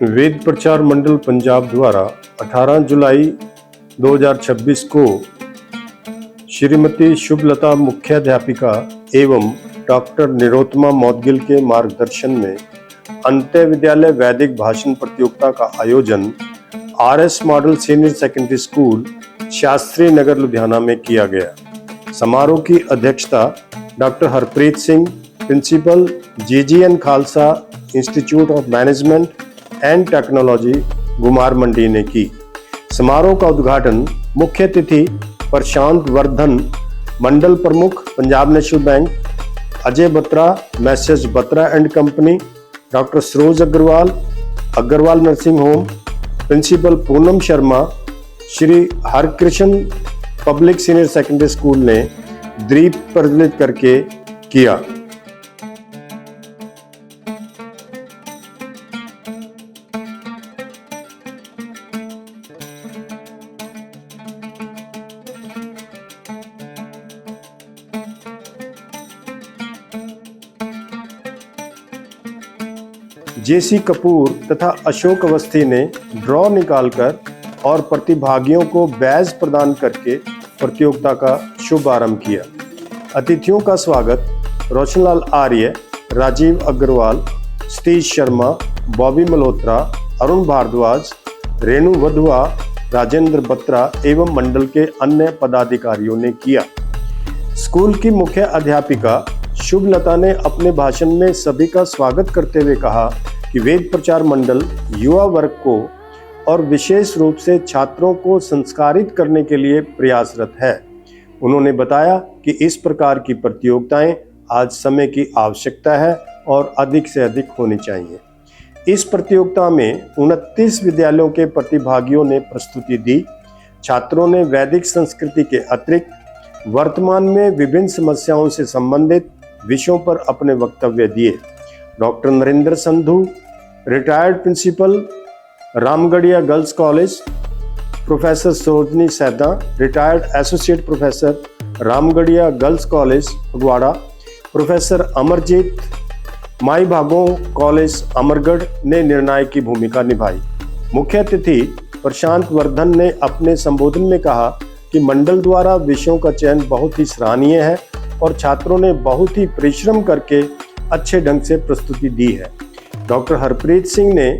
वेद प्रचार मंडल पंजाब द्वारा 18 जुलाई 2026 को श्रीमती शुभलता मुख्याध्यापिका एवं डॉक्टर निरोत्तमा मौदगिल के मार्गदर्शन में अंत्य विद्यालय वैदिक भाषण प्रतियोगिता का आयोजन RS model senior secondary school Shastri Nagar Ludhiana में किया गया। समारोह की अध्यक्षता doctor Harpreet Singh, principal GGN Khalsa institute of management and technology Ghumar Mandi ने की। समारोह का उद्घाटन मुख्य अतिथि प्रशांत वर्धन, मंडल प्रमुख Punjab National Bank, Ajay Batra, messrs Batra and company, doctor Saroj Agarwal, Agarwal nursing home, principal Poonam Sharma, Shri Harkrishan Public Senior secondary School ने दीप प्रज्वलित करके किया। जेसी कपूर तथा अशोक अवस्थी ने ड्रॉ निकालकर और प्रतिभागियों को बैज प्रदान करके प्रतियोगिता का शुभारंभ किया। अतिथियों का स्वागत रोशनलाल आर्य, राजीव अग्रवाल, सतीश शर्मा, बॉबी मल्होत्रा, अरुण भारद्वाज, रेणु वधवा, राजेंद्र बत्रा एवं मंडल के अन्य पदाधिकारियों ने किया। स्कूल की मुख्य अध्यापिका शुभलता ने अपने भाषण में सभी का स्वागत करते हुए कहा कि वेद प्रचार मंडल युवा वर्ग को और विशेष रूप से छात्रों को संस्कारित करने के लिए प्रयासरत है। उन्होंने बताया कि इस प्रकार की प्रतियोगिताएं आज समय की आवश्यकता है और अधिक से अधिक होनी चाहिए। इस प्रतियोगिता में 29 विद्यालयों के प्रतिभागियों ने प्रस्तुति दी। छात्रों ने वैदिक संस्कृति के अतिरिक्त वर्तमान में विभिन्न समस्याओं से संबंधित विषयों पर अपने वक्तव्य दिए। Doctor Narendra Sandhu, retired principal Ramgarhia girls college, professor Sarojini Saida, retired associate professor Ramgarhia girls college Phagwara, professor Amarjeet, Mai Bhago college Amargarh ने निर्णायक की भूमिका निभाई। मुख्य अतिथि प्रशांत वर्धन ने अपने संबोधन में कहा कि मंडल द्वारा विषयों का चयन बहुत ही सराहनीय है और छात्रों ने बहुत ही परिश्रम करके अच्छे ढंग से प्रस्तुति दी है। डॉक्टर हरप्रीत सिंह ने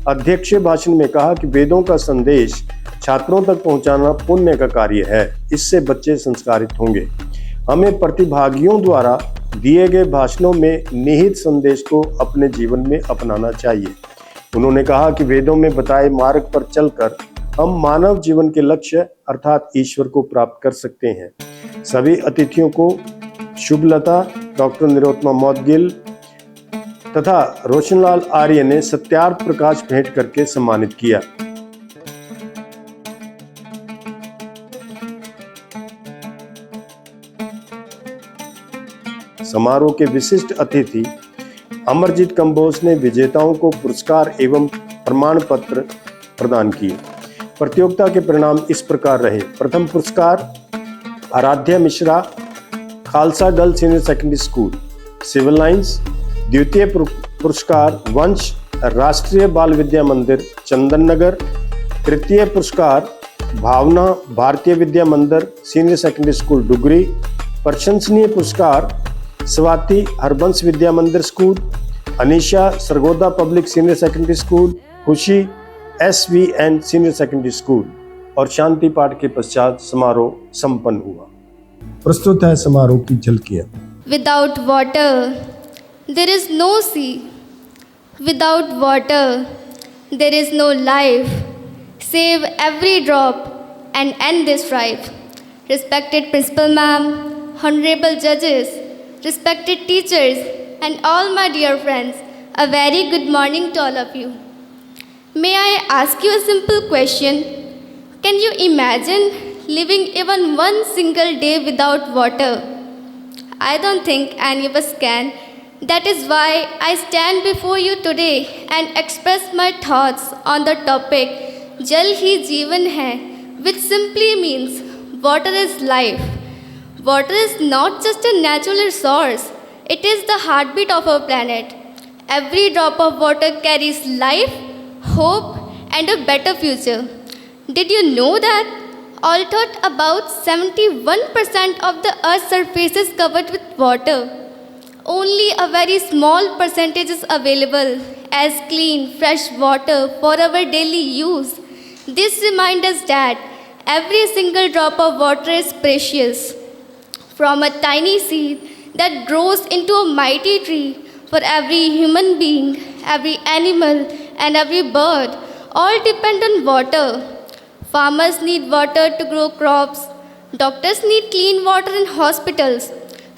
अध्यक्ष भाषण में कहा कि वेदों का संदेश छात्रों तक पहुंचाना पुण्य का कार्य है, इससे बच्चे संस्कारित होंगे। हमें प्रतिभागियों द्वारा दिए गए भाषणों में निहित संदेश को अपने जीवन में अपनाना चाहिए। उन्होंने कहा कि वेदों में बताए मार्ग पर चलकर हम मानव जीवन के लक्ष्य अर्थात ईश्वर को प्राप्त कर सकते हैं। सभी अतिथियों को शुभलता, डॉक्टर निरोत्तमा मौदगिल तथा रोशनलाल आर्य ने सत्यार्थ प्रकाश भेंट करके सम्मानित किया। समारोह के विशिष्ट अतिथि अमरजीत कंबोज ने विजेताओं को पुरस्कार एवं प्रमाण पत्र प्रदान किए। प्रतियोगिता के परिणाम इस प्रकार रहे। प्रथम पुरस्कार Aradhya Mishra, Khalsa Girls Senior secondary School Civil Lines. द्वितीय पुरस्कार वंश, राष्ट्रीय बाल विद्या मंदिर चंदन नगर। तृतीय पुरस्कार भावना, भारतीय विद्या मंदिर सीनियर सेकेंडरी स्कूल डुगरी। प्रशंसनीय पुरस्कार स्वाति हरबंस विद्या मंदिर school, Anisha Sargodha public Senior secondary school, खुशी SVN सीनियर सेकेंडरी स्कूल। और शांति पाठ के पश्चात समारोह संपन्न हुआ। प्रस्तुत है समारोह की झलकियां। Without water, there is no sea. Without water, there is no life. Save every drop and end this strife. Respected Principal Ma'am, honorable judges, respected teachers, and all my dear friends, a very good morning to all of you. May I ask you a simple question? Can you imagine living even one single day without water? I don't think any of us can. That is why I stand before you today and express my thoughts on the topic Jal Hi Jeevan Hai, which simply means water is life. Water is not just a natural resource, it is the heartbeat of our planet. Every drop of water carries life, hope, and a better future. Did you know that although about 71% of the Earth's surface is covered with water, only a very small percentage is available as clean, fresh water for our daily use? This reminds us that every single drop of water is precious. From a tiny seed that grows into a mighty tree, for every human being, every animal, and every bird, all depend on water. Farmers need water to grow crops. Doctors need clean water in hospitals.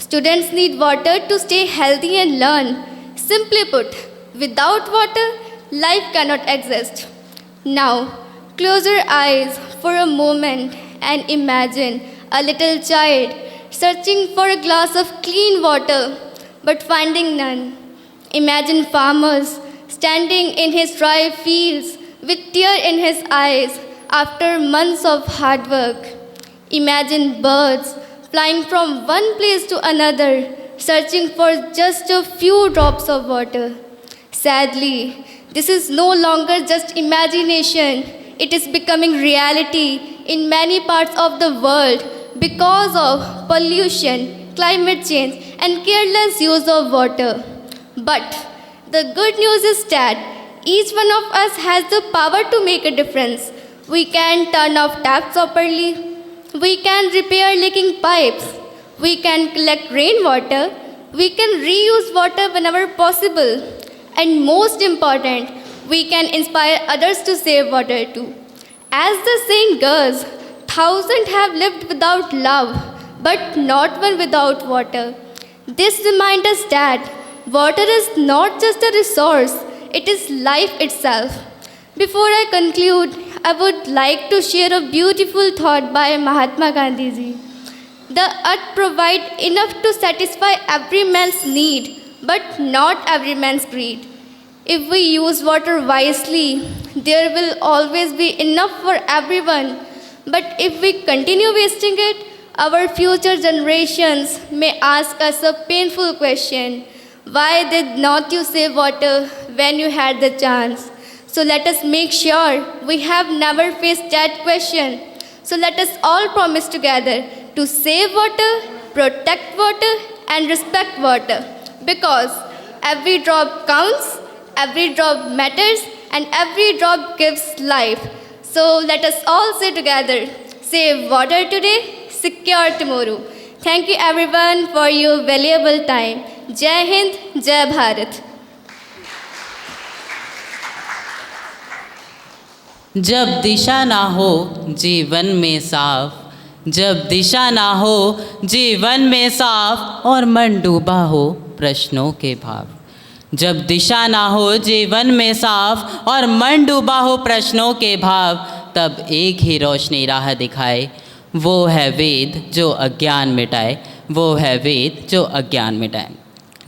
Students need water to stay healthy and learn. Simply put, without water, life cannot exist. Now, close your eyes for a moment and imagine a little child searching for a glass of clean water but finding none. Imagine farmers standing in his dry fields with tear in his eyes after months of hard work. Imagine birds flying from one place to another, searching for just a few drops of water. Sadly, this is no longer just imagination. It is becoming reality in many parts of the world because of pollution, climate change, and careless use of water. But the good news is that each one of us has the power to make a difference. We can turn off taps properly. We can repair leaking pipes. We can collect rainwater. We can reuse water whenever possible. And most important, we can inspire others to save water too. As the saying goes, thousands have lived without love, but not one without water. This reminds us that water is not just a resource, it is life itself. Before I conclude, I would like to share a beautiful thought by Mahatma Gandhi ji. The earth provides enough to satisfy every man's need, but not every man's greed. If we use water wisely, there will always be enough for everyone. But if we continue wasting it, our future generations may ask us a painful question. Why did not you save water when you had the chance? So let us make sure we have never faced that question. So let us all promise together to save water, protect water, and respect water. Because every drop counts, every drop matters, and every drop gives life. So let us all say together, save water today, secure tomorrow. Thank you everyone for your valuable time. Jai Hind, Jai Bharat. जब दिशा ना हो जीवन में साफ, जब दिशा ना हो जीवन में साफ और मन डूबा हो प्रश्नों के भाव, जब दिशा ना हो जीवन में साफ और मन डूबा हो प्रश्नों के भाव, तब एक ही रोशनी राह दिखाए, वो है वेद जो अज्ञान मिटाए, वो है वेद जो अज्ञान मिटाए।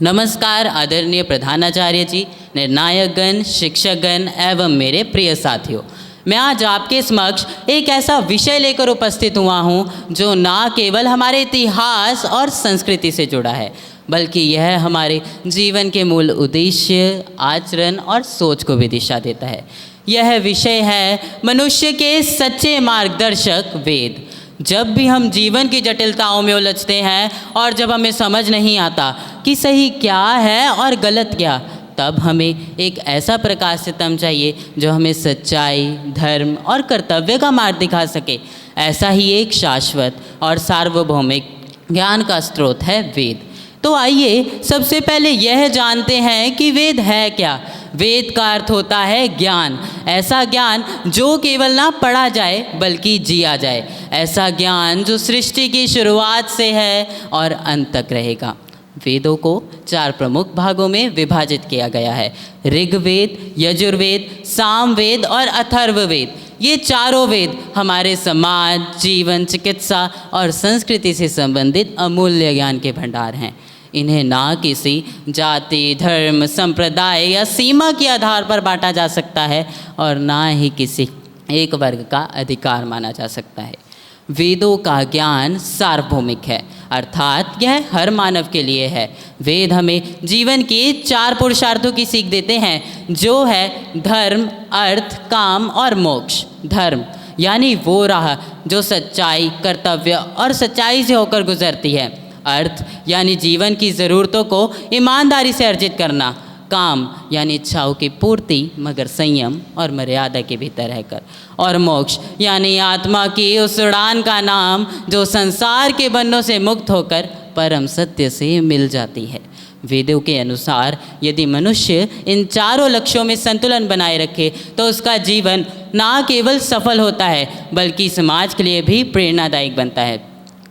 नमस्कार आदरणीय प्रधानाचार्य जी, निर्णायकगण, शिक्षकगण एवं मेरे प्रिय साथियों। मैं आज आपके समक्ष एक ऐसा विषय लेकर उपस्थित हुआ हूँ जो ना केवल हमारे इतिहास और संस्कृति से जुड़ा है, बल्कि यह हमारे जीवन के मूल उद्देश्य, आचरण और सोच को भी दिशा देता है। यह विषय है मनुष्य के सच्चे मार्गदर्शक वेद। जब भी हम जीवन की जटिलताओं में उलझते हैं और जब हमें समझ नहीं आता कि सही क्या है और गलत क्या, तब हमें एक ऐसा प्रकाश सितम चाहिए जो हमें सच्चाई, धर्म और कर्तव्य का मार्ग दिखा सके। ऐसा ही एक शाश्वत और सार्वभौमिक ज्ञान का स्रोत है वेद। तो आइए सबसे पहले यह जानते हैं कि वेद है क्या। वेद का अर्थ होता है ज्ञान, ऐसा ज्ञान जो केवल ना पढ़ा जाए बल्कि जिया जाए, ऐसा ज्ञान जो सृष्टि की शुरुआत से है और अंत तक रहेगा। वेदों को 4 प्रमुख भागों में विभाजित किया गया है, ऋग्वेद, यजुर्वेद, सामवेद और अथर्ववेद। ये चारों वेद हमारे समाज, जीवन, चिकित्सा और संस्कृति से संबंधित अमूल्य ज्ञान के भंडार हैं। इन्हें ना किसी जाति, धर्म, संप्रदाय या सीमा के आधार पर बांटा जा सकता है और ना ही किसी एक वर्ग का अधिकार माना जा सकता है। वेदों का ज्ञान सार्वभौमिक है, अर्थात यह हर मानव के लिए है। वेद हमें जीवन के 4 पुरुषार्थों की सीख देते हैं, जो है धर्म, अर्थ, काम और मोक्ष। धर्म यानी वो राह जो सच्चाई, कर्तव्य और सच्चाई से होकर गुजरती है। अर्थ यानी जीवन की ज़रूरतों को ईमानदारी से अर्जित करना। काम यानी इच्छाओं की पूर्ति मगर संयम और मर्यादा के भीतर रहकर। और मोक्ष यानी आत्मा की उस उड़ान का नाम जो संसार के बंधनों से मुक्त होकर परम सत्य से मिल जाती है। वेदों के अनुसार यदि मनुष्य इन चारों लक्ष्यों में संतुलन बनाए रखे तो उसका जीवन ना केवल सफल होता है बल्कि समाज के लिए भी प्रेरणादायक बनता है।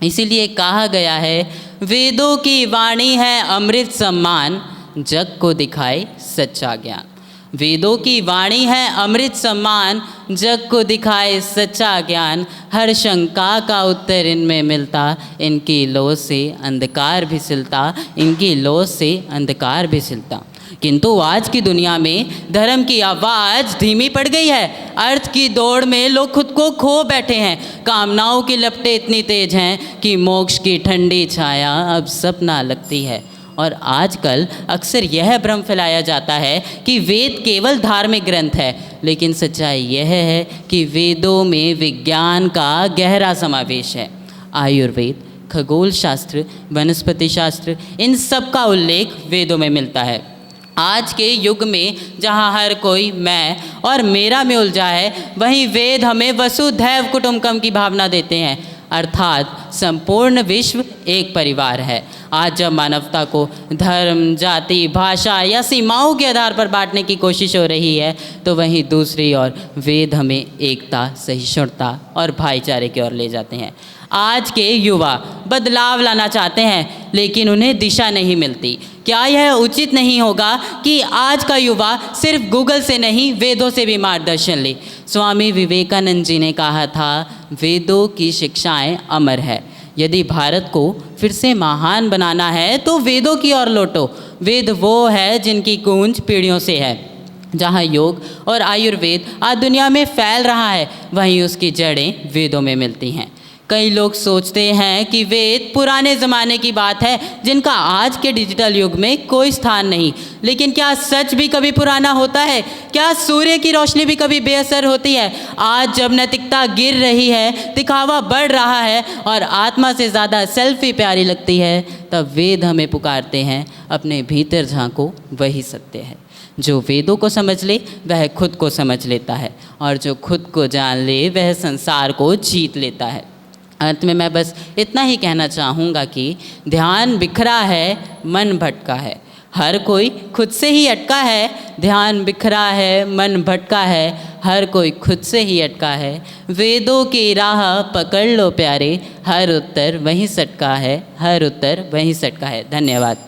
इसीलिए कहा गया है, वेदों की वाणी है अमृत सम्मान, जग को दिखाए सच्चा ज्ञान। वेदों की वाणी है अमृत सम्मान, जग को दिखाए सच्चा ज्ञान। हर शंका का उत्तर इनमें मिलता, इनकी लौ से अंधकार भी सिलता, इनकी लौ से अंधकार भी सिलता। किंतु आज की दुनिया में धर्म की आवाज़ धीमी पड़ गई है। अर्थ की दौड़ में लोग खुद को खो बैठे हैं। कामनाओं की लपटें इतनी तेज हैं कि मोक्ष की ठंडी छाया अब सपना लगती है। और आजकल अक्सर यह भ्रम फैलाया जाता है कि वेद केवल धार्मिक ग्रंथ है, लेकिन सच्चाई यह है कि वेदों में विज्ञान का गहरा समावेश है। आयुर्वेद, खगोल शास्त्र, वनस्पति शास्त्र, इन सब का उल्लेख वेदों में मिलता है। आज के युग में जहाँ हर कोई मैं और मेरा में उलझा है, वहीं वेद हमें वसुधैव कुटुंबकम की भावना देते हैं, अर्थात संपूर्ण विश्व एक परिवार है। आज जब मानवता को धर्म, जाति, भाषा या सीमाओं के आधार पर बांटने की कोशिश हो रही है, तो वहीं दूसरी ओर वेद हमें एकता, सहिष्णुता और भाईचारे की ओर ले जाते हैं। आज के युवा बदलाव लाना चाहते हैं, लेकिन उन्हें दिशा नहीं मिलती। क्या यह उचित नहीं होगा कि आज का युवा सिर्फ गूगल से नहीं, वेदों से भी मार्गदर्शन ले? स्वामी विवेकानंद जी ने कहा था, वेदों की शिक्षाएं अमर है। यदि भारत को फिर से महान बनाना है तो वेदों की ओर लौटो। वेद वो है जिनकी गूंज पीढ़ियों से है। जहाँ योग और आयुर्वेद आज दुनिया में फैल रहा है, वहीं उसकी जड़ें वेदों में मिलती हैं। कई लोग सोचते हैं कि वेद पुराने ज़माने की बात है, जिनका आज के डिजिटल युग में कोई स्थान नहीं। लेकिन क्या सच भी कभी पुराना होता है? क्या सूर्य की रोशनी भी कभी बेअसर होती है? आज जब नैतिकता गिर रही है, दिखावा बढ़ रहा है और आत्मा से ज़्यादा सेल्फी प्यारी लगती है, तब वेद हमें पुकारते हैं, अपने भीतर झांको, वही सत्य है। जो वेदों को समझ ले वह खुद को समझ लेता है, और जो खुद को जान ले वह संसार को जीत लेता है। अंत में मैं बस इतना ही कहना चाहूँगा कि ध्यान बिखरा है, मन भटका है। हर कोई खुद से ही अटका है। ध्यान बिखरा है, मन भटका है, हर कोई खुद से ही अटका है। वेदों की राह पकड़ लो प्यारे, हर उत्तर वहीं सटका है, हर उत्तर वहीं सटका है। धन्यवाद।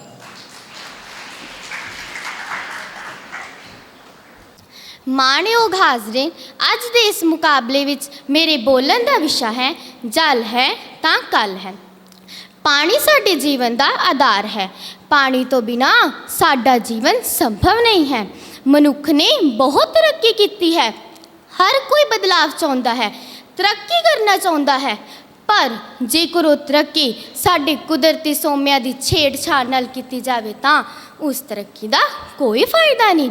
माणयोग हाज़रीन, ਅੱਜ ਦੇ ਇਸ ਮੁਕਾਬਲੇ ਵਿੱਚ ਮੇਰੇ ਬੋਲਣ ਦਾ ਵਿਸ਼ਾ ਹੈ ਜਲ ਹੈ ਤਾਂ ਕਲ ਹੈ। ਪਾਣੀ ਸਾਡੇ ਜੀਵਨ ਦਾ ਆਧਾਰ ਹੈ। ਪਾਣੀ ਤੋਂ ਬਿਨਾ ਸਾਡਾ ਜੀਵਨ ਸੰਭਵ ਨਹੀਂ ਹੈ। ਮਨੁੱਖ ਨੇ ਬਹੁਤ ਤਰੱਕੀ ਕੀਤੀ ਹੈ। ਹਰ ਕੋਈ ਬਦਲਾਵ ਚਾਹੁੰਦਾ ਹੈ, ਤਰੱਕੀ ਕਰਨਾ ਚਾਹੁੰਦਾ ਹੈ, ਪਰ ਜੇਕਰ ਉਹ ਤਰੱਕੀ ਸਾਡੇ ਕੁਦਰਤੀ ਸੋਮਿਆਂ ਦੀ ਛੇੜਛਾੜ ਨਾਲ ਕੀਤੀ ਜਾਵੇ ਤਾਂ ਉਸ ਤਰੱਕੀ ਦਾ ਕੋਈ ਫਾਇਦਾ ਨਹੀਂ।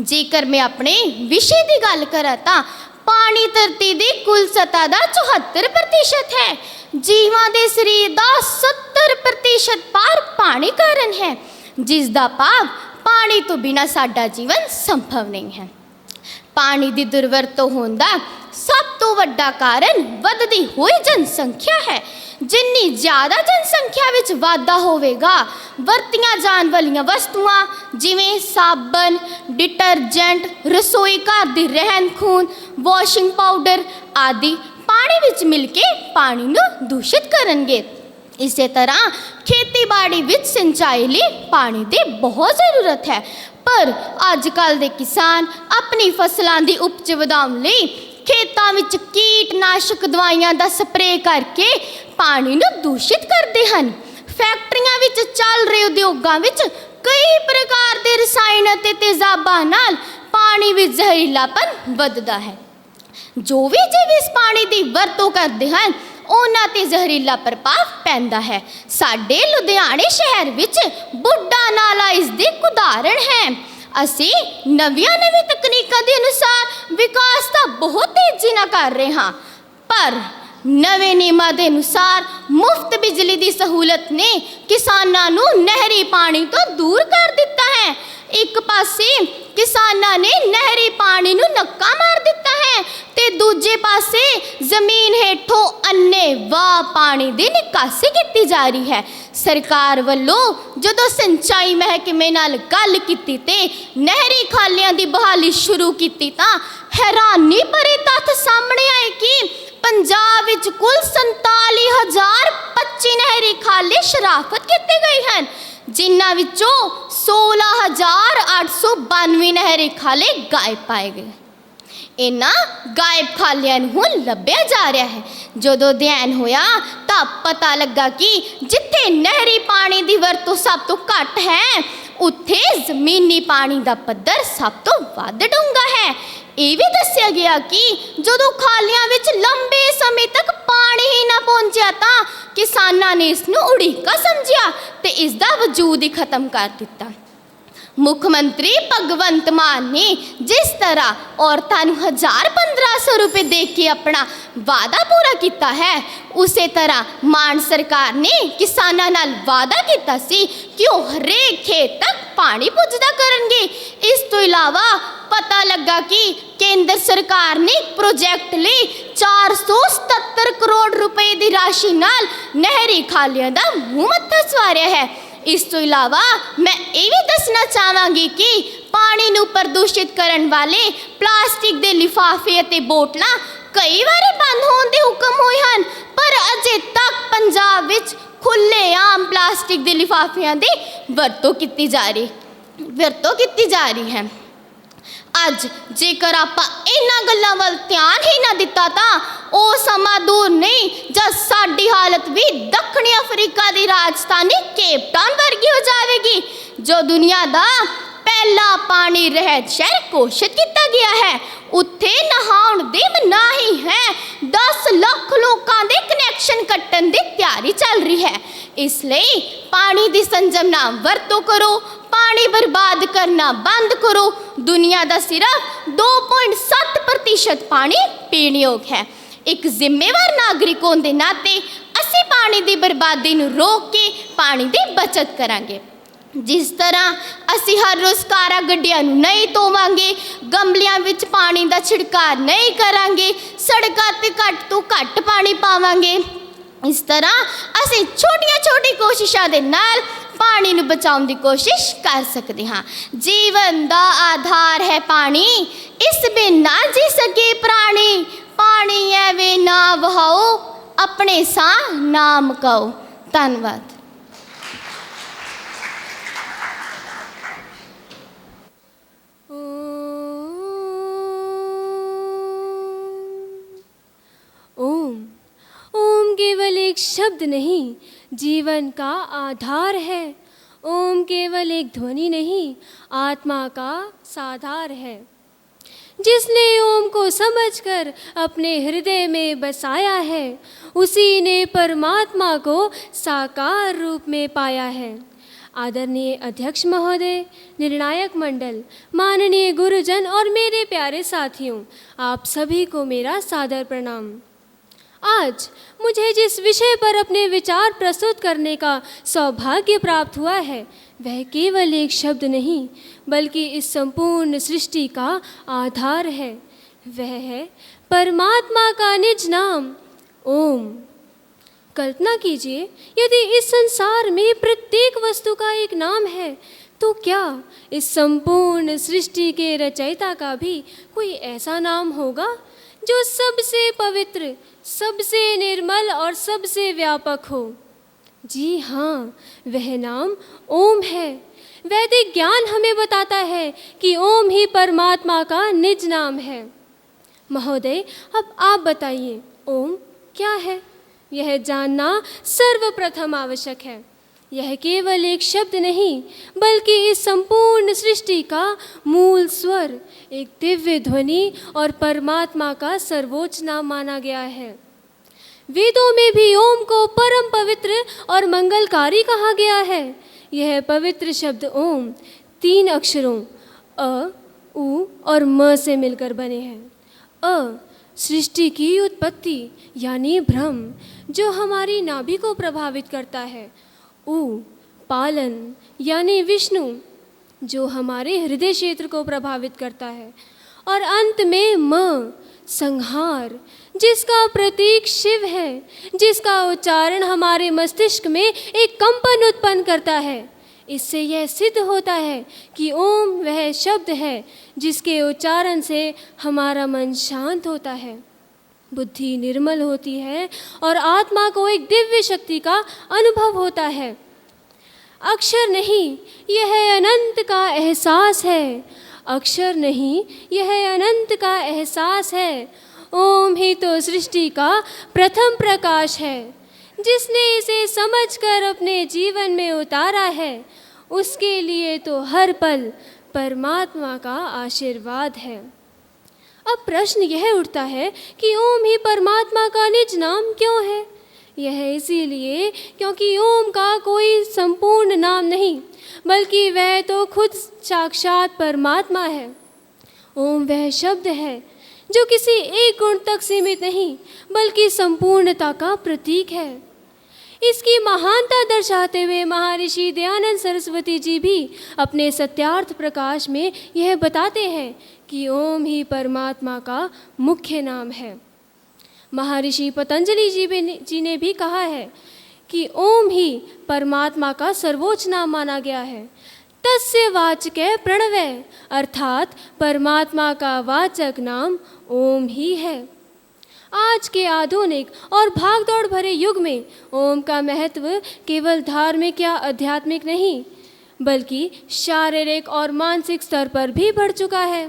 ਜੇਕਰ ਮੈਂ ਆਪਣੇ ਵਿਸ਼ੇ ਦੀ ਗੱਲ ਕਰਾਂ ਤਾਂ ਪਾਣੀ ਧਰਤੀ ਦੀ ਕੁੱਲ ਸਤ੍ਹਾ ਦਾ 74% ਹੈ। ਜੀਵਾਂ ਦੇ ਸਰੀਰ ਦਾ 70% ਭਾਰ ਪਾਣੀ ਕਾਰਨ ਹੈ, ਜਿਸ ਦਾ ਭਾਵ ਪਾਣੀ ਤੋਂ ਬਿਨਾਂ ਸਾਡਾ ਜੀਵਨ ਸੰਭਵ ਨਹੀਂ ਹੈ। ਪਾਣੀ ਦੀ ਦੁਰਵਰਤੋਂ ਹੋਣ ਦਾ ਸਭ ਤੋਂ ਵੱਡਾ ਕਾਰਨ ਵੱਧਦੀ ਹੋਈ ਜਨਸੰਖਿਆ ਹੈ। ਜਿੰਨੀ ਜ਼ਿਆਦਾ ਜਨਸੰਖਿਆ ਵਿੱਚ ਵਾਧਾ ਹੋਵੇਗਾ, ਵਰਤੀਆਂ ਜਾਣ ਵਾਲੀਆਂ ਵਸਤੂਆਂ ਜਿਵੇਂ ਸਾਬਣ, ਡਿਟਰਜੈਂਟ, ਰਸੋਈ ਘਰ ਦੀ ਰਹਿੰਦ ਖੂੰਹਦ, ਵਾਸ਼ਿੰਗ ਪਾਊਡਰ ਆਦਿ ਪਾਣੀ ਵਿੱਚ ਮਿਲ ਕੇ ਪਾਣੀ ਨੂੰ ਦੂਸ਼ਿਤ ਕਰਨਗੇ। ਇਸੇ ਤਰ੍ਹਾਂ ਖੇਤੀਬਾੜੀ ਵਿੱਚ ਸਿੰਚਾਈ ਲਈ ਪਾਣੀ ਦੀ ਬਹੁਤ ਜ਼ਰੂਰਤ ਹੈ, ਪਰ ਅੱਜ ਕੱਲ੍ਹ ਦੇ ਕਿਸਾਨ ਆਪਣੀ ਫਸਲਾਂ ਦੀ ਉਪਜ ਵਧਾਉਣ ਲਈ ਖੇਤਾਂ ਵਿੱਚ ਕੀਟਨਾਸ਼ਕ ਦਵਾਈਆਂ ਦਾ ਸਪਰੇਅ ਕਰਕੇ ਪਾਣੀ ਨੂੰ ਦੂਸ਼ਿਤ ਕਰਦੇ ਹਨ। ਫੈਕਟਰੀਆਂ ਵਿੱਚ ਚੱਲ ਰਹੇ ਉਦਯੋਗਾਂ ਵਿੱਚ ਕਈ ਪ੍ਰਕਾਰ ਦੇ ਰਸਾਇਣ ਅਤੇ ਤੇਜ਼ਾਬਾਂ ਨਾਲ ਪਾਣੀ ਵਿੱਚ ਜ਼ਹਿਰੀਲਾਪਨ ਵੱਧਦਾ ਹੈ। ਜੋ ਵੀ ਜੀਵ ਇਸ ਪਾਣੀ ਦੀ ਵਰਤੋਂ ਕਰਦੇ ਹਨ, ਉਹਨਾਂ ਤੇ ਜ਼ਹਿਰੀਲਾ ਪ੍ਰਭਾਵ ਪੈਂਦਾ ਹੈ। ਸਾਡੇ ਲੁਧਿਆਣੇ ਸ਼ਹਿਰ ਵਿੱਚ ਬੁੱਢਾ ਨਾਲਾ ਇਸ ਦੀ ਉਦਾਹਰਣ ਹੈ। ਅਸੀਂ ਨਵੀਆਂ ਤਕਨੀਕਾਂ ਦੇ ਅਨੁਸਾਰ ਵਿਕਾਸ ਤਾਂ ਬਹੁਤ ਤੇਜ਼ੀ ਨਾਲ ਕਰ ਰਹੇ ਹਾਂ, ਪਰ ਨਵੇਂ ਨਿਯਮਾਂ ਦੇ ਅਨੁਸਾਰ ਮੁਫਤ ਬਿਜਲੀ ਦੀ ਸਹੂਲਤ ਨੇ ਕਿਸਾਨਾਂ ਨੂੰ ਨਹਿਰੀ ਪਾਣੀ ਤੋਂ ਦੂਰ ਕਰ ਦਿੱਤਾ ਹੈ। ਇੱਕ ਪਾਸੇ ਕਿਸਾਨਾਂ ਨੇ ਨਹਿਰੀ ਪਾਣੀ ਨੂੰ ਨੱਕਾ ਮਾਰ ਦਿੱਤਾ ਹੈ ਤੇ ਦੂਜੇ ਪਾਸੇ ਜ਼ਮੀਨ ਹੇਠੋਂ ਅੰਨ੍ਹੇਵਾਹ ਪਾਣੀ ਦੀ ਨਿਕਾਸੀ ਕੀਤੀ ਜਾ ਰਹੀ ਹੈ। ਸਰਕਾਰ ਵੱਲੋਂ ਜਦੋਂ ਸਿੰਚਾਈ ਮਹਿਕਮੇ ਨਾਲ ਗੱਲ ਕੀਤੀ ਤੇ ਨਹਿਰੀ ਖਾਲਿਆਂ ਦੀ ਬਹਾਲੀ ਸ਼ੁਰੂ ਕੀਤੀ ਤਾਂ ਹੈਰਾਨੀ ਭਰੇ ਤੱਥ ਸਾਹਮਣੇ ਆਏ ਕਿ ਪੰਜਾਬ ਵਿੱਚ ਕੁੱਲ 47,025 ਨਹਿਰੀ ਖਾਲੇ ਸ਼ਰਾਫਤ ਕੀਤੇ ਗਏ ਹਨ, ਜਿਨ੍ਹਾਂ ਵਿੱਚੋਂ 16,892 ਨਹਿਰੀ ਖਾਲੇ ਗਾਇਬ ਪਾਏ ਗਏ। ਇਹਨਾਂ ਗਾਇਬ ਖਾਲਿਆਂ ਨੂੰ ਹੁਣ ਲੱਭਿਆ ਜਾ ਰਿਹਾ ਹੈ। ਜਦੋਂ ਅਧਿਐਨ ਹੋਇਆ ਤਾਂ ਪਤਾ ਲੱਗਾ ਕਿ ਜਿੱਥੇ ਨਹਿਰੀ ਪਾਣੀ ਦੀ ਵਰਤੋਂ ਸਭ ਤੋਂ ਘੱਟ ਹੈ, ਉੱਥੇ ਜ਼ਮੀਨੀ ਪਾਣੀ ਦਾ ਪੱਧਰ ਸਭ ਤੋਂ ਵੱਧ ਡੂੰਘਾ ਹੈ। ਇਹ ਵੀ ਦੱਸਿਆ ਗਿਆ ਕਿ ਜਦੋਂ ਖਾਲਿਆਂ ਵਿੱਚ ਲੰਬੇ ਸਮੇਂ ਤੱਕ ਪਾਣੀ ਹੀ ਨਾ ਪਹੁੰਚਿਆ ਤਾਂ ਕਿਸਾਨਾਂ ਨੇ ਇਸ ਨੂੰ ਉੜੀਕਾ ਸਮਝਿਆ ਤੇ ਇਸ ਦਾ ਵਜੂਦ ਹੀ ਖਤਮ ਕਰ ਦਿੱਤਾ। ਮੁੱਖ ਮੰਤਰੀ ਭਗਵੰਤ ਮਾਨ ਨੇ ਜਿਸ ਤਰ੍ਹਾਂ ਔਰਤਾਂ ਨੂੰ 1,000-1,500 ਰੁਪਏ ਦੇ ਕੇ ਆਪਣਾ ਵਾਅਦਾ ਪੂਰਾ ਕੀਤਾ ਹੈ, ਉਸੇ ਤਰ੍ਹਾਂ ਮਾਨ ਸਰਕਾਰ ਨੇ ਕਿਸਾਨਾਂ ਨਾਲ ਵਾਅਦਾ ਕੀਤਾ ਸੀ ਕਿ ਉਹ ਹਰੇਕ ਖੇਤ ਤੱਕ ਪਾਣੀ ਪੁੱਜਦਾ ਕਰਨਗੇ। ਇਸ ਤੋਂ ਇਲਾਵਾ ਪਤਾ ਲੱਗਾ ਕਿ ਕੇਂਦਰ ਸਰਕਾਰ ਨੇ ਪ੍ਰੋਜੈਕਟ ਲਈ 477 ਕਰੋੜ ਰੁਪਏ ਦੀ ਰਾਸ਼ੀ ਨਾਲ ਨਹਿਰੀ ਖਾਲਿਆਂ ਦਾ ਮੂੰਹ ਮੱਥਾ ਸਵਾਰਿਆ ਹੈ। ਇਸ ਤੋਂ ਇਲਾਵਾ ਮੈਂ ਇਹ ਵੀ ਦੱਸਣਾ ਚਾਹਾਂਗੀ ਕਿ ਪਾਣੀ ਨੂੰ ਪ੍ਰਦੂਸ਼ਿਤ ਕਰਨ ਵਾਲੇ ਪਲਾਸਟਿਕ ਦੇ ਲਿਫਾਫੇ ਅਤੇ ਬੋਤਲਾਂ ਕਈ ਵਾਰੀ ਬੰਦ ਹੋਣ ਦੇ ਹੁਕਮ ਹੋਏ ਹਨ, ਪਰ ਅਜੇ ਤੱਕ ਪੰਜਾਬ ਵਿੱਚ ਖੁੱਲ੍ਹੇਆਮ ਪਲਾਸਟਿਕ ਦੇ ਲਿਫਾਫਿਆਂ ਦੀ ਵਰਤੋਂ ਕੀਤੀ ਜਾ ਰਹੀ ਹੈ। ਅੱਜ ਜੇਕਰ ਆਪਾਂ ਇਹਨਾਂ ਗੱਲਾਂ ਵੱਲ ਧਿਆਨ ਹੀ ਨਾ ਦਿੱਤਾ ਤਾਂ ਉਹ ਸਮਾਂ ਦੂਰ ਨਹੀਂ ਜਦ ਸਾਡੀ ਹਾਲਤ ਵੀ ਦੱਖਣੀ ਅਫਰੀਕਾ ਦੀ ਰਾਜਧਾਨੀ ਕੇਪ ਟਾਊਨ ਵਰਗੀ ਹੋ ਜਾਵੇਗੀ, ਜੋ ਦੁਨੀਆ ਦਾ ਪਹਿਲਾ ਪਾਣੀ ਰਹਿਤ ਸ਼ਹਿਰ ਘੋਸ਼ਿਤ ਕੀਤਾ ਗਿਆ ਹੈ। ਉੱਥੇ ਨਹਾਉਣ ਦੀ ਮਨਾਹੀ ਹੈ। 10 ਲੱਖ ਲੋਕਾਂ ਦੇ ਕਨੈਕਸ਼ਨ ਕੱਟਣ ਦੀ ਤਿਆਰੀ ਚੱਲ ਰਹੀ ਹੈ। ਇਸ ਲਈ ਪਾਣੀ ਦੀ ਸੰਜਮ ਨਾਲ ਵਰਤੋਂ ਕਰੋ, ਪਾਣੀ ਬਰਬਾਦ ਕਰਨਾ ਬੰਦ ਕਰੋ। ਦੁਨੀਆ ਦਾ ਸਿਰਫ 2.7% ਪਾਣੀ ਪੀਣਯੋਗ ਹੈ। ਇੱਕ ਜ਼ਿੰਮੇਵਾਰ ਨਾਗਰਿਕ ਹੋਣ ਦੇ ਨਾਤੇ ਅਸੀਂ ਪਾਣੀ ਦੀ ਬਰਬਾਦੀ ਨੂੰ ਰੋਕ ਕੇ ਪਾਣੀ ਦੀ ਬਚਤ ਕਰਾਂਗੇ। ਜਿਸ ਤਰ੍ਹਾਂ ਅਸੀਂ ਹਰ ਰੋਜ਼ ਕਾਰਾਂ ਗੱਡੀਆਂ ਨੂੰ ਨਹੀਂ ਧੋਵਾਂਗੇ, ਗਮਲਿਆਂ ਵਿੱਚ ਪਾਣੀ ਦਾ ਛਿੜਕਾਅ ਨਹੀਂ ਕਰਾਂਗੇ, ਸੜਕਾਂ 'ਤੇ ਘੱਟ ਤੋਂ ਘੱਟ ਪਾਣੀ ਪਾਵਾਂਗੇ, ਇਸ ਤਰ੍ਹਾਂ ਅਸੀਂ ਛੋਟੀਆਂ ਕੋਸ਼ਿਸ਼ਾਂ ਦੇ ਨਾਲ ਪਾਣੀ ਨੂੰ ਬਚਾਉਣ ਦੀ ਕੋਸ਼ਿਸ਼ ਕਰ ਸਕਦੇ ਹਾਂ। ਜੀਵਨ ਦਾ ਆਧਾਰ ਹੈ ਪਾਣੀ, ਇਸ ਬਿਨ ਨਾ ਜੀ ਸਕੇ ਪ੍ਰਾਣੀ। ਪਾਣੀ ਐਵੇਂ ਨਾ ਵਹਾਓ, ਆਪਣੇ ਸਾਹ ਨਾ ਮੁਕਾਓ। ਧੰਨਵਾਦ। ओम केवल एक शब्द नहीं, जीवन का आधार है। ओम केवल एक ध्वनि नहीं, आत्मा का साधार है। जिसने ओम को समझकर अपने हृदय में बसाया है, उसी ने परमात्मा को साकार रूप में पाया है। आदरणीय अध्यक्ष महोदय, निर्णायक मंडल, माननीय गुरुजन और मेरे प्यारे साथियों, आप सभी को मेरा सादर प्रणाम। आज मुझे जिस विषय पर अपने विचार प्रस्तुत करने का सौभाग्य प्राप्त हुआ है, वह केवल एक शब्द नहीं बल्कि इस संपूर्ण सृष्टि का आधार है। वह है परमात्मा का निज नाम ओम। कल्पना कीजिए, यदि इस संसार में प्रत्येक वस्तु का एक नाम है, तो क्या इस संपूर्ण सृष्टि के रचयिता का भी कोई ऐसा नाम होगा जो सबसे पवित्र, सबसे निर्मल और सबसे व्यापक हो? जी हाँ, वह नाम ओम है। वैदिक ज्ञान हमें बताता है कि ओम ही परमात्मा का निज नाम है। महोदय, अब आप बताइए, ओम क्या है? यह जानना सर्वप्रथम आवश्यक है। यह केवल एक शब्द नहीं बल्कि इस संपूर्ण सृष्टि का मूल स्वर, एक दिव्य ध्वनि और परमात्मा का सर्वोच्च नाम माना गया है। वेदों में भी ओम को परम पवित्र और मंगलकारी कहा गया है। यह पवित्र शब्द ओम 3 अक्षरों अ, उ और म से मिलकर बने हैं। अ सृष्टि की उत्पत्ति यानी ब्रह्म जो हमारी नाभि को प्रभावित करता है। उ पालन यानी विष्णु जो हमारे हृदय क्षेत्र को प्रभावित करता है। और अंत में म संहार जिसका प्रतीक शिव है, जिसका उच्चारण हमारे मस्तिष्क में एक कंपन उत्पन्न करता है। इससे यह सिद्ध होता है कि ओम वह शब्द है जिसके उच्चारण से हमारा मन शांत होता है, बुद्धि निर्मल होती है और आत्मा को एक दिव्य शक्ति का अनुभव होता है। अक्षर नहीं, यह अनंत का एहसास है। अक्षर नहीं, यह अनंत का एहसास है। ओम ही तो सृष्टि का प्रथम प्रकाश है। जिसने इसे समझकर अपने जीवन में उतारा है, उसके लिए तो हर पल परमात्मा का आशीर्वाद है। अब प्रश्न यह उठता है कि ओम ही परमात्मा का निज नाम क्यों है? यह इसीलिए क्योंकि ओम का कोई संपूर्ण नाम नहीं, बल्कि वह तो खुद साक्षात परमात्मा है। ओम वह शब्द है जो किसी एक गुण तक सीमित नहीं, बल्कि संपूर्णता का प्रतीक है। इसकी महानता दर्शाते हुए महर्षि दयानंद सरस्वती जी भी अपने सत्यार्थ प्रकाश में यह बताते हैं कि ओम ही परमात्मा का मुख्य नाम है। महर्षि पतंजलि जी ने भी कहा है कि ओम ही परमात्मा का सर्वोच्च नाम माना गया है। तस्य वाचके प्रणवय, अर्थात परमात्मा का वाचक नाम ओम ही है। आज के आधुनिक और भागदौड़ भरे युग में ओम का महत्व केवल धार्मिक या आध्यात्मिक नहीं, बल्कि शारीरिक और मानसिक स्तर पर भी बढ़ चुका है।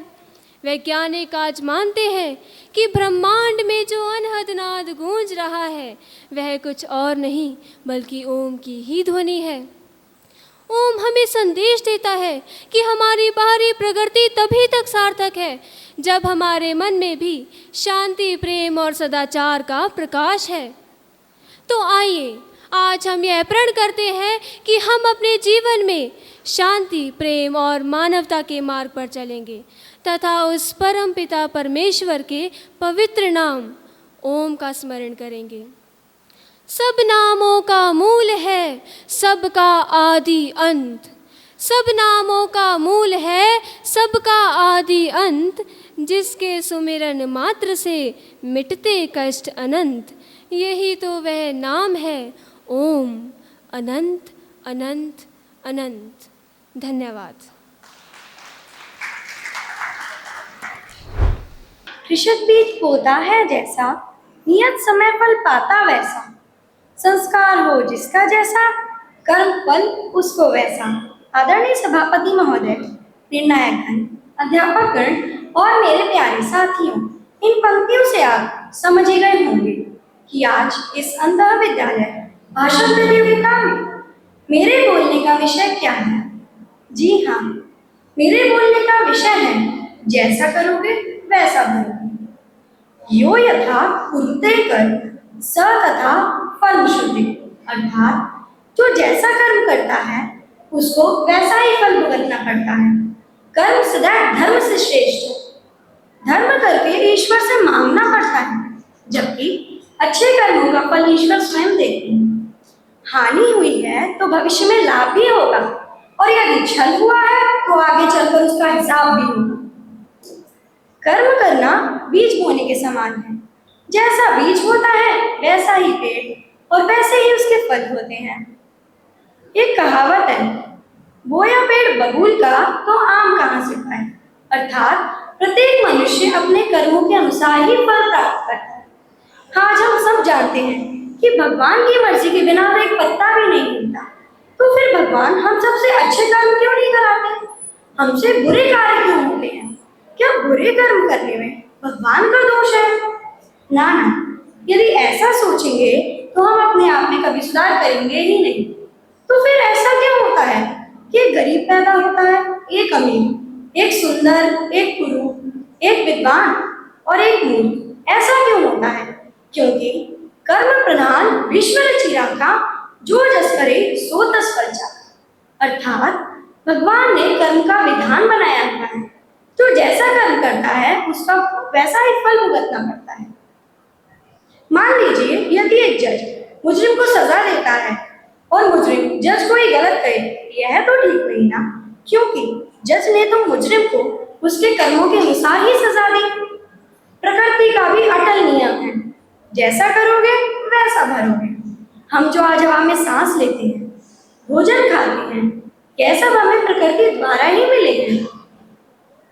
वैज्ञानिक आज मानते हैं कि ब्रह्मांड में जो अनहद नाद गूंज रहा है, वह कुछ और नहीं बल्कि ओम की ही ध्वनि है। ओम हमें संदेश देता है कि हमारी बाहरी प्रगति तभी तक सार्थक है जब हमारे मन में भी शांति, प्रेम और सदाचार का प्रकाश है। तो आइए आज हम यह प्रण करते हैं कि हम अपने जीवन में शांति, प्रेम और मानवता के मार्ग पर चलेंगे तथा उस परम पिता परमेश्वर के पवित्र नाम ओम का स्मरण करेंगे। सब नामों का मूल है, सबका आदि अंत। सब नामों का मूल है, सबका आदि अंत। जिसके सुमिरन मात्र से मिटते कष्ट अनंत। यही तो वह नाम है ओम, अनंत अनंत अनंत। धन्यवाद। कृषक बीज बोता है जैसा, नियत समय फल पाता वैसा। संस्कार हो जिसका जैसा, कर्म फल उसको वैसा। आदरणीय सभापति महोदय, निर्णायक गण, अध्यापक गण और मेरे प्यारे साथियों, इन पंक्तियों से आप समझ ही गए होंगे कि आज इस अंतः विद्यालय भाषण प्रतियोगिता में मेरे बोलने का विषय क्या है। जी हाँ, मेरे बोलने का विषय है जैसा करोगे वैसा भरोगे। यो यथा कुरुते कर्म स तथा फल श्रुति, अर्थात जो जैसा कर्म करता है उसको वैसा ही फल भुगतना पड़ता है। कर्म सदा धर्म से श्रेष्ठ है। धर्म करके ईश्वर से मांगना पड़ता है, जबकि अच्छे कर्मों का फल ईश्वर स्वयं देते हैं। हानि हुई है तो भविष्य में लाभ भी होगा, और यदि छल हुआ है तो आगे चलकर उसका हिसाब भी होगा। कर्म करना बीज बोने के समान है। जैसा बीज होता है वैसा ही पेड़ और वैसे ही उसके फल होते हैं। एक कहावत है, बोया पेड़ बबूल का तो आम कहाँ से पाए। अर्थात प्रत्येक मनुष्य अपने कर्मों के अनुसार ही फल प्राप्त करता है। आज हम सब जानते हैं कि भगवान की मर्जी के बिना तो एक पत्ता भी नहीं हिलता, तो फिर भगवान हम सबसे अच्छे कर्म क्यों नहीं कराते? हमसे बुरे कार्य क्यों होते हैं? क्या बुरे कर्म करने में भगवान का दोष है? ना ना, यदि ऐसा सोचेंगे तो हम अपने आप में कभी सुधार करेंगे ही नहीं। तो फिर ऐसा क्यों होता है कि एक गरीब पैदा होता है, एक अमीर, एक सुंदर, एक कुरूप, एक विद्वान और एक मूर्ख? ऐसा क्यों होता है? क्योंकि कर्म प्रधान विश्व रचिरा का, जो जस करे सो तस फल चाखा। अर्थात भगवान ने कर्म का विधान बनाया हुआ है, जो जैसा कर्म करता है उसका वैसा ही फल भुगतना पड़ता है। मान लीजिए यदि एक जज मुजरिम को सजा देता है और मुजरिम जज को ही गलत कहे, यह तो ठीक नहीं ना, क्योंकि जज ने तो मुजरिम को उसके कर्मों के अनुसार ही सजा दी। प्रकृति का भी अटल नियम है, जैसा करोगे वैसा भरोगे। हम जो आज हवा में सांस लेते हैं, भोजन खाते हैं, यह सब हमें प्रकृति द्वारा ही मिले हैं।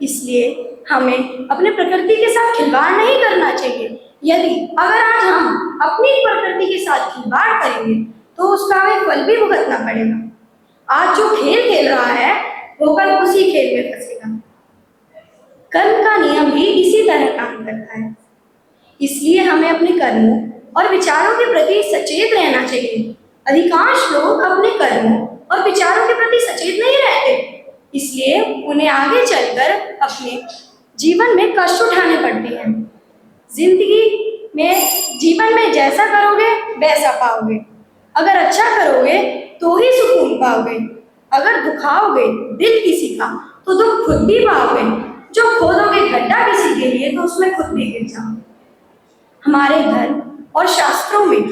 इसलिए हमें अपने प्रकृति के साथ खिलवाड़ नहीं करना चाहिए। यदि अगर आज हम अपनी प्रकृति के साथ खिलवाड़ करेंगे तो उसका हमें फल भी भुगतना पड़ेगा। आज जो खेल खेल रहा है वो कल उसी खेल में फंसेगा। कर्म का नियम भी इसी तरह काम करता है। इसलिए हमें अपने कर्मों और विचारों के प्रति सचेत रहना चाहिए। अधिकांश लोग अपने कर्मों और विचारों के प्रति सचेत नहीं रहते, इसलिए उन्हें आगे चलकर अपने जीवन में कष्ट उठाने पड़ते हैं। जिंदगी में जीवन में जैसा करोगे वैसा पाओगे। अगर अच्छा करोगे तो ही सुकून पाओगे। अगर दुखाओगे दिल किसी का तो दुख खुद भी पाओगे। जो खोदोगे गड्ढा किसी के लिए तो उसमें खुद भी गिर जाओगे। हमारे धर्म और शास्त्रों में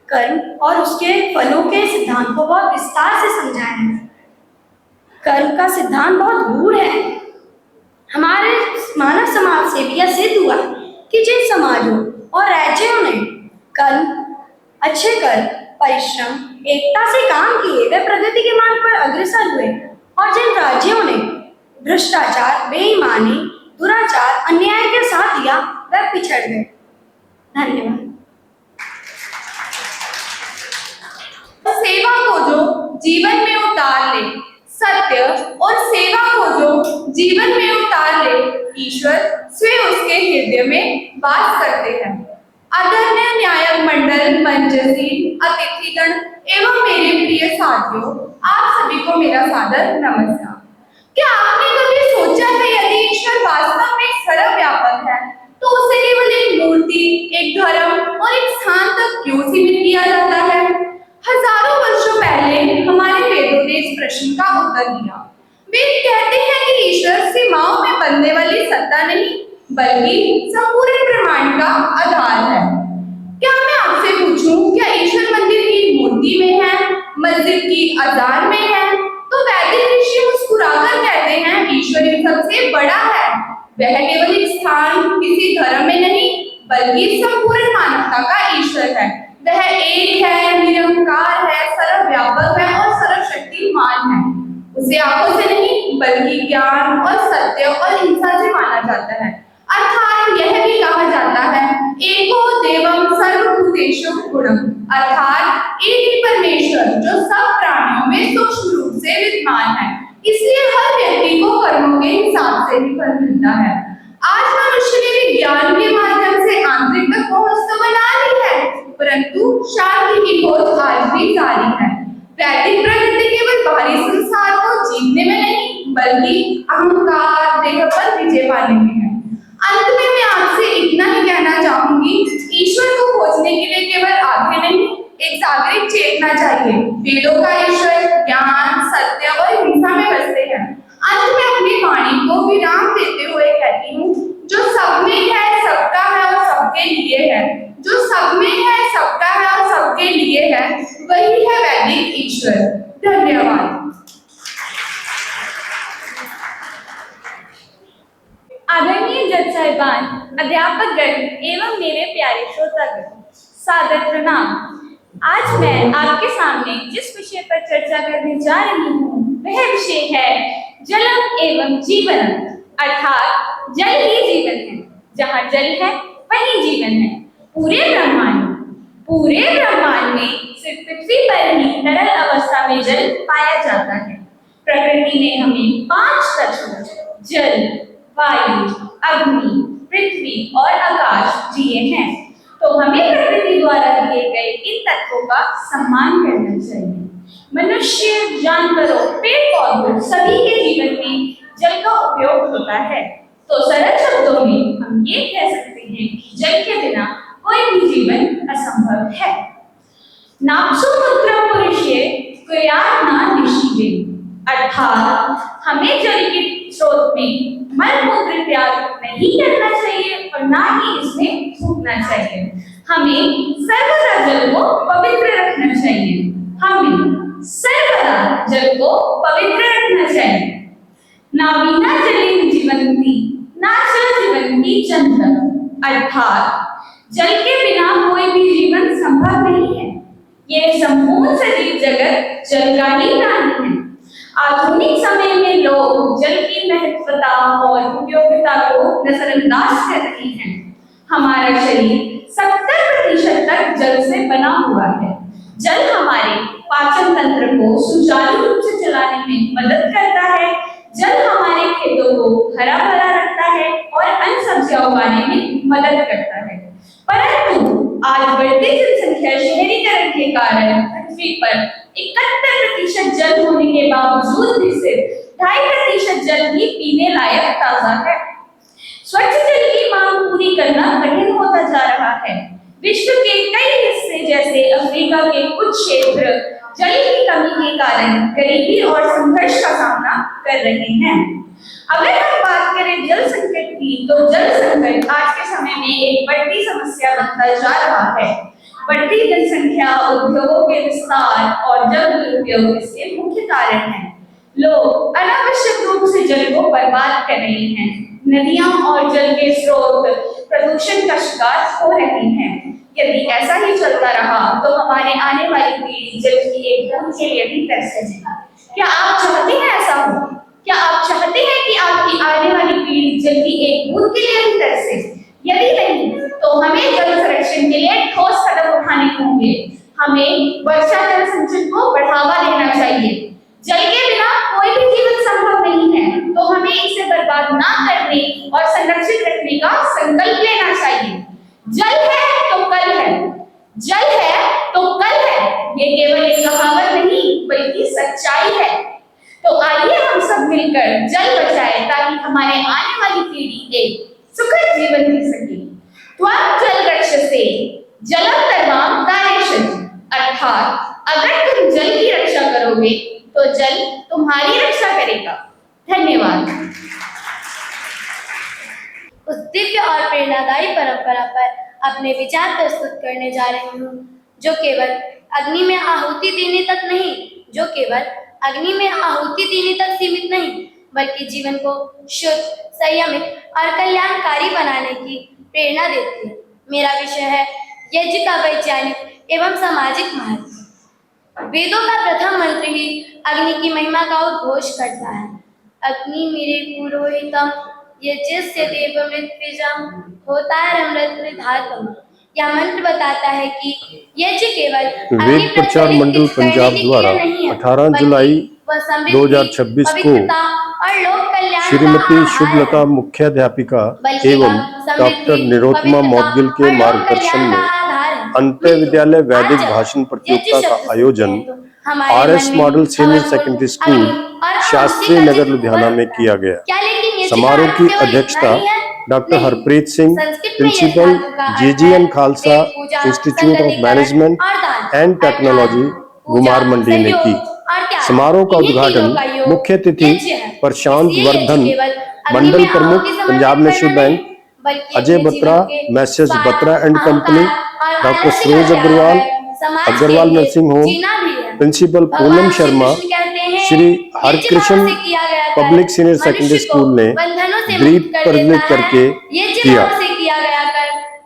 कर्म और उसके फलों के सिद्धांत को बहुत विस्तार से समझाया है। कर्म का सिद्धांत बहुत गूढ़ है। हमारे मानव समाज से भी यह सिद्ध हुआ कि जिन समाजों और राज्यों ने कर्म, अच्छे कर्म, परिश्रम, एकता से काम किए वे प्रगति के मार्ग पर अग्रसर हुए, और जिन राज्यों ने भ्रष्टाचार, बेईमानी, दुराचार, अन्याय के साथ दिया वह पिछड़ गए। धन्यवाद। सेवा को जो जीवन में उतार ले, सत्य और सेवा को जो जीवन में उतार ले, ईश्वर स्वयं उसके हृदय में वास करते हैं। आदरणीय न्यायिक मंडल, मंजसी, अतिथिगण एवं मेरे प्रिय साथियों, आप सभी को मेरा सादर नमस्कार। क्या आपने कभी सोचा है यदि ईश्वर वास्तव में सर्वव्यापक है तो उसे केवल एक मूर्ति, एक धर्म और एक स्थान तक क्यों सीमित किया जाता है? हजारों वर्षों पहले हमारे वेदों ने इस प्रश्न का उत्तर दिया। वेद कहते हैं कि ईश्वर सीमाओं में बंधने वाली सत्ता नहीं बल्कि संपूर्ण ब्रह्मांड का आधार है। क्या मैं आपसे पूछूं, क्या ईश्वर मंदिर की मूर्ति में है, मस्जिद की अजान में है? तो वैदिक ऋषि मुस्कुराकर कहते हैं ईश्वर इन सबसे बड़ा है। वह केवल एक स्थान, किसी धर्म में नहीं बल्कि संपूर्ण मानवता का ईश्वर है। वह एक है, निरंकार है, सर्वव्यापक है और सर्वशक्तिमान है। उसे आंखों से नहीं बल्कि ज्ञान और सत्य और हिंसा से माना जाता है। अर्थात यह भी कहा जाता है एको देवम सर्वभूतेषु गुणम, अर्थात एक ही परमेश्वर जो सब प्राणियों में सूक्ष्म रूप से विद्यमान है। इसलिए हर व्यक्ति को कर्मों के हिसाब से ही फल मिलता है। आज मनुष्य ने विज्ञान के माध्यम से आंतरिक तक पहुंच तो बना ली है, परंतु शांति की खोज आज भी जारी है। वैदिक प्रगति केवल बाहरी संसार को जीतने में नहीं बल्कि अहंकार, देह पर विजय पाने में है। अंत में मैं आपसे इतना ही कहना चाहूंगी, ईश्वर को खोजने के लिए केवल आंखें नहीं, एक जागृत चेतना चाहिए। वेदों का ईश्वर ज्ञान, सत्य और हिंसा में बसते हैं। अंत में अपनी वाणी को विराम देते हुए कहती हूँ, जो सब में है, सबका है और सबके लिए है। जो सब में है, सबका है और सबके लिए है, वही है वैदिक ईश्वर। धन्यवाद। आदरणीय जज साहिबान, अध्यापकगण एवं मेरे प्यारे श्रोतागण, सादर प्रणाम। आज मैं आपके सामने जिस विषय पर चर्चा करने जा रही हूँ वह विषय है जलम एवं जीवन, अर्थात जल ही जीवन है। जहाँ जल है वहीं जीवन है। पूरे ब्रह्मांड में सिर्फ पृथ्वी पर ही तरल अवस्था में जल पाया जाता है। प्रकृति ने हमें 5 तत्व जल, वायु, अग्नि, पृथ्वी और आकाश दिए हैं, तो हमें प्रकृति द्वारा दिए गए इन तत्वों का सम्मान करना चाहिए। मनुष्य, जानवरों, पेड़ पौधों सभी के जीवन में जल का उपयोग होता है। तो सरल शब्दों में हम ये कह सकते हैं कि जल के बिना कोई भी जीवन असंभव है। अर्थात हमें जल के स्रोत में मलमूत्र त्याग नहीं करना चाहिए और ना ही इसमें थूकना चाहिए। हमें सर्वदा जल को पवित्र रखना चाहिए। हमें सर्वदा जल को पवित्र रखना चाहिए। नाविना जलेन जीवन्ति ना च जीवन्ति चंद्र, अर्थात जल के बिना कोई भी जीवन संभव नहीं है। यह संपूर्ण सजीव जगत जल का ही प्राणी है। आधुनिक समय में लोग जल की महत्वता और उपयोगिता को नजरअंदाज कर रहे हैं। हमारा शरीर 70% तक जल से बना हुआ है। जल हमारे पाचन तंत्र को सुचारू रूप से चलाने में मदद करता है। जल हमारे खेतों को हरा भरा रखता है और अन्न सब्जियां उगाने में मदद करता है। परंतु आज बढ़ती जनसंख्या शहरीकरण के कारण पृथ्वी पर 71% जल होने के बावजूद भी सिर्फ 2.5% जल ही पीने लायक ताजा है। स्वच्छ जल की मांग पूरी करना कठिन होता जा रहा है। विश्व के कई हिस्से जैसे अफ्रीका के कुछ क्षेत्र जल की कमी के कारण गरीबी और संघर्ष का सामना कर रहे हैं। अगर हम बात करें जल संकट की, तो जल संकट आज के समय में एक बढ़ती समस्या बनता जा रहा है। बढ़ती जनसंख्या, उद्योगों के विस्तार और जल दुरुपयोग इसके मुख्य कारण हैं। लोग अनावश्यक रूप से जल को बर्बाद कर रहे हैं। नदियां और जल के स्रोत प्रदूषण का शिकार हो रहे हैं। यदि ऐसा ही चलता रहा तो हमारे आने वाली पीढ़ी जल की एक बूंद के लिए भी तरसेगी। क्या आप चाहते हैं ऐसा हो? क्या आप चाहते हैं कि आपकी आने वाली पीढ़ी जल की एक बूंद के लिए भी तरसे? यदि नहीं, तो हमें जल संरक्षण के लिए ठोस कदम उठाने होंगे। हमें वर्षा जल संचयन को बढ़ावा देना चाहिए। जल के बिना कोई भी जीवन संभव नहीं है, तो हमें इसे बर्बाद ना करने और संरक्षित रखने का संकल्प लेना चाहिए। जल है तो कल है, जल है तो कल है, ये केवल एक कहावत नहीं बल्कि सच्चाई है। तो आइए हम सब मिलकर जल बचाएं ताकि हमारे आने वाली पीढ़ी एक सुखद जीवन जी सके। त्वं जल रक्षसे जलम सर्वं कारयिष्यति, अर्थात अगर तुम जल की रक्षा करोगे तो जल तुम्हारी रक्षा करेगा। धन्यवाद। उस दिव्य और प्रेरणादायी परंपरा पर अपने विचार प्रस्तुत करने जा रही हूँ, जो केवल अग्नि में आहुति देने तक नहीं, जो केवल अग्नि में आहुति देने तक सीमित नहीं, बल्कि जीवन को शुद्ध, संयमित और कल्याणकारी बनाने की प्रेरणा देती है। मेरा विषय है यज्ञ का वैज्ञानिक एवं सामाजिक महत्व। वेदों का प्रथम मंत्र ही अग्नि की महिमा का उद्घोष करता है। अग्नि मेरे पुरोहितम यज्ञस्य देवमृत्युजम होतारमृतधातम। यह मंत्र बताता है कि यज्ञ केवल वेद प्रचार मंडल पंजाब द्वारा 18 जुलाई 2026 को श्रीमती शुभलता मुख्याध्यापिका एवं डॉक्टर निरोत्तमा मौदगिल के मार्गदर्शन में अंतर विद्यालय वैदिक भाषण प्रतियोगिता का आयोजन RS model senior secondary school Shastri Nagar Ludhiana में किया गया। समारोह की अध्यक्षता doctor Harpreet Singh, principal JGN Khalsa institute of management and technology Ghumar Mandi ने की। समारोह का उद्घाटन मुख्य अतिथि प्रशांत वर्धन, मंडल प्रमुख Punjab National Bank Ajay Batra, messrs Batra and company, doctor Saroj Agarwal, Agarwal nursing home, principal Poonam Sharma, Shri Harkrishan Public Senior secondary School ने दीप प्रज्वलित करके किया।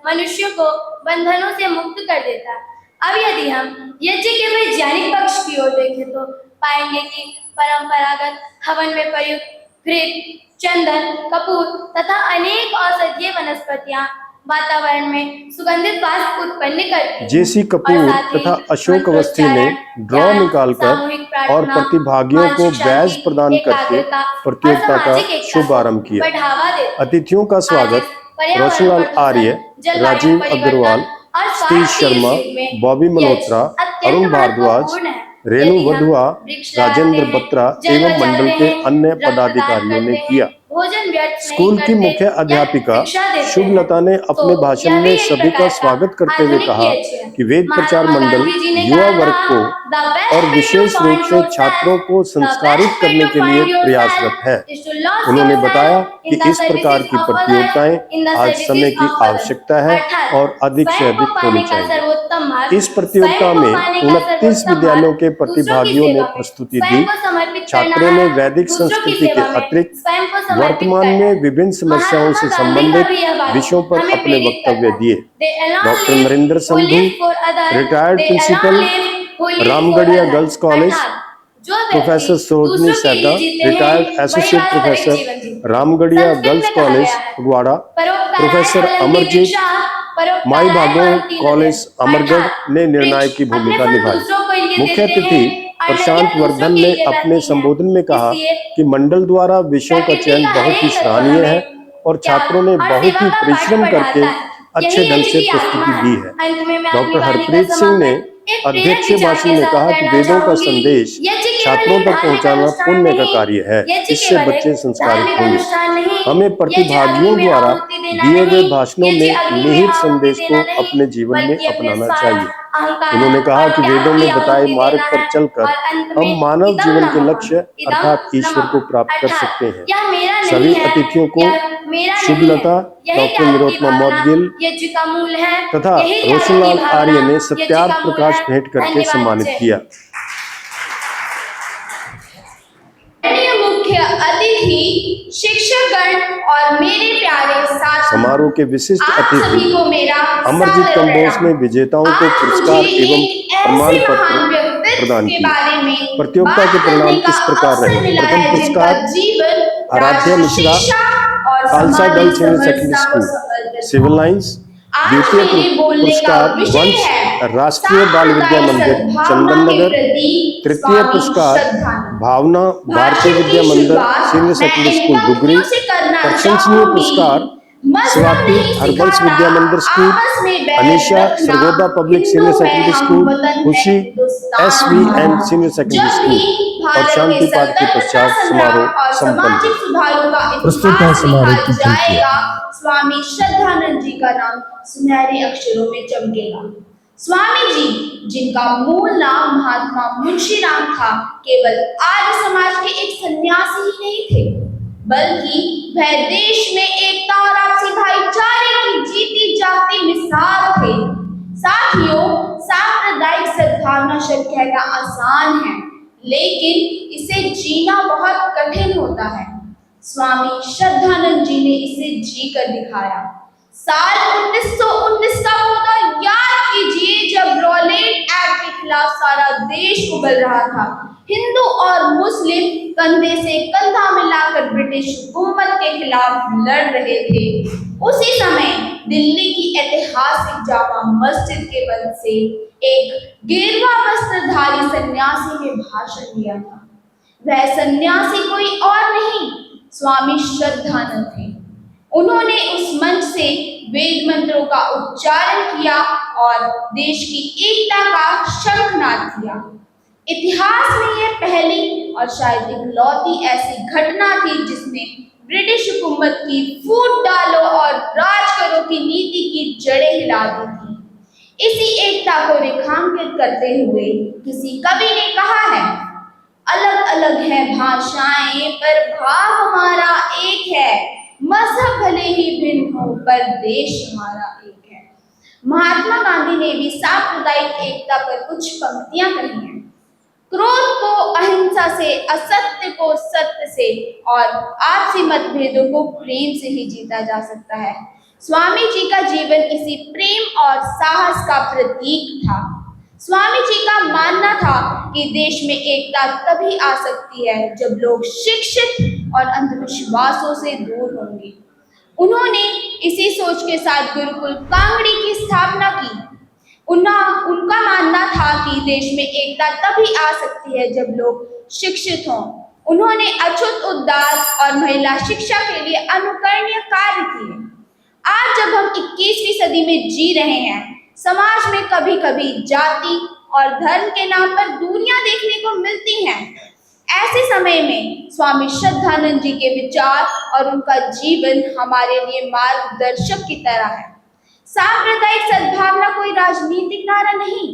मनुष्य को बंधनों से मुक्त कर देता है। अब यदि हम यज्ञ के वैज्ञानिक पक्ष की ओर देखें तो पाएंगे कि परंपरागत हवन में प्रयुक्त घृत, चंदन, कपूर तथा अनेक औषधीय वनस्पतियां वातावरण में सुगंधित वाष्प उत्पन्न करती हैं। JC कपूर तथा अशोक अवस्थी ने ड्रॉ निकालकर और प्रतिभागियों को बैज प्रदान करके प्रतियोगिता का शुभारंभ किया। अतिथियों का स्वागत रोशनलाल आर्य, राजीव अग्रवाल, सतीश शर्मा, बॉबी मल्होत्रा, अरुण भारद्वाज, रेणु वधुआ, राजेंद्र बत्रा एवं मंडल के अन्य पदाधिकारियों ने किया। भोजन व्यर्थ नहीं स्कूल की करते मुख्य या अध्यापिका शिक्षा देते शुभलता ने हैं। अपने तो भाषण यह भी में एक सभी प्रकार का का स्वागत करते हुए आधुनिक कहा खेल है। कि वेद प्रचार महात्मा मंडल गांधी जी ने युवा कहा वर्ग था, को "The best और way to विशेष रूप find से yourself, छात्रों को the संस्कारित best way करने to के find लिए yourself प्रयासरत है। is to lose उन्होंने yourself बताया in कि the इस प्रकार services की of others, प्रतियोगिताएं in the आज services समय की of others। आवश्यकता है अर्थात और अधिक से स्वयं को अधिक पाने होनी का चाहिए। सर्वोत्तम मार्ग, इस प्रतियोगिता स्वयं को में पाने का 29 सर्वोत्तम विद्यालयों के मार्ग, दूसरों की प्रतिभागियों ने सेवा में, प्रस्तुति स्वयं दी। को समर्पित छात्रों करना ने है, वैदिक दूसरों की संस्कृति के सेवा में, अतिरिक्त स्वयं को समर्पित वर्तमान करना में है। विभिन्न समस्याओं से महात्मा गांधी का संबंधित भी यह वाक्य विषयों पर हमें अपने प्रेरित वक्तव्य करता है। दिए। They alone doctor live Narendra who Sandhu, live for others, retired they principal, alone live who live for Ramgarhia others। Girls college, अर्थात जो व्यक्ति प्रोफेसर सरोजनी दूसरों के लिए सैदा, जीते हैं, रिटायर्ड वही एसोसिएट वास्तविक प्रोफेसर, जीवन जीते हैं। रामगढ़िया संस्कृत गर्ल्स में कहा कॉलेज, गया है, फगवाड़ा, परोपकाराय प्रोफेसर फलंति अमरजीत भिक्षा, परोपकाराय माई भागो फलंति कॉलेज नद्यः। अमरगढ़ अर्थात ने निर्णायक की वृक्ष भूमिका अपने फल निभाई। दूसरों को लिए मुख्य देते अतिथि हैं, प्रशांत अनन्या दूसरों वर्धन के ने लिए अपने रहती हैं। संबोधन में कहा इसलिए कि मंडल द्वारा विषयों का प्रकृति चयन का बहुत हर ही एक तत्व सराहनीय है हमें और छात्रों ने त्याग और बहुत सेवा ही का पाठ परिश्रम करके पढ़ाता है। अच्छे यही ढंग से इसकी प्रस्तुति आत्मा दी है। है। अंत में मैं डॉक्टर अपनी वाणी का हरप्रीत सिंह ने समापन एक प्रेरक अध्यक्षीय विचार भाषण के में साथ कहा कि करना वेदों का चाहूंगी। संदेश यज्ञ केवल छात्रों एक तक धार्मिक पहुंचाना अनुष्ठान पुण्य का नहीं, कार्य है। यज्ञ इससे केवल बच्चे एक संस्कारित धार्मिक होंगे। अनुष्ठान नहीं, हमें यज्ञ प्रतिभागियों अग्नि में द्वारा आहुति देना दिए गए नहीं, भाषणों यज्ञ में अग्नि में निहित आहुति संदेश को देना नहीं, अपने जीवन में बल्कि अपने अपनाना स्वार्थ, चाहिए। अहंकार उन्होंने कहा और कि त्याग वेदों की में बताए आहुति मार्ग देना पर है चलकर और अंत हम में मानव इदम जीवन के नमः, लक्ष्य इदम अर्थात ईश्वर को नमः। प्राप्त कर अर्थात सकते हैं। यह मेरा नहीं सभी है, अतिथियों को यह मेरा नहीं शुभलता, है, यही डॉक्टर त्याग की निरोत्तमा भावना मौदगिल यज्ञ का मूल है, तथा यही त्याग की रोशनलाल भावना आर्य ने यज्ञ सत्यार्थ का मूल प्रकाश है। भेंट करके धन्यवाद सम्मानित जय। किया। मुख्य अतिथि, शिक्षकगण और मेरे प्यारे साथी, समारोह के विशिष्ट आप सभी अतिथि को मेरा अमरजीत सादर कंबोज ने प्रणाम। विजेताओं को आज पुरस्कार मुझे एवं एक प्रमाण ऐसे महान पत्र व्यक्तित्व प्रदान के किए। बारे में प्रतियोगिता बात के परिणाम करने का इस प्रकार अवसर रहे। मिला प्रथम है, पुरस्कार जिनका जीवन आराध्या राष्ट्र मिश्रा, शिक्षा और खालसा गर्ल्स सामाजिक सीनियर सेकेंडरी समरसता को स्कूल, समर्पित सिविल था। लाइंस। आज द्वितीय मेरे बोलने का पुरस्कार विषय वंश है राष्ट्रीय बाल विद्या मंदिर सांप्रदायिक चंदन सद्भावना के नगर। प्रति तृतीय स्वामी पुरस्कार श्रद्धानंद। भावना भारतीय भाषण विद्या की मंदिर शुरुआत सीनियर मैं सेकेंडरी इन स्कूल डुगरी। पंक्तियों से करना प्रशंसनीय चाहूंगी। पुरस्कार मजहब स्वाति नहीं हर्बल्स सिखाता, विद्या मंदिर स्कूल, आपस में बैर अनीशा रखना, सरगोदा पब्लिक हिंदू सीनियर है सेकेंडरी हम, स्कूल, वतन है खुशी हिंदुस्तान SVN हमारा। सीनियर सेकेंडरी जब स्कूल। भी और भारत शांति में पाठ के स्वतंत्रता पश्चात संग्राम समारोह और संपन्न सामाजिक हुआ। सुधारों का प्रस्तुत है इतिहास समारोह लिखा की झलकियां। जाएगा, स्वामी श्रद्धानंद जी का नाम सुनहरे अक्षरों में चमकेगा। स्वामी जी, जिनका मूल नाम महात्मा मुंशीराम था, केवल आर्य समाज के एक सन्यासी ही नहीं थे, बल्कि वह देश में एकता और आपसी भाईचारे की जीती जागती मिसाल थे। साथियों, सांप्रदायिक सद्भावना शब्द कहना आसान है, लेकिन इसे जीना बहुत कठिन होता है। स्वामी श्रद्धानंद जी ने इसे जी कर दिखाया। साल 1919 का मुद्दा याद कीजिए, जब रॉलेट एक्ट के खिलाफ सारा देश उबल रहा था। हिंदू और मुस्लिम कंधे से कंधा मिलाकर ब्रिटिश हुकूमत के खिलाफ लड़ रहे थे। उसी समय दिल्ली की ऐतिहासिक जामा मस्जिद के बंद से एक गेरुआ वस्त्रधारी सन्यासी ने भाषण दिया था। वह सन्यासी कोई और नहीं, स्वामी श्रद्धानंद थे। उन्होंने उस मंच से वेद मंत्रों का उच्चारण किया और देश की एकता का शंखनाद किया। इतिहास में यह पहली और शायद इकलौती ऐसी घटना थी जिसने ब्रिटिश हुकूमत की फूट डालो और राज करो की नीति की जड़ें हिला दी थी। इसी एकता को रेखांकित करते हुए किसी कवि ने कहा है, अलग अलग है भाषाएं पर भाव हमारा एक है, मजहब भले ही भिन्न हो पर देश हमारा एक है। महात्मा गांधी ने भी सांप्रदायिक एकता पर कुछ पंक्तियां कही हैं। क्रोध को अहिंसा से, असत्य को सत्य से और आपसी मतभेदों को प्रेम से ही जीता जा सकता है। स्वामी जी का जीवन इसी प्रेम और साहस का प्रतीक था। स्वामी जी का मानना था कि देश में एकता तभी आ सकती है जब लोग शिक्षित और अंधविश्वासों से दूर होंगे। उन्होंने इसी सोच के साथ गुरुकुल कांगड़ी की स्थापना की। उनका मानना था कि देश में एकता तभी आ सकती है जब लोग शिक्षित हों। उन्होंने अछूत उद्दार और महिला शिक्षा के लिए अनुकरणीय कार्य किए। आज जब हम 21वीं सदी में जी रहे हैं, समाज में कभी कभी जाति और धर्म के नाम पर दूरियां देखने को मिलती हैं। ऐसे समय में स्वामी श्रद्धानंद जी के विचार और उनका जीवन हमारे लिए मार्गदर्शक की तरह है। सांप्रदायिक सद्भावना कोई राजनीतिक नारा नहीं,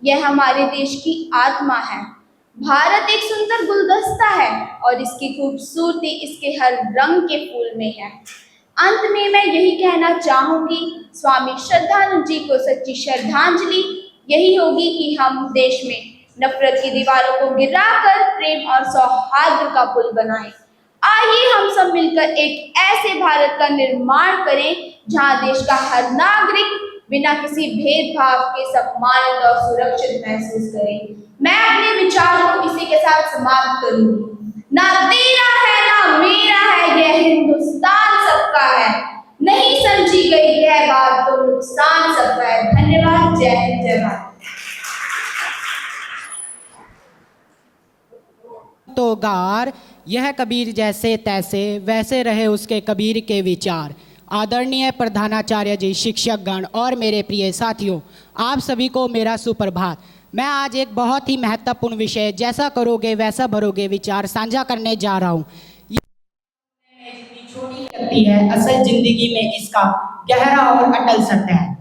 यह हमारे देश की आत्मा है। भारत एक सुंदर गुलदस्ता है और इसकी खूबसूरती इसके हर रंग के फूल में है। अंत में मैं यही कहना चाहूंगी, स्वामी श्रद्धानंद जी को सच्ची श्रद्धांजलि यही होगी कि हम देश में नफरत की दीवारों को गिराकर प्रेम और सौहार्द का पुल बनाएं। आइए हम सब मिलकर एक ऐसे भारत का निर्माण करें जहां देश का हर नागरिक बिना किसी भेदभाव के सम्मानित और सुरक्षित महसूस करे। मैं अपने विचार को इसी के साथ समाप्त करूंगी। ना तेरा है ना मेरा है, यह हिंदुस्तान सबका है। नहीं समझी गई यह बात तो नुकसान सबका है। धन्यवाद। जय हिंद, जय भारत। तो गार यह कबीर जैसे तैसे वैसे रहे उसके कबीर के विचार। आदरणीय प्रधानाचार्य जी, शिक्षकगण और मेरे प्रिय साथियों, आप सभी को मेरा सुप्रभात। मैं आज एक बहुत ही महत्वपूर्ण विषय जैसा करोगे वैसा भरोगे विचार साझा करने जा रहा हूँ। जितनी छोटी लगती है, असल जिंदगी में इसका गहरा और अटल सत्य है।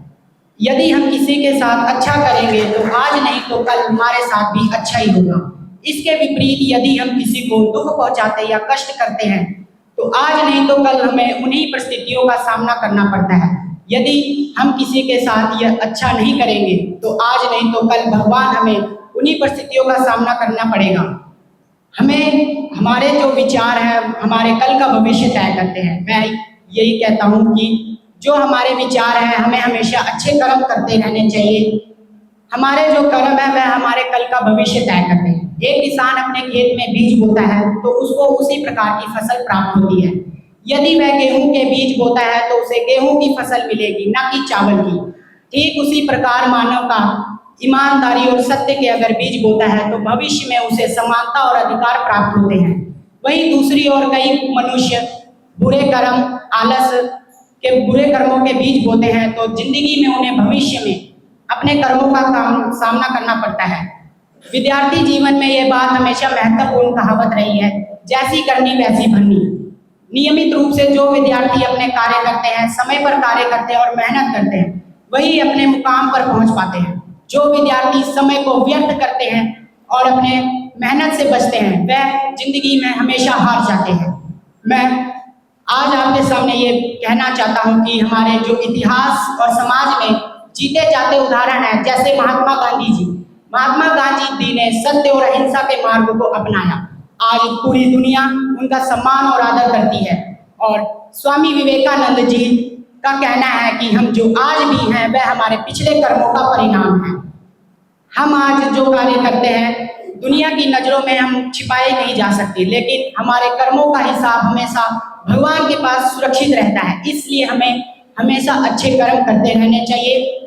यदि हम किसी के साथ अच्छा करेंगे तो आज नहीं तो कल हमारे साथ भी अच्छा ही होगा। इसके विपरीत यदि हम किसी को दुख पहुंचाते या कष्ट करते हैं तो आज नहीं तो कल हमें उन्हीं परिस्थितियों का सामना करना पड़ता है। यदि हम किसी के साथ यह अच्छा नहीं करेंगे तो आज नहीं तो कल भगवान हमें उन्हीं परिस्थितियों का सामना करना पड़ेगा। हमें हमारे जो विचार हैं हमारे कल का भविष्य तय करते हैं। मैं यही कहता हूँ कि जो हमारे विचार हैं हमें हमेशा अच्छे कर्म करते रहने चाहिए। हमारे जो कर्म है वह हमारे कल का भविष्य तय करते हैं। एक किसान अपने खेत में बीज बोता है तो उसको उसी प्रकार की फसल प्राप्त होती है। यदि वह गेहूं के बीज बोता है तो उसे गेहूं की फसल मिलेगी, ना कि चावल की। ठीक उसी प्रकार मानव का ईमानदारी और सत्य के अगर बीज बोता है तो भविष्य में उसे समानता और अधिकार प्राप्त होते हैं। वहीं दूसरी ओर कई मनुष्य बुरे कर्म, आलस के बुरे कर्मों के बीज बोते हैं तो जिंदगी में उन्हें भविष्य में अपने कर्मों का सामना करना पड़ता है। विद्यार्थी जीवन में यह बात हमेशा महत्वपूर्ण कहावत रही है, जैसी करनी वैसी भरनी। नियमित रूप से जो विद्यार्थी अपने कार्य करते हैं, समय पर कार्य करते हैं और मेहनत करते हैं, वही अपने मुकाम पर पहुंच पाते हैं। जो विद्यार्थी समय को व्यर्थ करते हैं और अपने मेहनत से बचते हैं वह जिंदगी में हमेशा हार जाते हैं। मैं आज आपके सामने ये कहना चाहता हूँ कि हमारे जो इतिहास और समाज में जीते जाते उदाहरण हैं, जैसे महात्मा गांधी जी। महात्मा गांधी जी ने सत्य और अहिंसा के मार्ग को अपनाया। आज पूरी दुनिया उनका सम्मान और आदर करती है। और स्वामी विवेकानंद जी का कहना है कि हम जो आज भी हैं वह हमारे पिछले कर्मों का परिणाम है। हम आज जो कार्य करते हैं दुनिया की नजरों में हम छिपाए नहीं जा सकते, लेकिन हमारे कर्मों का हिसाब हमेशा भगवान के पास सुरक्षित रहता है। इसलिए हमें हमेशा अच्छे कर्म करते रहने चाहिए।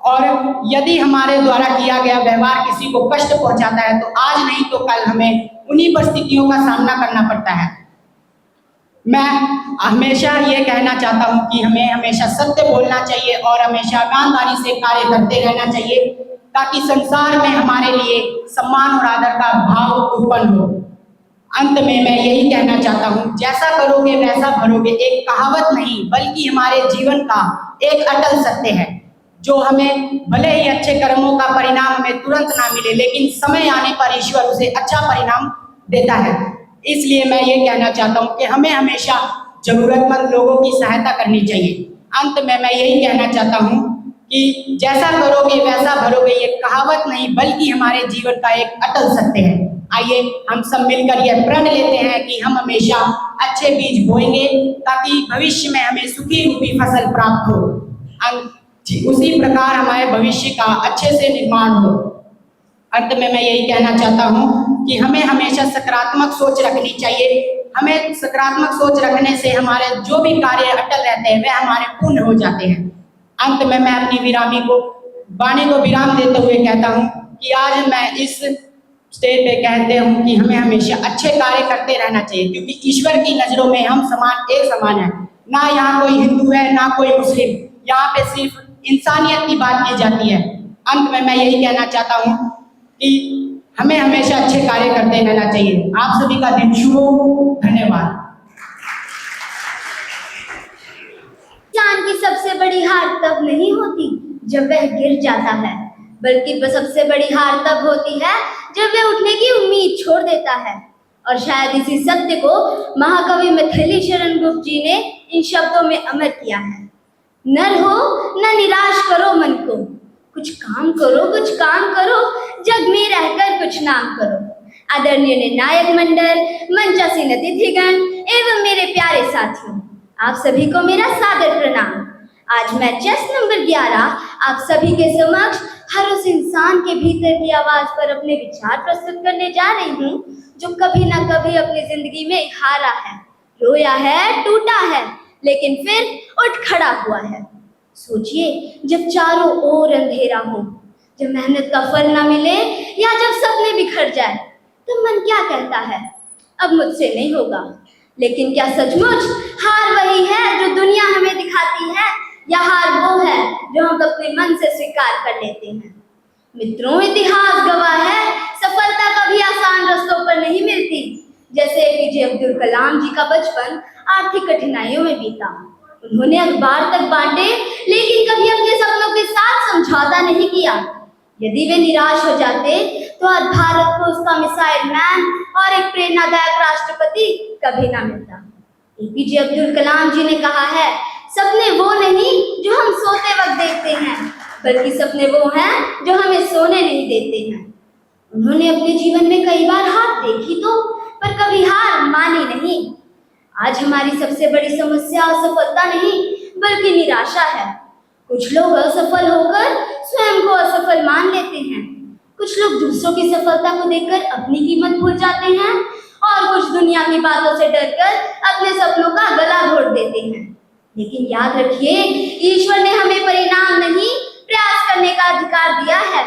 और यदि हमारे द्वारा किया गया व्यवहार किसी को कष्ट पहुंचाता है तो आज नहीं तो कल हमें उन्हीं परिस्थितियों का सामना करना पड़ता है। मैं हमेशा ये कहना चाहता हूँ कि हमें हमेशा सत्य बोलना चाहिए और हमेशा ईमानदारी से कार्य करते रहना चाहिए, ताकि संसार में हमारे लिए सम्मान और आदर का भाव उत्पन्न हो। अंत में मैं यही कहना चाहता हूँ, जैसा करोगे वैसा भरोगे एक कहावत नहीं बल्कि हमारे जीवन का एक अटल सत्य है, जो हमें भले ही अच्छे कर्मों का परिणाम हमें तुरंत ना मिले, लेकिन समय आने पर ईश्वर उसे अच्छा परिणाम देता है। इसलिए मैं ये कहना चाहता हूँ कि हमें हमेशा जरूरतमंद लोगों की सहायता करनी चाहिए। अंत में मैं यही कहना चाहता हूँ कि जैसा करोगे वैसा भरोगे ये कहावत नहीं बल्कि हमारे जीवन का एक अटल सत्य है। आइए हम सब मिलकर यह प्रण लेते हैं कि हम हमेशा अच्छे बीज बोएंगे ताकि भविष्य में हमें सुखी रूपी फसल प्राप्त हो। उसी प्रकार हमारे भविष्य का अच्छे से निर्माण हो। अंत में मैं यही कहना चाहता हूँ कि हमें हमेशा सकारात्मक सोच रखनी चाहिए। हमें सकारात्मक सोच रखने से हमारे जो भी कार्य अटल रहते हैं वह हमारे पूर्ण हो जाते हैं। अंत में मैं अपनी वाणी को विराम देते हुए कहता हूँ कि आज मैं इस स्टेज पे कहते हूँ कि हमें हमेशा अच्छे कार्य करते रहना चाहिए, क्योंकि ईश्वर की नजरों में हम एक समान है। ना यहाँ कोई हिंदू है ना कोई मुस्लिम, यहाँ पे सिर्फ इंसानियत की बात की जाती है। अंत में मैं यही कहना चाहता हूँ कि हमें हमेशा अच्छे कार्य करते रहना चाहिए। आप सभी का दिन शुभ हो। धन्यवाद। इंसान की सबसे बड़ी हार तब नहीं होती जब वह गिर जाता है, बल्कि सबसे बड़ी हार तब होती है जब वह उठने की उम्मीद छोड़ देता है। और शायद इसी सत्य को महाकवि मैथिली शरण गुप्त जी ने इन शब्दों में अमर किया है। नर हो न निराश करो मन को, कुछ काम करो, जग में रहकर कुछ नाम करो। आदरणीय निर्णायक मंडल, मंचासीन अतिथिगण एवं मेरे प्यारे साथियों, आप सभी को मेरा सादर प्रणाम। आज मैं चेस नंबर 11 आप सभी के समक्ष हर उस इंसान के भीतर की आवाज पर अपने विचार प्रस्तुत करने जा रही हूँ जो कभी ना कभी अपनी जिंदगी में हारा है, रोया है, टूटा है, लेकिन फिर उठ खड़ा हुआ है। सोचिए, जब चारों ओर अंधेरा हो, जब मेहनत का फल ना मिले या जब सपने बिखर जाए, तो मन क्या कहता है, अब मुझसे नहीं होगा। लेकिन क्या सचमुच हार वही है जो दुनिया हमें दिखाती है, या हार वो है जो हम अपने मन से स्वीकार कर लेते हैं? मित्रों, इतिहास गवाह है सफलता कभी आसान रास्तों पर नहीं मिलती। जैसे एपीजे अब्दुल कलाम जी का बचपन आर्थिक कठिनाइयों में बीता। उन्होंने अखबार तक बांटे, लेकिन कभी अपने सपनों के साथ समझौता नहीं किया। यदि वे निराश हो जाते तो आज भारत को उसका मिसाइल मैन और एक प्रेरणादायक राष्ट्रपति कभी ना मिलता। एपीजे अब्दुल कलाम जी ने कहा है, सपने वो नहीं जो हम सोते वक्त देखते हैं, बल्कि सपने वो हैं जो हमें सोने नहीं देते हैं। उन्होंने अपने जीवन में कई बार हार देखी तो, पर कभी हार मानी नहीं। आज हमारी सबसे बड़ी समस्या असफलता नहीं, बल्कि निराशा है। कुछ लोग असफल होकर स्वयं को असफल मान लेते हैं, कुछ लोग दूसरों की सफलता को देखकर अपनी कीमत भूल जाते हैं, और कुछ दुनिया की बातों से डरकर अपने सपनों का गला घोट देते हैं। लेकिन याद रखिए, ईश्वर ने हमें परिणाम नहीं, प्रयास करने का अधिकार दिया है।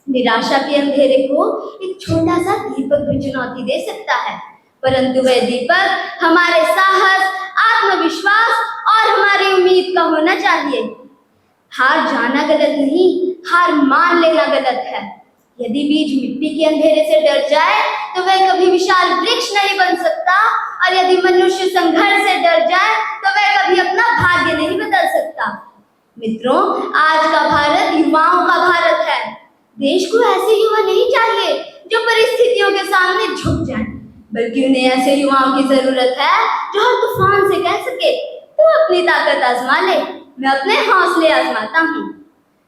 निराशा के अंधेरे को एक छोटा सा दीपक भी चुनौती दे सकता है, परंतु वह दीपक हमारे साहस, आत्मविश्वास और हमारी उम्मीद का होना चाहिए। हार जाना गलत नहीं, हार मान लेना गलत है। यदि बीज मिट्टी के अंधेरे से डर जाए तो वह कभी विशाल वृक्ष नहीं बन सकता, और यदि मनुष्य संघर्ष से डर जाए तो वह कभी अपना भाग्य नहीं बदल सकता। मित्रों, आज का भारत युवाओं का भारत है। देश को ऐसे युवा नहीं चाहिए जो परिस्थितियों के सामने झुक जाएं, बल्कि उन्हें ऐसे युवाओं की जरूरत है जो हर तूफान से कह सके, तू अपनी ताकत आजमा ले, मैं अपने हौसले आजमाता हूँ।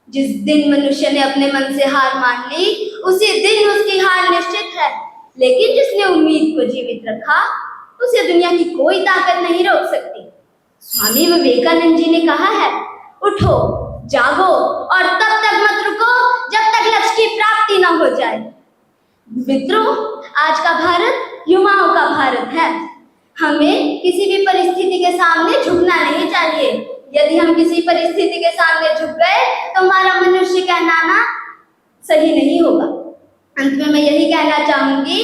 जिस दिन मनुष्य ने अपने मन से हार मान ली, उसी दिन उसकी हार निश्चित है। लेकिन जिसने उम्मीद को जीवित रखा, उसे दुनिया की कोई ताकत नहीं रोक सकती। स्वामी विवेकानंद जी ने कहा है, उठो, जागो और तब तक मत रुको जब तक लक्ष्य की प्राप्ति न हो जाए। मित्रों, आज का भारत युवाओं का भारत है। हमें किसी भी परिस्थिति के सामने झुकना नहीं चाहिए। यदि हम किसी परिस्थिति के सामने झुक गए तो हमारा मनुष्य कहलाना सही नहीं होगा। अंत में मैं यही कहना चाहूंगी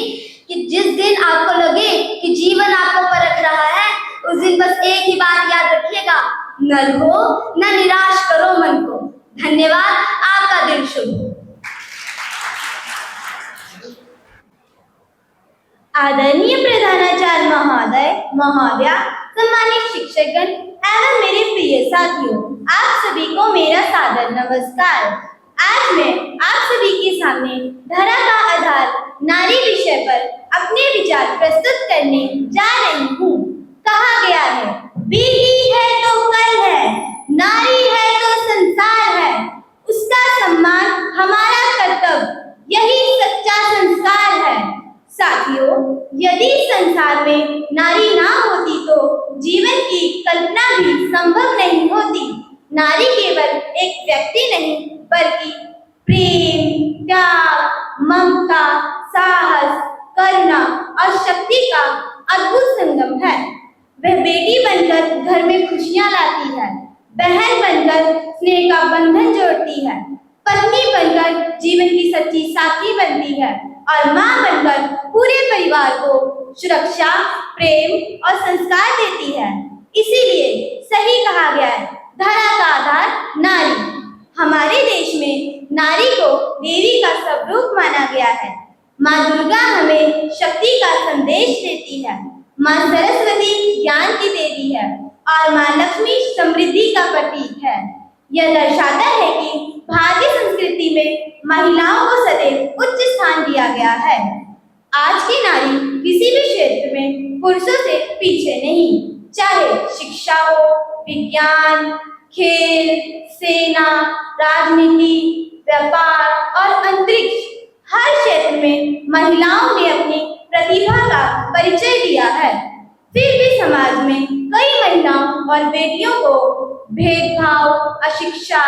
कि जिस दिन आपको लगे कि जीवन आपको परख रहा है, उस दिन बस एक ही बात याद रखिएगा, न हो न निराश करो मन को। धन्यवाद। आपका दिन शुभ हो। आदरणीय प्रधानाचार्य महोदय, महोदया, सम्मानित शिक्षकगण एवं मेरे प्रिय साथियों, आप सभी को मेरा सादर नमस्कार। आज मैं आप सभी के सामने धरा का आधार नारी विषय पर अपने विचार प्रस्तुत करने जा रही हूँ। कहा गया है, बेटी है तो कल है, नारी है तो संसार है, उसका सम्मान हमारा कर्तव्य, यही सच्चा संस्कार है। साथियों, यदि संसार में नारी ना होती तो जीवन की कल्पना भी संभव नहीं होती। नारी केवल एक व्यक्ति नहीं, बल्कि प्रेम, त्याग, ममता, साहस, करुणा और शक्ति का अद्भुत संगम है। वह बेटी बनकर घर में खुशियां लाती है, बहन बनकर स्नेह का बंधन जोड़ती है, पत्नी बनकर जीवन की सच्ची साथी बनती है, और मां बनकर पूरे परिवार को सुरक्षा, प्रेम और संस्कार देती है। इसीलिए सही कहा गया है, धरा का आधार नारी। हमारे देश में नारी को देवी का स्वरूप माना गया है। माँ दुर्गा हमें शक्ति का संदेश देती है। माँ सरस्वती ज्ञान की देवी है और माँ लक्ष्मी समृद्धि का प्रतीक है। यह दर्शाता है कि भारतीय संस्कृति में महिलाओं को सदैव उच्च स्थान दिया गया है। आज की नारी किसी भी क्षेत्र में पुरुषों से पीछे नहीं, चाहे शिक्षा हो, विज्ञान, खेल, सेना, राजनीति, व्यापार और अंतरिक्ष, हर क्षेत्र में महिलाओं ने अपनी प्रतिभा का परिचय दिया है। फिर भी समाज में कई महिलाओं और बेटियों को भेदभाव, अशिक्षा,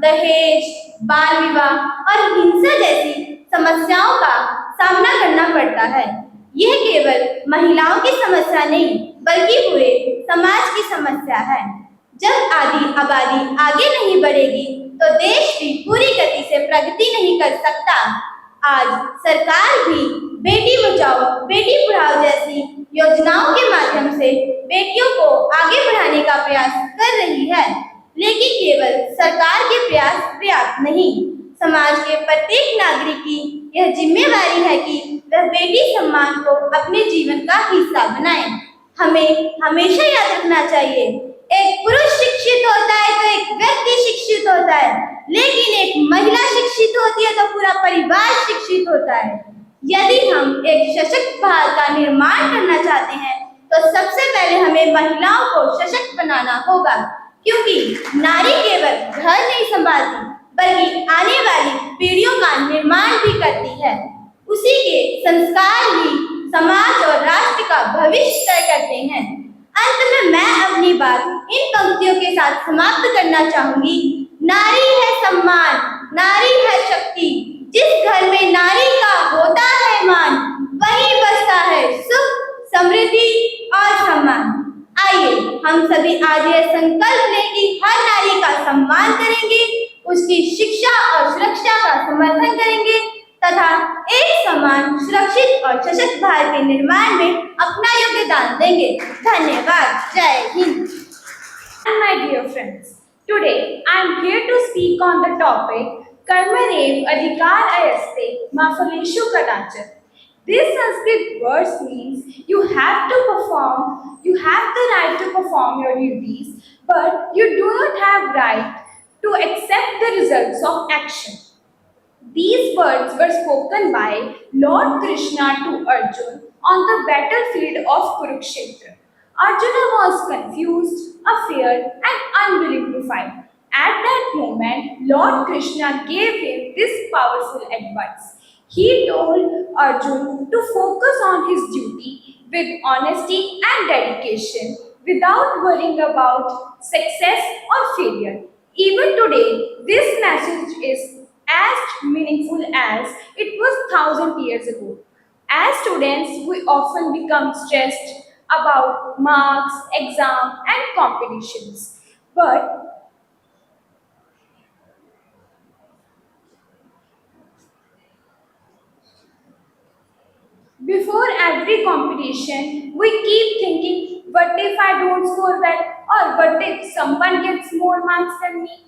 दहेज, बाल विवाह और हिंसा जैसी समस्याओं का सामना करना पड़ता है। यह केवल महिलाओं की समस्या नहीं, बल्कि पूरे समाज की समस्या है। जब आबादी आगे नहीं बढ़ेगी तो देश भी पूरी गति से प्रगति नहीं कर सकता। आज सरकार भी बेटी बचाओ बेटी पढ़ाओ जैसी योजनाओं के माध्यम से बेटियों को आगे बढ़ाने का प्रयास कर रही है, लेकिन केवल सरकार के प्रयास पर्याप्त नहीं। समाज के प्रत्येक नागरिक की यह जिम्मेदारी है कि वह बेटी सम्मान को अपने जीवन का हिस्सा बनाए। हमें हमेशा याद रखना चाहिए, एक पुरुष शिक्षित होता है तो एक व्यक्ति शिक्षित होता है, लेकिन एक महिला शिक्षित होती है तो पूरा परिवार शिक्षित होता है। यदि हम एक सशक्त भारत का निर्माण करना चाहते हैं तो सबसे पहले हमें महिलाओं को सशक्त बनाना होगा, क्योंकि नारी केवल घर नहीं संभालती बल्कि आने वाली पीढ़ियों का निर्माण भी करती है। उसी के संस्कार ही समाज और राष्ट्र का भविष्य तय करते हैं। अंत में मैं अपनी बात इन पंक्तियों के साथ समाप्त करना चाहूंगी। नारी है सम्मान, नारी है शक्ति, जिस घर में नारी का होता है मान, वहीं बसता है सुख, समृद्धि और सम्मान। आइए हम सभी आज यह संकल्प लें कि हर नारी का सम्मान करेंगे, उसकी शिक्षा और सुरक्षा का समर्थन करेंगे तथा एक समान, सुरक्षित और सशक्त भारत के निर्माण में अपना योगदान देंगे। धन्यवाद। जय Hind. My dear friends, today I am here to speak on the topic Karmanev Adhikar Ayaste Mafaleshu Kadachit. This Sanskrit verse means you have the right to perform your duties, but you do not have right to accept the results of action. These words were spoken by Lord Krishna to Arjun on the battlefield of Kurukshetra. Arjuna was confused, afraid, and unwilling to fight. At that moment, Lord Krishna gave him this powerful advice. He told Arjun to focus on his duty with honesty and dedication without worrying about success or failure. Even today, this message is as meaningful as it was 1,000 years ago. As students, we often become stressed about marks, exam, and competitions. But before every competition, we keep thinking, what if I don't score well? Or what if someone gets more marks than me?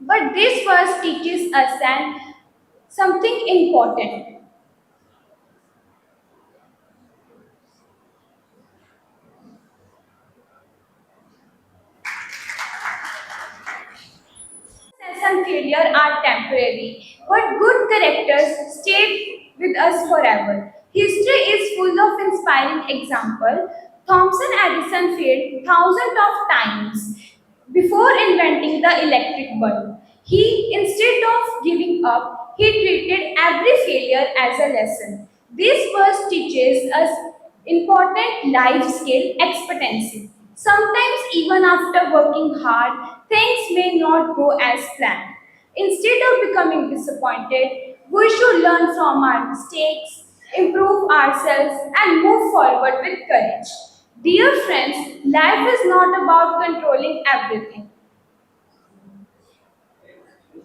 But this verse teaches us something important. Success and failure are temporary, but good characters stay with us forever. History is full of inspiring examples. Thomson Edison failed thousands of times before inventing the electric bulb. Instead of giving up, he treated every failure as a lesson. This verse teaches us important life skill expectancy. Sometimes, even after working hard, things may not go as planned. Instead of becoming disappointed, we should learn from our mistakes, improve ourselves, and move forward with courage. Dear friends, life is not about controlling everything.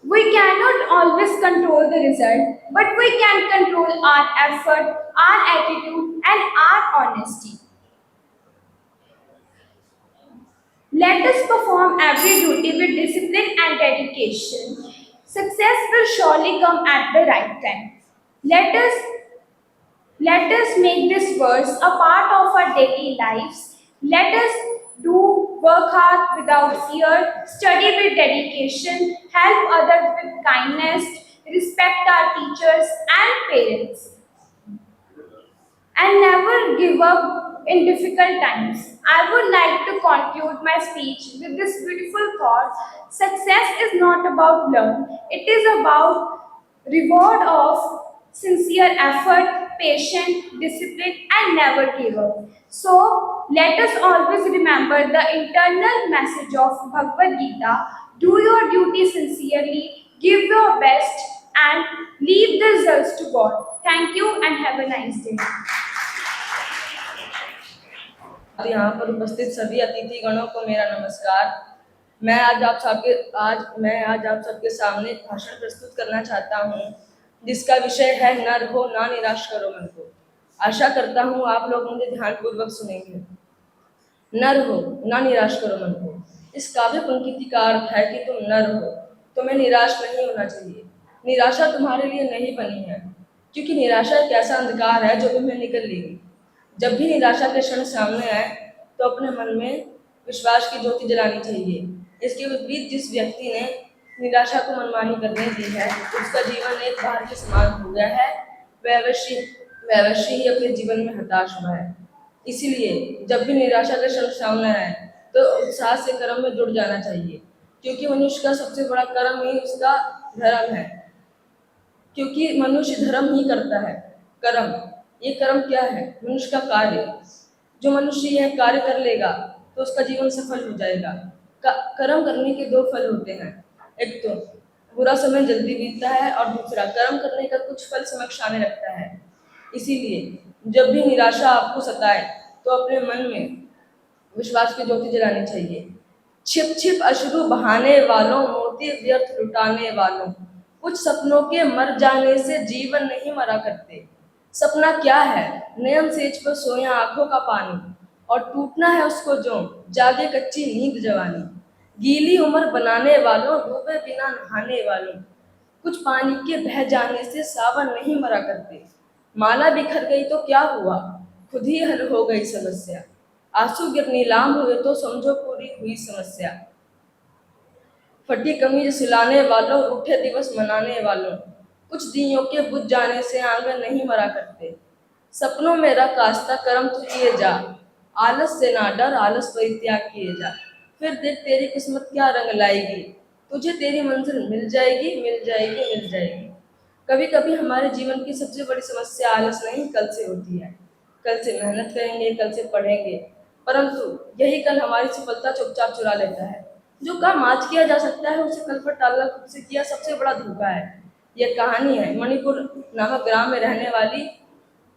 We cannot always control the result, but we can control our effort, our attitude, and our honesty. Let us perform every duty with discipline and dedication. Success will surely come at the right time. Let us Let us make this verse a part of our daily lives. Let us work hard without fear, study with dedication, help others with kindness, respect our teachers and parents, and never give up in difficult times. I would like to conclude my speech with this beautiful thought. Success is not about luck, it is about reward of sincere effort, patience, discipline, and never give up. So, let us always remember the internal message of Bhagavad Gita: do your duty sincerely, give your best, and leave the results to God. Thank you and have a nice day. यहाँ पर उपस्थित सभी अतिथि गणों को मेरा नमस्कार। मैं आज आप सबके सामने एक भाषण प्रस्तुत करना चाहता हूँ जिसका विषय है न रहो ना निराश करो मन को। आशा करता हूँ आप लोग मुझे ध्यानपूर्वक सुनेंगे। न रहो ना निराश करो मन को, इस काव्य पंक्ति का अर्थ है कि तुम न रहो, तुम्हें निराश नहीं होना चाहिए। निराशा तुम्हारे लिए नहीं बनी है, क्योंकि निराशा एक ऐसा अंधकार है जो तुम्हें निकल लेगी। जब भी निराशा के क्षण सामने आए तो अपने मन में विश्वास की ज्योति जलानी चाहिए। इसके विपरीत जिस व्यक्ति ने निराशा को मनमानी करने दी है उसका जीवन एक पहाड़ के समान हो गया है। वह अवश्य ही अपने जीवन में हताश हुआ है। इसीलिए जब भी निराशा के क्षण सामने आए तो उत्साह से कर्म में जुड़ जाना चाहिए, क्योंकि मनुष्य का सबसे बड़ा कर्म ही उसका धर्म है। क्योंकि मनुष्य धर्म ही करता है। कर्म, ये कर्म क्या है? मनुष्य का कार्य। जो मनुष्य यह कार्य कर लेगा तो उसका जीवन सफल हो जाएगा। कर्म करने के दो फल होते हैं, एक तो बुरा समय जल्दी बीतता है और दूसरा कर्म करने का कुछ फल समक्ष आने लगता है। इसीलिए जब भी निराशा आपको सताए तो अपने मन में विश्वास की ज्योति जलानी चाहिए। छिप छिप अश्रु बहाने वालों, मोती व्यर्थ लुटाने वालों, कुछ सपनों के मर जाने से जीवन नहीं मरा करते। सपना क्या है? नयन सेज पर सोया आंखों का पानी, और टूटना है उसको जो जागे कच्ची नींद जवानी। गीली उम्र बनाने वालों, डूबे बिना नहाने वालों, कुछ पानी के बह जाने से सावन नहीं मरा करते। माला बिखर गई तो क्या हुआ, खुद ही हल हो गई समस्या। आंसू गिर नीलाम हुए तो समझो पूरी हुई समस्या। फटी कमीज सिलाने वालों, रूठे दिवस मनाने वालों, कुछ दियों के बुझ जाने से आंगन नहीं मरा करते। सपनों में रख आस्था, कर्म तू किए जा, आलस से ना डर, आलस परित्याग किए जा। फिर देख तेरी किस्मत क्या रंग लाएगी, तुझे तेरी मंजिल मिल जाएगी, मिल जाएगी, मिल जाएगी। कभी कभी हमारे जीवन की सबसे बड़ी समस्या आलस नहीं, कल से होती है। कल से मेहनत करेंगे, कल से पढ़ेंगे, परंतु यही कल हमारी सफलता चुपचाप चुरा लेता है। जो काम आज किया जा सकता है उसे कल पर टालना खुद से किया सबसे बड़ा धोखा है। यह कहानी है मणिपुर नामक ग्राम में रहने वाली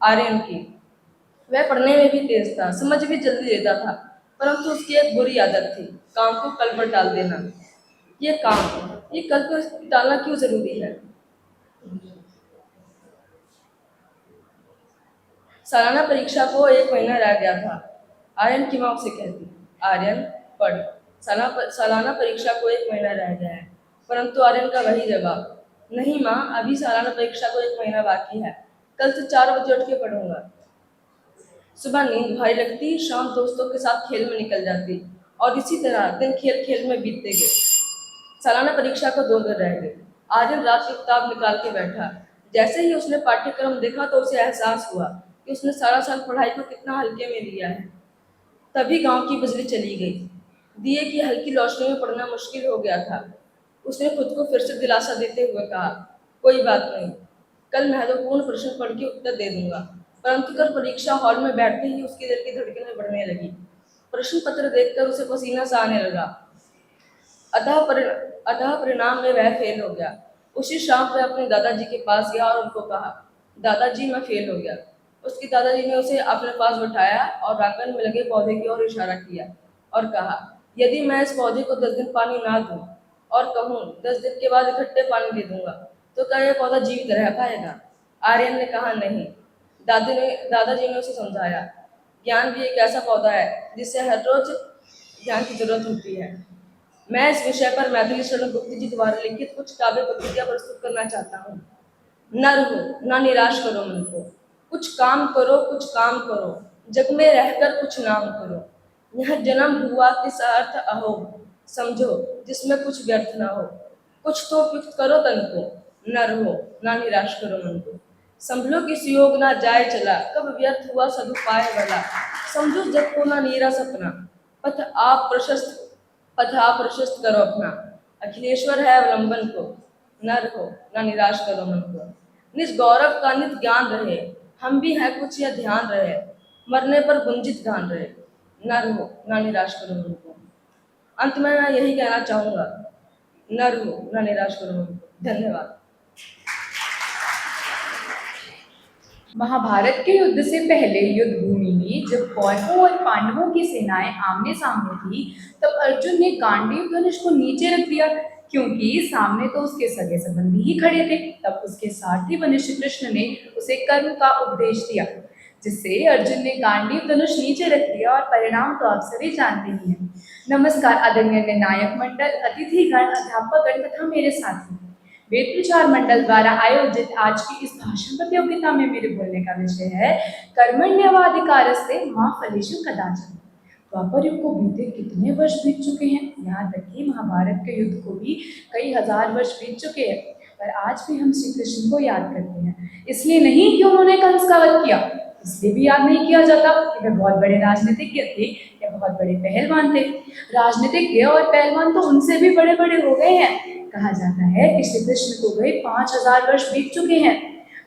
आर्यन की। वह पढ़ने में भी तेज था, समझ भी जल्दी लेता था, परंतु उसकी एक बुरी आदत थी, काम को कल पर टाल देना। ये कल पर टालना क्यों जरूरी है? सालाना परीक्षा को 1 महीना रह गया था। आर्यन की माँ उसे कहती, आर्यन पढ़, सालाना परीक्षा को 1 महीना रह गया है। परंतु आर्यन का वही जवाब, नहीं माँ, अभी सालाना परीक्षा को 1 महीना बाकी है, कल से 4 बजे उठ के पढ़ूंगा। सुबह नींद भारी लगती, शाम दोस्तों के साथ खेल में निकल जाती, और इसी तरह दिन खेल खेल में बीतते गए। सालाना परीक्षा को 2 दिन रह गए। आर्यन रात की किताब निकाल के बैठा। जैसे ही उसने पाठ्यक्रम देखा तो उसे एहसास हुआ कि उसने सारा साल पढ़ाई को कितना हल्के में लिया है। तभी गांव की बिजली चली गई। दिए की हल्की रोशनी में पढ़ना मुश्किल हो गया था। उसने खुद को फिर से दिलासा देते हुए कहा, कोई बात नहीं, कल महत्वपूर्ण प्रश्न पढ़ के उत्तर दे दूंगा। परंतु कल परीक्षा हॉल में बैठते ही उसके दिल की धड़कनें बढ़ने लगी। प्रश्न पत्र देखकर उसे पसीना सा आने लगा। अतः परिणाम में वह फेल हो गया। उसी शाम वह अपने दादाजी के पास गया और उनको कहा, दादाजी मैं फेल हो गया। उसके दादाजी ने उसे अपने पास बैठाया और आंगन में लगे पौधे की ओर इशारा किया और कहा, यदि मैं इस पौधे को 10 दिन पानी ना दूं और कहूँ 10 दिन के बाद इकट्ठे पानी दे दूंगा तो क्या यह पौधा जीवित रह पाएगा? आर्यन ने कहा, नहीं। दादाजी ने उसे समझाया, ज्ञान भी एक ऐसा पौधा है जिससे हर रोज ज्ञान की जरूरत होती है। मैं इस विषय पर मैथिली शरण गुप्त जी द्वारा लिखित कुछ काव्य पंक्तियां प्रस्तुत करना चाहता हूँ। न रहो, न निराश करो मन को, कुछ काम करो, कुछ काम करो, जग में रहकर कुछ नाम करो। यह जन्म हुआ किस अर्थ अहो, समझो जिसमें कुछ व्यर्थ ना हो। कुछ तो उपयुक्त करो तन को, न रहो ना निराश करो मन को। संभलो किस योग ना जाए चला, कब व्यर्थ हुआ सदुपाय वाला। समझो जग को ना नीरा सपना, पथ आप प्रशस्त करो अपना। अखिलेश्वर है अवलंबन को, न रहो ना निराश करो मन को। निज गौरव का नित ज्ञान रहे, हम भी हैं कुछ यह ध्यान रहे। मरने पर गुंजित गान रहे, न रहो ना निराश करो मन को। अंत में मैं यही कहना चाहूँगा, न रहो ना निराश करो मन को। धन्यवाद। महाभारत के युद्ध से पहले युद्ध भूमि में जब कौरवों और पांडवों की सेनाएं आमने सामने थी, तब अर्जुन ने गांडीव धनुष को नीचे रख दिया, क्योंकि सामने तो उसके सगे संबंधी ही खड़े थे। तब उसके सारथी बने श्री कृष्ण ने उसे कर्म का उपदेश दिया, जिससे अर्जुन ने गांडीव धनुष नीचे रख दिया, और परिणाम तो आप सभी जानते ही हैं। नमस्कार आदरणीय निर्णायक मंडल, अतिथिगण, अध्यापकगण तथा मेरे साथी। वेद प्रचार मंडल द्वारा आयोजित आज की इस भाषण प्रतियोगिता में मेरे बोलने का विषय है कर्मण्येवाधिकारस्ते मा फलेषु कदाचन। द्वापर युग को बीते कितने वर्ष बीत चुके हैं, यहाँ तक कि महाभारत के युद्ध को भी कई हजार वर्ष बीत चुके हैं, पर आज भी हम श्री कृष्ण को याद करते हैं। इसलिए नहीं कि उन्होंने कंस का वध किया, इसलिए भी याद नहीं किया जाता कि वे बहुत बड़े राजनीतिज्ञ थे या बहुत बड़े पहलवान थे। राजनीतिज्ञ और पहलवान तो उनसे भी बड़े बड़े हो गए हैं। कहा जाता है कि श्री कृष्ण को गए 5000 वर्ष बीत चुके हैं।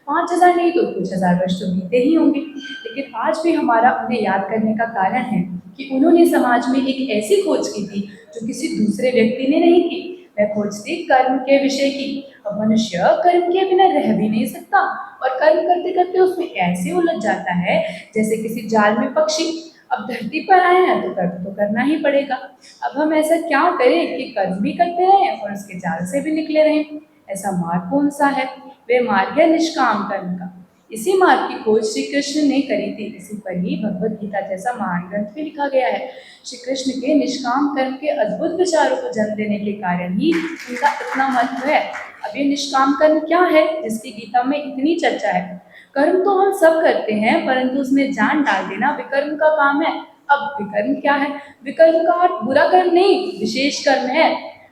5000 नहीं तो कुछ हजार वर्ष तो बीते ही होंगे, लेकिन आज भी हमारा उन्हें याद करने का कारण है कि उन्होंने समाज में एक ऐसी खोज की थी जो किसी दूसरे व्यक्ति ने नहीं की। वह खोज थी कर्म के विषय की। अब मनुष्य कर्म के बिना रह भी नहीं सकता, और कर्म करते करते उसमें ऐसे उलझ जाता है जैसे किसी जाल में पक्षी। अब धरती पर आए हैं तो कर्म तो करना ही पड़ेगा। अब हम ऐसा क्या करें कि कर्म भी करते रहें और उसके जाल से भी निकले रहें? ऐसा मार्ग कौन सा है? वे मार्ग है निष्काम कर्म का। इसी मार्ग की खोज श्री कृष्ण ने करी थी। इसी पर ही भगवद गीता जैसा महान ग्रंथ भी लिखा गया है। श्री कृष्ण के निष्काम कर्म के अद्भुत विचारों को जन्म देने के कारण ही उनका इतना महत्व है। अब ये निष्काम कर्म क्या है जिसकी गीता में इतनी चर्चा है? कर्म तो हम सब करते हैं, परंतु उसमें जान डाल देना विकर्म का काम है। अब विकर्म क्या है? विकर्म का अर्थ बुरा कर्म नहीं, विशेष कर्म है।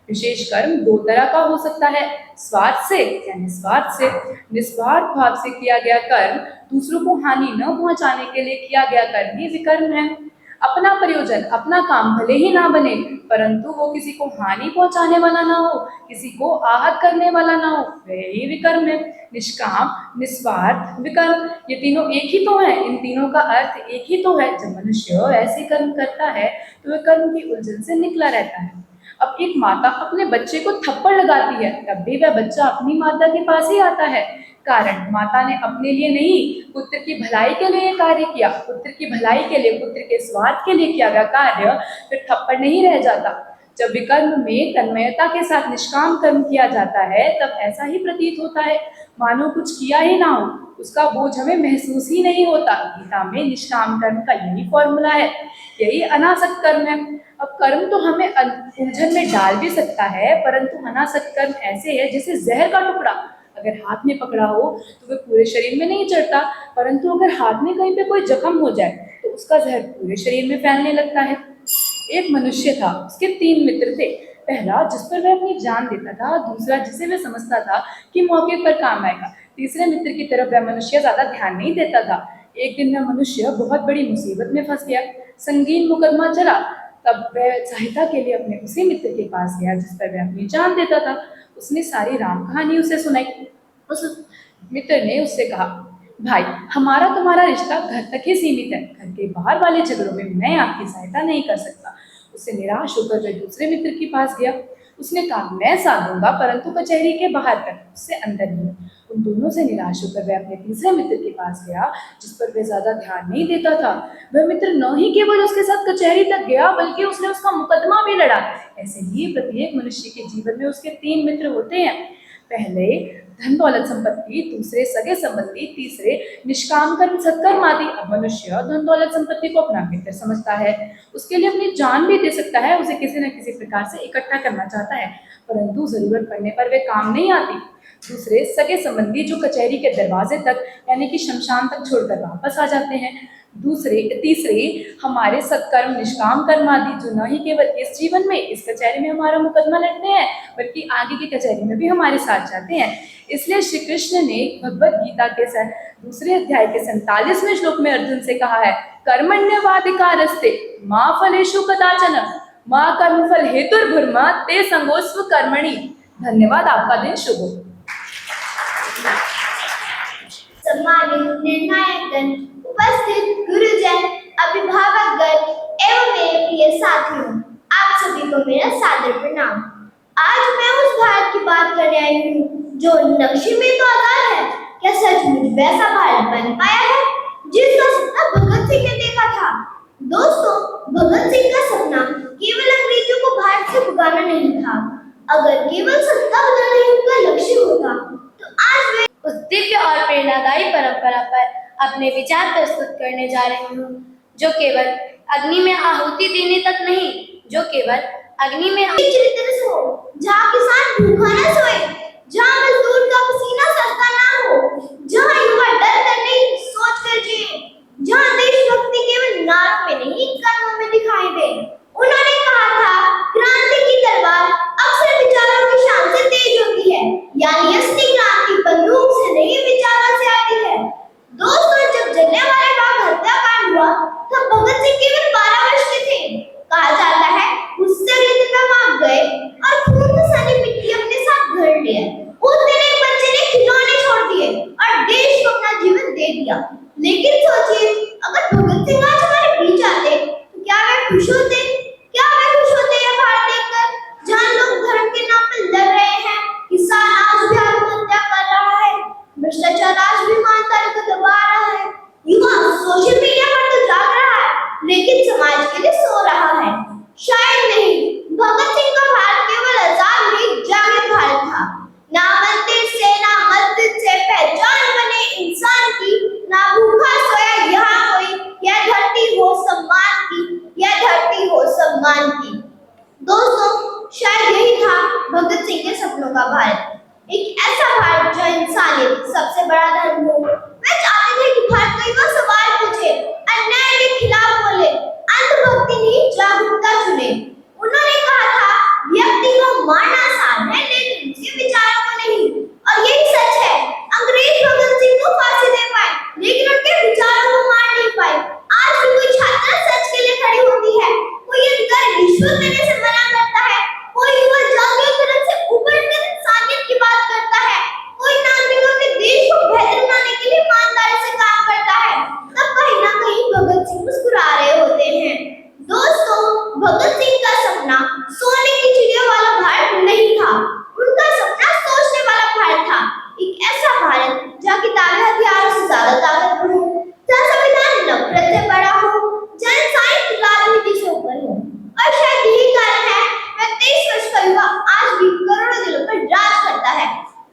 विशेष कर्म दो तरह का हो सकता है, स्वार्थ से या निस्वार्थ से। निस्वार्थ भाव से किया गया कर्म, दूसरों को हानि न पहुंचाने के लिए किया गया कर्म ही विकर्म है। अपना प्रयोजन, अपना काम भले ही ना बने, परंतु वो किसी को हानि पहुंचाने वाला ना हो, किसी को आहत करने वाला ना हो, वही विकर्म है। निष्काम, निस्वार्थ, विकर्म, ये तीनों एक ही तो है। इन तीनों का अर्थ एक ही तो है। जब मनुष्य ऐसे कर्म करता है तो वह कर्म की उलझन से निकला रहता है। अब एक माता अपने बच्चे को थप्पड़ लगाती है, तब भी वह बच्चा अपनी माता के पास ही आता है। कारण माता ने अपने लिए नहीं, पुत्र की भलाई के लिए कार्य किया। पुत्र की भलाई के लिए, पुत्र के स्वार्थ के लिए किया गया कार्य फिर थप्पड़ नहीं रह जाता। जब विकर्म में तन्मयता के साथ निष्काम कर्म किया जाता है, तब ऐसा ही प्रतीत होता है मानो कुछ किया ही ना हो, उसका बोझ हमें महसूस ही नहीं होता। गीता में निष्काम कर्म का यही फॉर्मूला है, यही अनासक्त कर्म है। अब कर्म तो हमें उलझन में डाल भी सकता है, परंतु अनासक्त कर्म ऐसे है जैसे जहर का टुकड़ा अगर हाथ में पकड़ा हो तो वह पूरे शरीर में नहीं चढ़ता, परंतु अगर हाथ में कहीं पे कोई जख्म हो जाए तो उसका जहर पूरे शरीर में फैलने लगता है। एक मनुष्य था, उसके 3 मित्र थे। पहला जिस पर वह अपनी जान देता था, दूसरा जिसे वह समझता था कि मौके पर काम आएगा, तीसरे मित्र की तरफ वह मनुष्य ज्यादा ध्यान नहीं देता था। एक दिन वह मनुष्य बहुत बड़ी मुसीबत में फंस गया, संगीन मुकदमा चला। तब वह सहायता के लिए अपने उसी मित्र के पास गया जिस पर वह अपनी जान देता था। उसने सारी राम कहानी उसे सुनाई। उस मित्र ने उससे कहा, भाई हमारा तुम्हारा रिश्ता घर तक ही सीमित है, घर के बाहर वाले झगड़ों में मैं आपकी सहायता नहीं कर सकता। उससे निराश होकर वह दूसरे मित्र के पास गया। उसने कहा, मैं साथ दूंगा, परंतु कचहरी के बाहर तक, उससे अंदर नहीं। उन दोनों से निराश होकर वह अपने तीसरे मित्र के पास गया जिस पर वह ज्यादा ध्यान नहीं देता था। वह मित्र न ही केवल उसके साथ कचहरी तक गया, बल्कि उसने उसका मुकदमा भी लड़ा। ऐसे ही प्रत्येक मनुष्य के जीवन में उसके 3 मित्र होते हैं। पहले धन दौलत संपत्ति, दूसरे सगे संबंधी, तीसरे निष्काम कर्म सत्कर्म आदि। अब मनुष्य धन दौलत संपत्ति को अपना मित्र समझता है, उसके लिए अपनी जान भी दे सकता है, उसे किसी न किसी प्रकार से इकट्ठा करना चाहता है, परंतु जरूरत पड़ने पर वे काम नहीं आती। दूसरे सगे संबंधी जो कचहरी के दरवाजे तक यानी कि शमशान तक छोड़कर वापस आ जाते हैं। तीसरे हमारे सत्कर्म निष्काम कर्म आदि जो न ही केवल इस जीवन में इस कचहरी में हमारा मुकदमा लड़ते हैं बल्कि आगे की कचहरी में भी हमारे साथ जाते हैं। इसलिए श्री कृष्ण ने भगवत गीता के दूसरे अध्याय के 47वें श्लोक में अर्जुन से कहा है, कर्मण्यवाधिकारस्ते मां फलेषु कदाचन मां कर्मफल हेतुर्भुर्मा ते संगोस्व कर्मणि। धन्यवाद, आपका दिन शुभ हो। सम्मानित निर्णायकगण, उपस्थित गुरुजन, अभिभावकगण एवं मेरे प्रिय साथियों, आप सभी को मेरा सादर प्रणाम। आज मैं उस भारत की बात करने आई हूँ जो नक्शे में तो आजाद है, क्या सचमुच वैसा भारत बन पाया है जिसका सपना भगत सिंह ने देखा था। दोस्तों, भगत सिंह का सपना केवल अंग्रेजों को भारत से भगाना नहीं था। अगर केवल सत्ता बदलना ही उनका लक्ष्य होता तो आज वे उस दिव्य और प्रेरणादायी परंपरा पर अपने विचार प्रस्तुत करने जा रही हूँ, जो केवल अग्नि में आहुति देने तक नहीं, जो केवल अग्नि में चिरतरस हो, जहाँ किसान भूखा न सोए, जहाँ मजदूर का पसीना सस्ता ना हो, जहाँ युवा डर कर नहीं सोच कर जिए, जहाँ देशभक्ति केवल नारों में नहीं कर्मों में दिखाई दे। उन्होंने कहा था, क्रांति की तलवार अक्सर विचारों की शान से तेज होती है, यानी असली क्रांति बंदूक से नहीं विचारों से आती है। दोस्तों, जब जलियांवाला बाग हत्याकांड हुआ तब भगत सिंह केवल 12 वर्ष के थे। कहा जाता है उससे रिश्ते मांग गए और खून से सनी मिट्टी अपने साथ घर ले आए। उस दिन एक बच्चे ने खिलौने छोड़ दिए और देश को अपना जीवन दे दिया। लेकिन सोचिए, अगर भगत सिंह आज हमारे बीच आते तो क्या वे खुश होते? क्या वे खुश होते यह भारत देखकर जहाँ लोग धर्म के नाम पर लड़ रहे हैं, किसान आज भी आत्महत्या कर रहा है, भ्रष्टाचार आज भी ईमानदारी को दबा रहा है, युवा सोशल मीडिया पर तो जाग रहा है लेकिन समाज के लिए सो रहा है। शायद नहीं, भगत सिंह का भारत केवल आजाद नहीं, जागृत भारत था। ना मंदिर से ना मस्जिद से पहचान बने इंसान की, ना भूखा सोया यहाँ कोई, यह धरती हो सम्मान की, यह धरती हो सम्मान की। दोस्तों, शायद यही था भगत सिंह के सपनों का भारत, एक ऐसा भारत जो इंसानियत सबसे बड़ा धर्म हो। वे चाहते थे कि भारत का युवा सवाल पूछे, अन्याय के खिलाफ बोले, अंधभक्ति नहीं जागरूकता चुने। उन्होंने कहा था, व्यक्ति को मारना आसान है लेकिन उसके विचारों को नहीं। और यही सच है, अंग्रेज भगत सिंह को फांसी दे पाए लेकिन उनके विचारों को मार नहीं पाए। आज भी कोई छात्रा सच के लिए खड़ी होती है, कोई अधिकारी रिश्वत देने से मना करता है, कोई युवा जागरूकता से ऊपर उठकर इंसानियत की बात करता है, कोई नागरिक अपने देश को बेहतर बनाने के लिए ईमानदारी से काम करता है, तब कहीं ना कहीं भगत सिंह मुस्कुरा रहे होते हैं। दोस्तों, भगत सिंह का सपना सोने की चिड़िया वाला भारत नहीं था, उनका सपना सोचने वाला भारत था। एक ऐसा भारत जहाँ किताबें हथियारों से ज्यादा ताकतवर हो, जहाँ संविधान नफरत से बड़ा हो, जहाँ साइंस राजनीति से ऊपर हो। और शायद यही कारण है मैं 23 वर्ष का युवा आज भी करोड़ों दिलों पर राज करता है।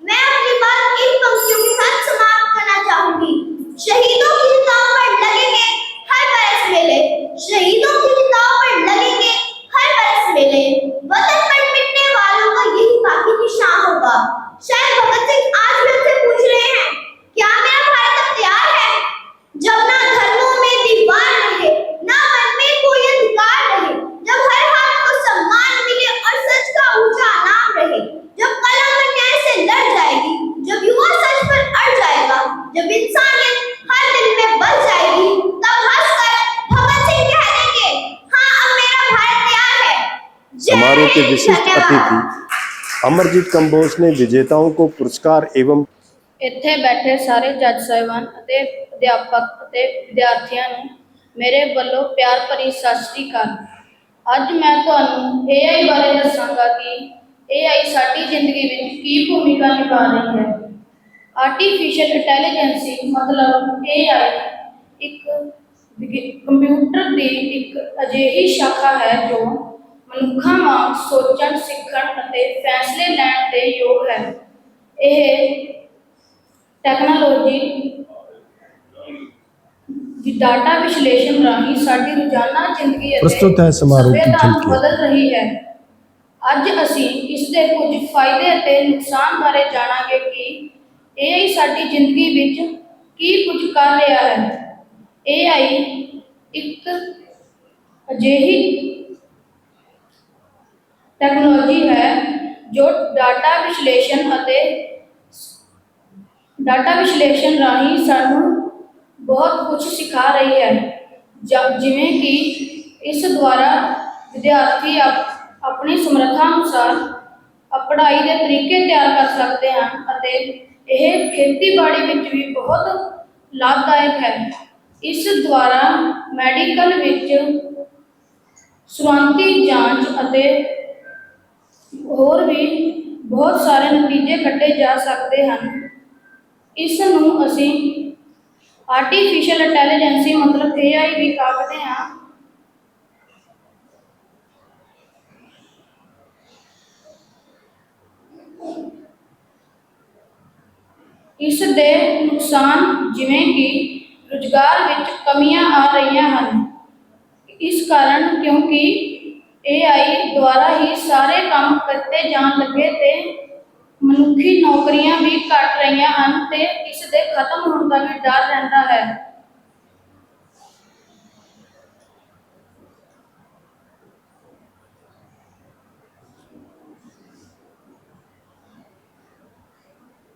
मैं अपनी बात इन पंक्तियों के साथ समाप्त करना चाहूंगी। शहीदों की चिताओं पर लगेंगे हर बरस मेले, शहीदों की चिताओं पर लगेंगे हर बरस मेले, वतन पर मिटने वालों का यही बाकी निशान होगा। शायद भगत सिंह आज भी हमसे पूछ रहे हैं, क्या मेरा भारत अब तैयार है? जब ना धर्मों में दीवार रहे, ना मन में कोई अधिकार रहे, जब हर हाथ को सम्मान मिले और सच का ऊंचा नाम रहे, जब कलम अन्याय से लड़ जाएगी, जब युवा सच पर अड़ जाएगा, जब इंसानियत हर दिल में बस जाएगी, तब हंसकर भगत सिंह कह देंगे, हाँ अब मेरा भारत तैयार है। समारोह के विशिष्ट अतिथि अमरजीत कंबोज ने विजेताओं को पुरस्कार एवं ਇੱਥੇ ਬੈਠੇ ਸਾਰੇ ਜੱਜ ਸਾਹਿਬਾਨ ਅਤੇ ਅਧਿਆਪਕ ਅਤੇ ਵਿਦਿਆਰਥੀਆਂ ਨੂੰ ਮੇਰੇ ਵੱਲੋਂ ਪਿਆਰ ਭਰੀ ਸਤਿ ਸ੍ਰੀ ਅਕਾਲ। ਅੱਜ ਮੈਂ ਤੁਹਾਨੂੰ AI ਬਾਰੇ ਦੱਸਾਂਗਾ ਕਿ AI ਸਾਡੀ ਜ਼ਿੰਦਗੀ ਵਿੱਚ ਕੀ ਭੂਮਿਕਾ ਨਿਭਾ ਰਹੀ ਹੈ। ਆਰਟੀਫਿਸ਼ੀਅਲ ਇੰਟੈਲੀਜੈਂਸੀ ਮਤਲਬ AI ਇੱਕ ਕੰਪਿਊਟਰ ਦੀ ਇੱਕ ਅਜਿਹੀ ਸ਼ਾਖਾ ਹੈ ਜੋ ਮਨੁੱਖਾਂ ਵਾਂਗ ਸੋਚਣ, ਸਿੱਖਣ ਅਤੇ ਫੈਸਲੇ ਲੈਣ ਦੇ ਯੋਗ ਹੈ। ਇਹ ਟੈਕਨੋਲੋਜੀ ਡਾਟਾ ਵਿਸ਼ਲੇਸ਼ਣ ਰਾਹੀਂ ਸਾਡੀ ਰੋਜ਼ਾਨਾ ਜ਼ਿੰਦਗੀ ਅਤੇ प्रस्तुत है समारोह की ਸਭਿਅਤਾ ਨੂੰ झलकियां। ਬਦਲ ਰਹੀ ਹੈ। ਅੱਜ ਅਸੀਂ ਇਸ ਦੇ ਕੁਝ ਫਾਇਦੇ ਅਤੇ ਨੁਕਸਾਨ ਬਾਰੇ ਜਾਣਾਂਗੇ ਕਿ AI ਸਾਡੀ ਜ਼ਿੰਦਗੀ ਵਿੱਚ ਕੀ ਕੁਝ ਕਰ ਰਿਹਾ ਹੈ। AI ਇੱਕ ਅਜਿਹੀ ਟੈਕਨੋਲੋਜੀ ਹੈ ਜੋ ਡਾਟਾ ਵਿਸ਼ਲੇਸ਼ਣ ਰਾਹੀਂ ਸਾਨੂੰ ਬਹੁਤ ਕੁਝ ਸਿਖਾ ਰਹੀ ਹੈ। ਜਿਵੇਂ ਕਿ ਇਸ ਦੁਆਰਾ ਵਿਦਿਆਰਥੀ ਆਪਣੀ ਸਮਰੱਥਾ ਅਨੁਸਾਰ ਪੜ੍ਹਾਈ ਦੇ ਤਰੀਕੇ ਤਿਆਰ ਕਰ ਸਕਦੇ ਹਨ ਅਤੇ ਇਹ ਖੇਤੀਬਾੜੀ ਵਿੱਚ ਵੀ ਬਹੁਤ ਲਾਭਦਾਇਕ ਹੈ। ਇਸ ਦੁਆਰਾ ਮੈਡੀਕਲ ਵਿੱਚ ਸੁਰੰਤੀ ਜਾਂਚ ਅਤੇ ਹੋਰ ਵੀ ਬਹੁਤ ਸਾਰੇ ਨਤੀਜੇ ਕੱਢੇ ਜਾ ਸਕਦੇ ਹਨ। ਇਸ ਨੂੰ ਅਸੀਂ ਆਰਟੀਫਿਸ਼ੀਅਲ ਇੰਟੈਲੀਜੈਂਸੀ ਮਤਲਬ AI ਵੀ ਕਹਿੰਦੇ ਹਾਂ। ਇਸ ਦੇ ਨੁਕਸਾਨ ਜਿਵੇਂ ਕਿ ਰੁਜ਼ਗਾਰ ਵਿੱਚ ਕਮੀਆਂ ਆ ਰਹੀਆਂ ਹਨ। ਇਸ ਕਾਰਨ ਕਿਉਂਕਿ AI ਦੁਆਰਾ ਹੀ ਸਾਰੇ ਕੰਮ ਕੀਤੇ ਜਾਣ ਲੱਗੇ ਤੇ ਮਨੁੱਖੀ ਨੌਕਰੀਆਂ ਵੀ ਘਟ ਰਹੀਆਂ ਹਨ ਤੇ ਇਸ ਦੇ ਖਤਮ ਹੋਣ ਦਾ ਵੀ ਡਰ ਰਹਿੰਦਾ ਹੈ।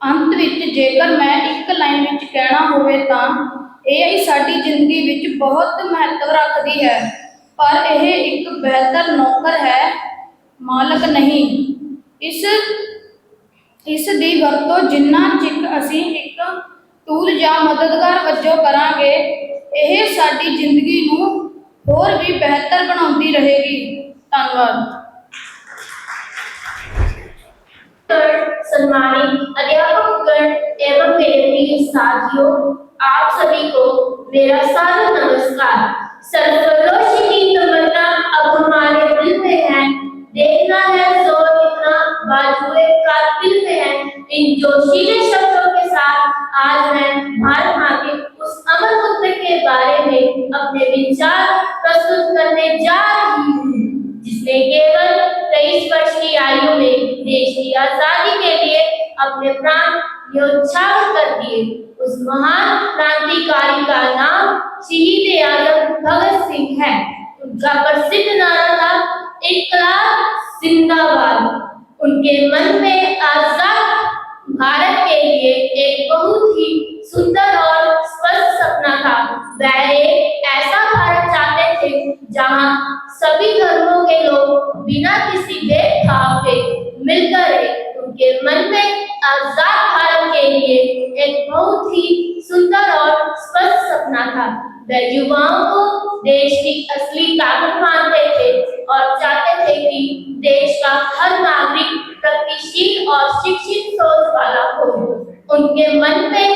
ਅੰਤ ਵਿੱਚ ਜੇਕਰ ਮੈਂ ਇੱਕ ਲਾਈਨ ਵਿੱਚ ਕਹਿਣਾ ਹੋਵੇ ਤਾਂ AI ਸਾਡੀ ਜ਼ਿੰਦਗੀ ਵਿੱਚ ਬਹੁਤ ਮਹੱਤਵ ਰੱਖਦੀ ਹੈ, ਪਰ ਇਹ ਇੱਕ ਬਿਹਤਰ ਨੌਕਰ ਹੈ, ਮਾਲਕ ਨਹੀਂ। ਇਸ ਦੀ ਵਰਤੋਂ ਜਿੰਨਾ ਚਿਰ ਅਸੀਂ ਇੱਕ ਟੂਲ ਜਾਂ ਮਦਦਗਾਰ ਵਜੋਂ ਕਰਾਂਗੇ, ਇਹ ਸਾਡੀ ਜ਼ਿੰਦਗੀ ਨੂੰ ਹੋਰ ਵੀ ਬਿਹਤਰ ਬਣਾਉਂਦੀ ਰਹੇਗੀ। ਧੰਨਵਾਦ। सम्मानित अध्यापकगण एवं मेरे प्रिय साथियों, आप सभी को मेरा सादर नमस्कार। सरफरोशी की तमन्ना अब हमारे दिल में है, देखना है जोर कितना बाजुए कातिल में है। इन जोशीले शब्दों के साथ आज मैं भारत माँ के उस अमर पुत्र के बारे में अपने विचार प्रस्तुत करने जा रही हूँ, जिसने केवल 23 वर्ष की आयु में देश की आजादी के लिए अपने प्राण न्योछावर कर दिए। उस महान क्रांतिकारी का नाम शहीद आजम भगत सिंह है। उनका प्रसिद्ध नारा था इनकलाब जिंदाबाद। उनके मन में आजाद भारत के लिए एक बहुत ही सुंदर और स्पष्ट सपना था। वह एक ऐसा भारत चाहते थे जहां सभी धर्मों के लोग बिना किसी भेदभाव के मिलकर रहे। उनके मन में आजाद भारत के लिए एक बहुत ही सुंदर और स्पष्ट सपना था। वह युवाओं को देश की असली ताकत मानते थे और चाहते थे कि देश का हर नागरिक प्रगतिशील और शिक्षित सोच वाला हो। उनके मन में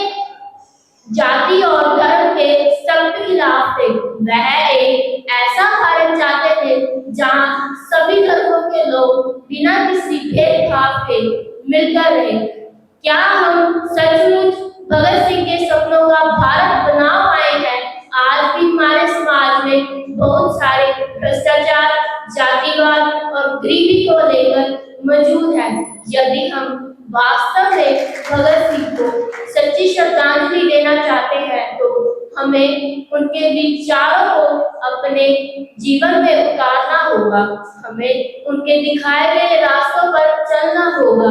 जाति और धर्म के सख्त खिलाफ थे। वह एक ऐसा भारत चाहते थे जहां सभी धर्मों के लोग बिना किसी भेदभाव के मिलकर रहे। क्या हम सचमुच भगत सिंह के सपनों का भारत बना पाए हैं? आज भी हमारे समाज में बहुत सारे भ्रष्टाचार, जातिवाद और गरीबी को लेकर मौजूद है। यदि हम वास्तव में भगत सिंह को सच्ची श्रद्धांजलि देना चाहते हैं तो हमें उनके विचारों को अपने जीवन में उतारना होगा। हमें उनके दिखाए गए रास्तों पर चलना होगा।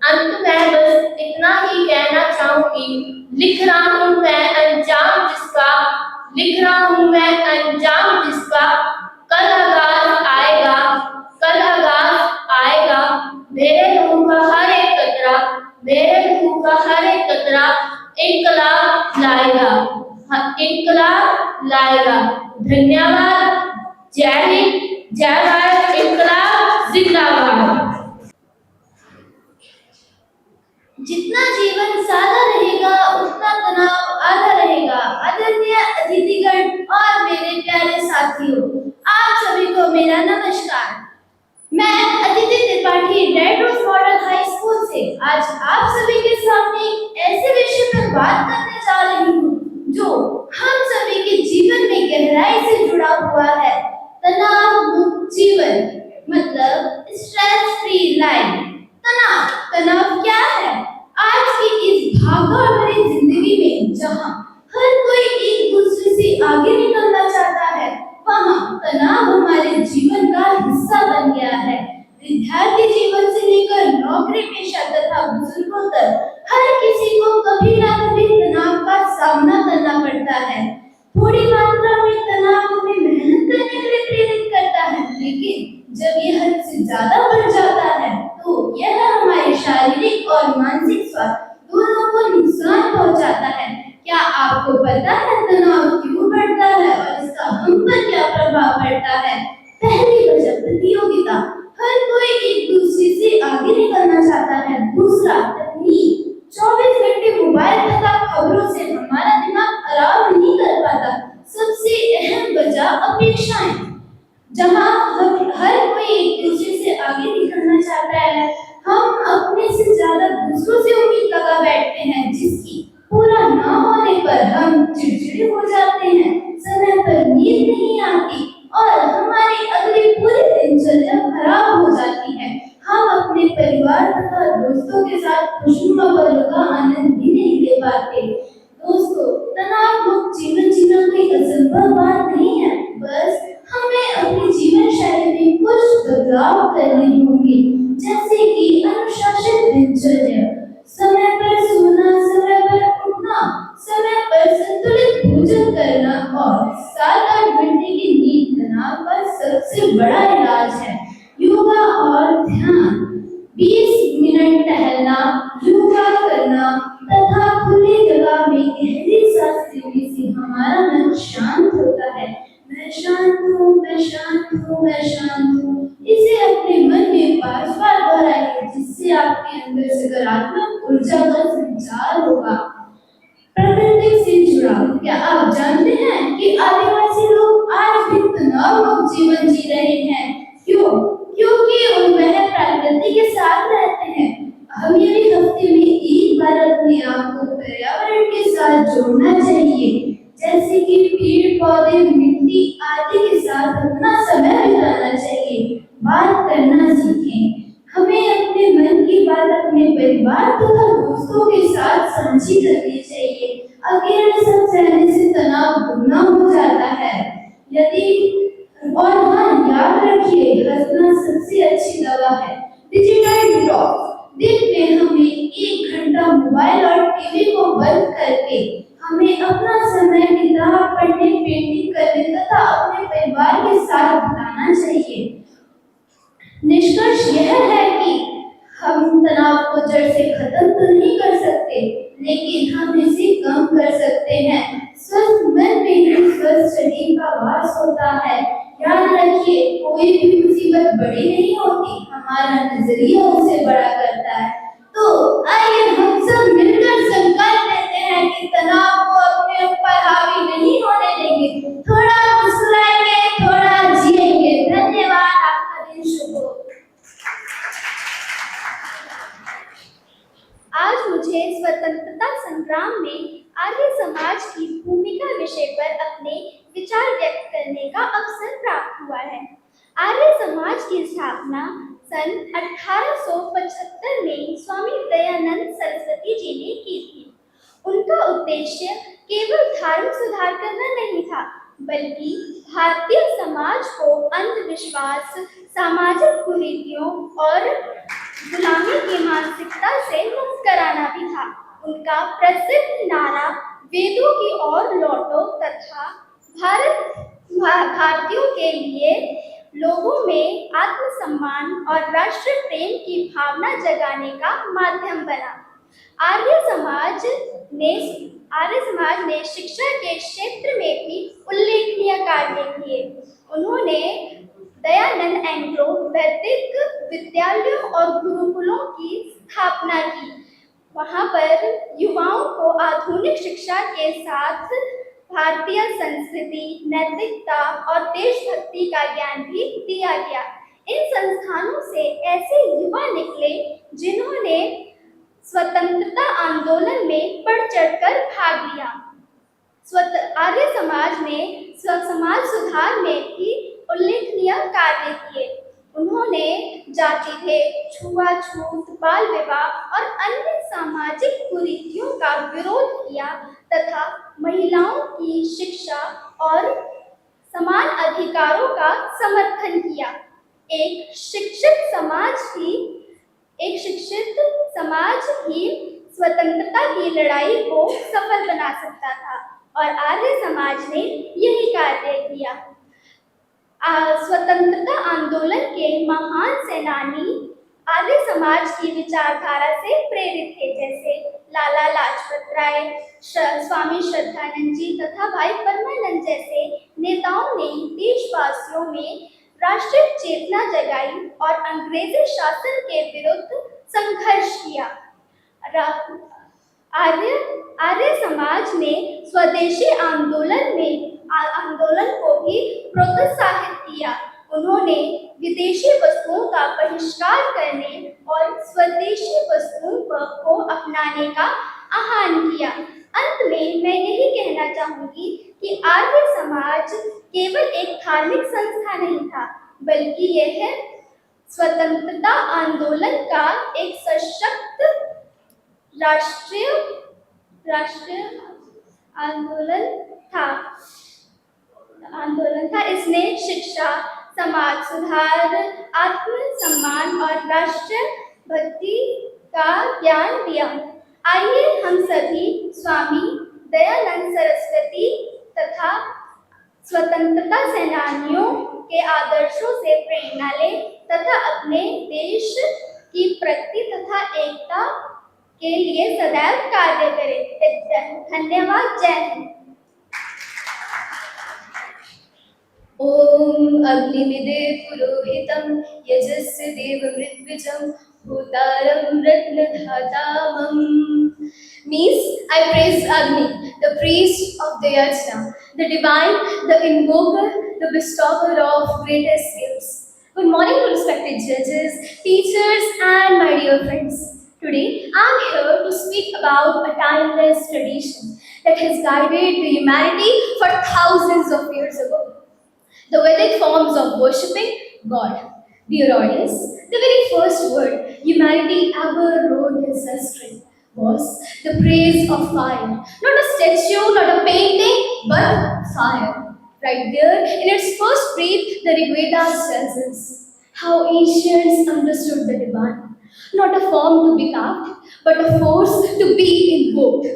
अंत में बस इतना ही कहना चाहूंगी, लिख रहा हूं मैं अंजाम जिसका, लिख रहा हूं मैं अंजाम जिसका, कल आगाज आएगा, कल आगाज आएगा। मेरे लहू का हर एक कतरा, मेरे लहू का हर एक कतरा इंकलाब लाएगा, इंकलाब लाएगा। धन्यवाद। जय हिंद, जय भारत, इंकलाब जिंदाबाद। जितना जीवन सादा रहेगा उतना तनाव आधा रहेगा। आदरणीय अतिथिगण और मेरे प्यारे साथियों, आप सभी को मेरा नमस्कार। मैं Aditi Tripathi Red Rose Model High School से आज आप सभी एक ऐसे विषय पर बात करने जा रही हूँ जो हम सभी के जीवन में गहराई से जुड़ा हुआ है। तनाव मुक्त जीवन मतलब स्ट्रेस फ्री लाइफ। तनाव क्या है? आज की इस भागदौड़ भरी जिंदगी में जहाँ हर कोई एक दूसरे से आगे निकलना चाहता है, वहाँ तनाव हमारे जीवन का हिस्सा बन गया है। विद्यार्थी जीवन से लेकर नौकरी पेशा तथा बुजुर्गों तक हर किसी को कभी ना कभी तनाव का सामना करना पड़ता है। थोड़ी मात्रा में तनाव हमें मेहनत करने के लिए प्रेरित करता है, लेकिन जब यह हद से ज्यादा बढ़ जाता है तो यह हमारे शारीरिक और मानसिक स्वास्थ्य दोनों को नुकसान पहुंचाता है। क्या आपको पता है तनाव क्यों बढ़ता है और इसका हम पर क्या प्रभाव पड़ता है? पहली वजह प्रतियोगिता, हर कोई एक दूसरे से आगे निकलना चाहता है। दूसरा तकनीक, 24 घंटे मोबाइल तथा खबरों से हमारा दिमाग आराम नहीं कर पाता। सबसे अहम वजह अपेक्षाएं, जहां हर कोई एक दूसरे से आगे निकलना चाहता है, हम अपने से ज्यादा दूसरों से उम्मीद लगा बैठते हैं, जिसकी पूरा ना होने पर हम चिड़चिड़े हो जाते हैं, समय पर नींद नहीं आती और हमारी अगली पूरी दिनचर्या खराब हो जाती है। हम अपने परिवार तथा दोस्तों के साथ खुशनुमा पलों का आनंद भी नहीं ले पाते। दोस्तों, तनाव मुक्त जीवन जीना कोई असंभव बात नहीं है, बस हमें अपनी जीवन शैली में कुछ बदलाव करने होंगे, जैसे कि अनुशासित दिनचर्या, समय पर सोना, समय पर उठना, समय पर संतुलित भोजन करना और 7-8 घंटे की नींद तनाव का सबसे बड़ा इलाज है। योगा और ध्यान, 20 मिनट टहलना, योगा करना तथा खुली जगह में गहरी सांस लेने से हमारा मन शांत होता है। मैं शांत हूँ, मैं शांत हूँ, मैं शांत हूँ, इसे अपने मन में बार-बार दोहराइए, जिससे आपके अंदर सकारात्मक ऊर्जा का संचार होगा। प्रकृति से जुड़ाव, क्या आप जानते हैं कि आदिवासी लोग आज भी तनाव मुक्त जीवन जी रहे हैं? क्यों? क्योंकि वह प्रकृति के साथ रहते हैं। हमें भी हफ्ते में एक बार अपने आप को पर्यावरण के साथ जोड़ना चाहिए, जैसे कि पेड़ पौधे, मिट्टी आदि के साथ अपना समय बिताना चाहिए। बात करना सीखें। हमें अपने मन की बात अपने परिवार तथा दोस्तों के साथ साझी करनी चाहिए। अकेले सब सहने से तनाव दुगना हो जाता है। और हाँ, याद रखिए, हंसना सबसे अच्छी दवा है। डिजिटल डिटॉक्स, दिन में हमें 1 घंटा मोबाइल और टीवी को बंद करके हमें अपना समय किताब पढ़ने, पेंटिंग करने तथा अपने परिवार के साथ बिताना चाहिए। निष्कर्ष यह है कि हम तनाव को जड़ से खत्म तो नहीं कर सकते, लेकिन हम इसे कम कर सकते हैं। स्वस्थ मन में ही स्वस्थ शरीर का वास होता है। याद रखिए, कोई भी मुसीबत बड़ी नहीं होती, हमारा नजरिया उसे बड़ा करता है। तो आइए हम सब मिलकर संकल्प लेते हैं कि तनाव को अपने ऊपर हावी नहीं होने देंगे। थोड़ा मुस्कुराएंगे, थोड़ा जिएंगे। धन्यवाद, आपका दिन शुभ हो। आज मुझे स्वतंत्रता संग्राम में आर्य समाज की भूमिका विषय पर अपने विचार व्यक्त करने का अवसर प्राप्त हुआ है। आर्य समाज की स्थापना सन 1875 में स्वामी दयानंद सरस्वती जी ने की थी। उनका उद्देश्य केवल धार्मिक सुधार करना नहीं था, बल्कि भारतीय समाज को अंधविश्वास, सामाजिक कुरीतियों और गुलामी की मानसिकता से मुक्त कराना भी था। उनका प्रसिद्ध नारा वेदों की ओर लौटो तथा भारतीयों के लिए लोगों में आत्मसम्मान और राष्ट्र प्रेम की भावना जगाने का माध्यम बना। आर्य समाज ने शिक्षा के क्षेत्र में भी उल्लेखनीय कार्य किए। उन्होंने दयानंद एंग्लो वैदिक विद्यालयों और गुरुकुलों की स्थापना की। वहाँ पर युवाओं को आधुनिक शिक्षा के साथ भारतीय संस्कृति, नैतिकता और देशभक्ति का ज्ञान भी दिया गया। इन संस्थानों से ऐसे युवा निकले जिन्होंने स्वतंत्रता आंदोलन भाग लिया। आर्य समाज ने समाज सुधार में भी उल्लेखनीय कार्य किए। उन्होंने जाति भेद, छुआछूत, बाल विवाह और अन्य सामाजिक कुरीतियों का विरोध किया तथा महिलाओं की शिक्षा और समान अधिकारों का समर्थन किया। एक शिक्षित समाज ही स्वतंत्रता की लड़ाई को सफल बना सकता था और आर्य समाज ने यही कार्य किया। स्वतंत्रता आंदोलन के महान सेनानी आर्य समाज की विचारधारा से प्रेरित थे, जैसे लाला लाजपत राय, स्वामी श्रद्धानंद जी तथा भाई परमानंद जैसे नेताओं ने देशवासियों में राष्ट्रीय चेतना जगाई और अंग्रेजी शासन के विरुद्ध संघर्ष किया। आर्य समाज ने स्वदेशी आंदोलन को भी प्रोत्साहित किया। उन्होंने विदेशी वस्तुओं का बहिष्कार करने और स्वदेशी वस्तुओं को अपनाने का आह्वान किया। अंत में मैं यही कहना चाहूंगी कि आर्य समाज केवल एक धार्मिक संस्था नहीं था, बल्कि यह स्वतंत्रता आंदोलन का एक सशक्त राष्ट्रीय आंदोलन था। इसने शिक्षा, समाज सुधार, आत्मसम्मान और राष्ट्र भक्ति का ज्ञान दिया। आइए हम सभी स्वामी दयानंद सरस्वती तथा स्वतंत्रता सेनानियों के आदर्शों से प्रेरणा लें तथा अपने देश की प्रगति तथा एकता के लिए सदैव कार्य करें। धन्यवाद। जय हिंद। ओम अग्निमिदे पुरोहितं यजस्य देवमृत्विजं भूतारं रत्नधातामम्। Means I praise Agni, the priest of the Yajna, the divine, the invoker, the bestower of greatest gifts. Good morning to respected judges, teachers and my dear friends. Today I am here to speak about a timeless tradition that has guided the humanity for thousands of years ago. The Vedic forms of worshipping God. Dear audience, the very first word humanity ever wrote in Sanskrit was the praise of fire. Not a statue, not a painting, but fire. Right there, in its first breath, the Rig Veda tells us how ancients understood the divine. Not a form to be carved, but a force to be invoked.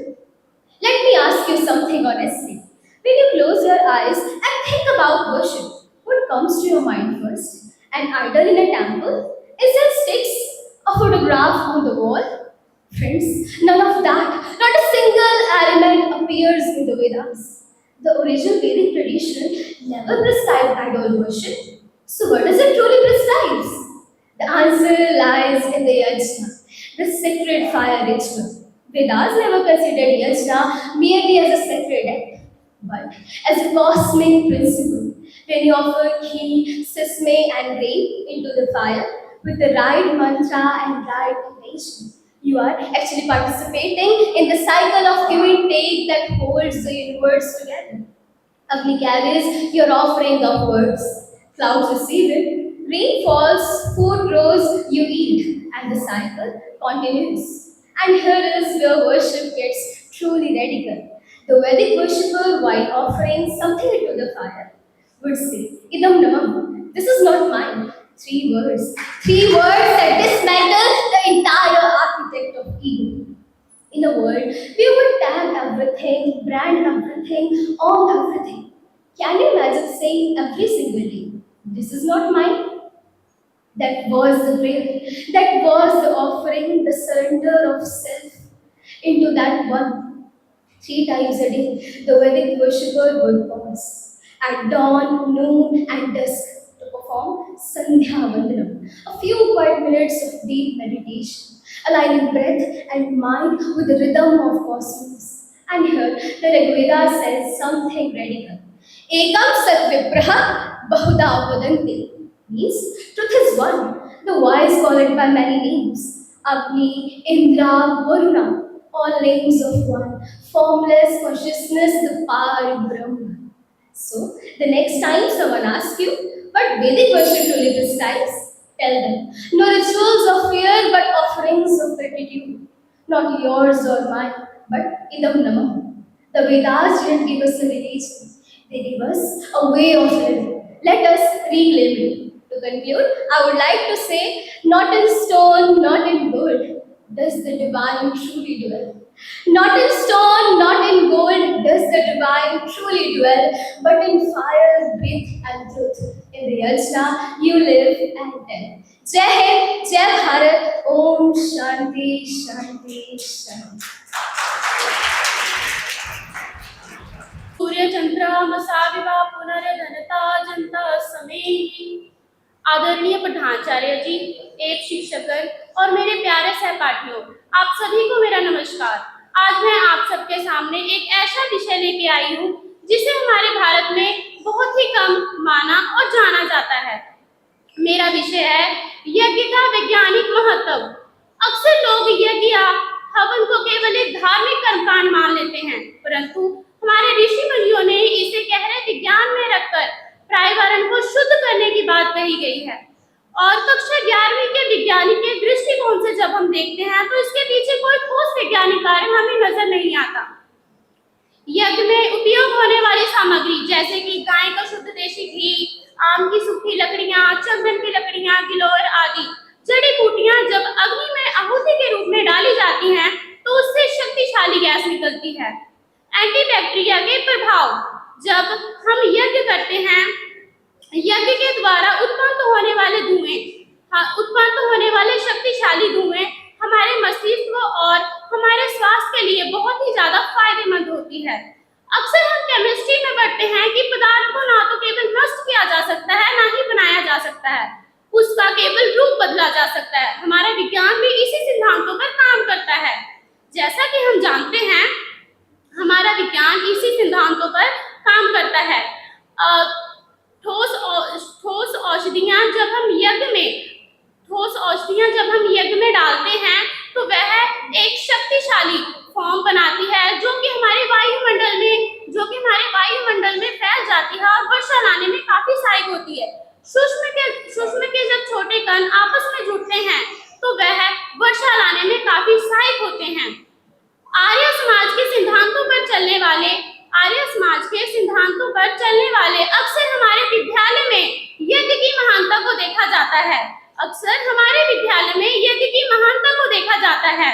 Let me ask you something honestly. When you close your eyes and think about worship, what comes to your mind first? An idol in a temple? Is there sticks? A photograph on the wall? Friends, none of that, not a single element appears in the Vedas. The original Vedic tradition never prescribed idol worship. So what does it truly prescribe? The answer lies in the yajna, the sacred fire ritual. Vedas never considered yajna merely as a sacred act, but as a cosmic principle. When you offer ghee, sesame and grain into the fire with the right mantra and right intention, you are actually participating in the cycle of give and take that holds the universe together. Agni carries your offering of words, clouds receive it, rain falls, food grows, you eat, and the cycle continues. And here is where worship gets truly radical. The Vedic worshipper, while offering something into the fire, would say, Idam Namam, this is not mine. 3 words. 3 words that dismantle the entire architect of ego. In a word, we would tag everything, brand everything, own everything. Can you imagine saying every single day, this is not mine? That was the prayer. That was the offering, the surrender of self into that one. 3 times a day, the Vedic worshipper would pause at dawn, noon, and dusk to perform Sandhya Vandanam, a few quiet minutes of deep meditation, aligning breath and mind with the rhythm of cosmos. And here, the Rig Veda says something radical. Ekam Sat Vipraha Bahuda Vadanti means truth is one. The wise call it by many names. Agni, Indra, Varuna, all names of one, formless consciousness, the power in Brahma. So, the next time someone asks you, what Vedic worship truly describes, tell them, no rituals of fear, but offerings of gratitude. Not yours or mine, but Idam Namah. The Vedas didn't give us a religion, they give us a way of living. Let us reclaim it. To conclude, I would like to say, not in stone, not in gold, does the divine truly dwell. Not in stone, not in gold, does the divine truly dwell, but in fire, breath, and truth. In the Yajna, you live and tell. Jai Hind, Jai Bharat, Om Shanti, Shanti, Shanti. सूर्य चंद्रमा विवा पुनर्धनता जनता समेहि। आदरणीय पठानाचार्य जी, एक शिक्षकगण और मेरे प्यारे सहपाठियों, आप सभी को मेरा नमस्कार। आज मैं आप सबके सामने एक ऐसा विषय लेके आई हूँ जिसे हमारे भारत में बहुत ही कम माना और जाना जाता है। मेरा विषय है यज्ञ का वैज्ञानिक महत्व। अक्सर लोग यज्ञ या हवन को केवल एक धार्मिक कर्मकांड मान लेते हैं, परंतु हमारे ऋषि मुनियों ने इसे गहरे विज्ञान में रखकर पर्यावरण को शुद्ध करने की बात कही गई है। और कक्षा 11वीं के विज्ञानिक के दृष्टिकोण से जब हम देखते हैं तो इसके पीछे कोई ठोस वैज्ञानिक कारण हमें नजर नहीं आता। यज्ञ में उपयोग होने वाली सामग्री जैसे कि गाय का शुद्ध देशी घी, आम की सूखी लकड़ियां, चंदन की लकड़ियां, गिलोय आदि जड़ी बूटियां जब अग्नि में आहुति के रूप में डाली जाती हैं तो उससे शक्तिशाली गैस निकलती है। एंटीबैक्टीरिया के प्रभाव, जब हम यज्ञ करते हैं, यज्ञ के द्वारा उत्पन्न होने वाले धुएं, उत्पन्न होने वाले शक्तिशाली धुएं हमारे मस्तिष्क और हमारे स्वास्थ्य के लिए बहुत ही ज्यादा फायदेमंद होती है। अक्सर हम केमिस्ट्री में पढ़ते हैं कि पदार्थ को ना तो केवल नष्ट किया जा सकता है, ना ही बनाया जा सकता है, उसका केवल रूप बदला जा सकता है। हमारा विज्ञान भी इसी सिद्धांतों पर काम करता है। जैसा कि हम जानते हैं, हमारा विज्ञान इसी सिद्धांतों पर काम करता है। ठोस औषधियां जब हम यज्ञ में डालते हैं तो वह एक शक्तिशाली फॉर्म बनाती है जो कि हमारे वायुमंडल में फैल जाती है और वर्षा लाने में काफी सहायक होती है। सूक्ष्म के जब छोटे कण आपस में जुड़ते हैं तो वह वर्षा लाने में काफी सहायक होते हैं। आर्य समाज के सिद्धांतों पर चलने वाले अक्सर हमारे विद्यालय में यज्ञ की महानता को देखा जाता है।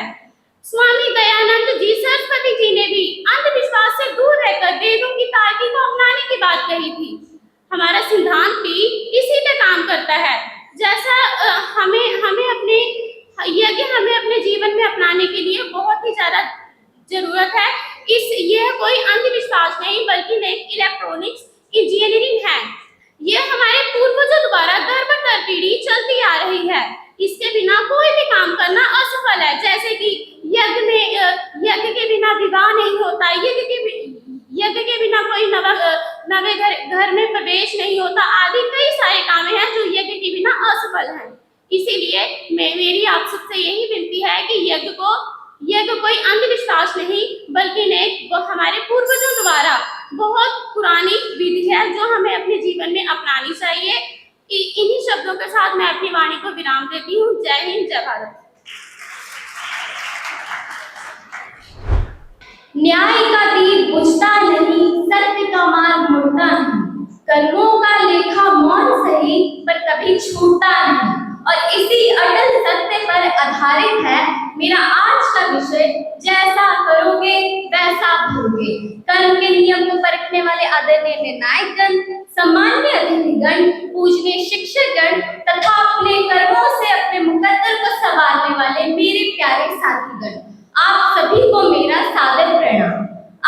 स्वामी दयानंद जी सरस्वती जी ने भी अंधविश्वास से दूर रहकर वेदों की तार्किक को अपनाने की बात कही थी। हमारा सिद्धांत भी इसी पे काम करता है। जैसा हमें अपने जीवन में अपनाने के लिए बहुत ही ज्यादा जरूरत है। यह कोई अंधविश्वास नहीं बल्कि एक इलेक्ट्रॉनिक्स इंजीनियरिंग है। यह हमारे पूर्वजों द्वारा दर बदर पीढ़ी चलती आ रही है। इसके बिना कोई भी काम करना असफल है। जैसे कि यज्ञ के बिना विवाह नहीं होता, यज्ञ के बिना कोई नवे घर में प्रवेश नहीं होता, आदि कई सारे काम हैं जो यज्ञ के बिना असफल हैं। इसीलिए मेरी आप सबसे यही विनती है कि यज्ञ कोई अंधविश्वास नहीं बल्कि हमारे पूर्वजों द्वारा बहुत पुरानी विधि है जो हमें अपने जीवन में अपनानी चाहिए। इन्हीं शब्दों के साथ मैं अपनी वाणी को विराम देती हूँ। जय हिंद, जय भारत। न्याय का दीप बुझता नहीं, सत्य का मार्ग मुड़ता नहीं, कर्मों का लेखा मौन सही पर कभी छूटता नहीं। और इसी अटल सत्य पर आधारित है मेरा आज का विषय, जैसा करोगे वैसा भोगे। कर्म के नियम को परखने वाले आदरणीय निर्णायकगण, सम्माननीय अतिथिगण, पूजनीय शिक्षकगण तथा अपने कर्मों से अपने मुकद्दर को संवारने वाले मेरे प्यारे साथीगण, आप सभी को मेरा सादर प्रणाम।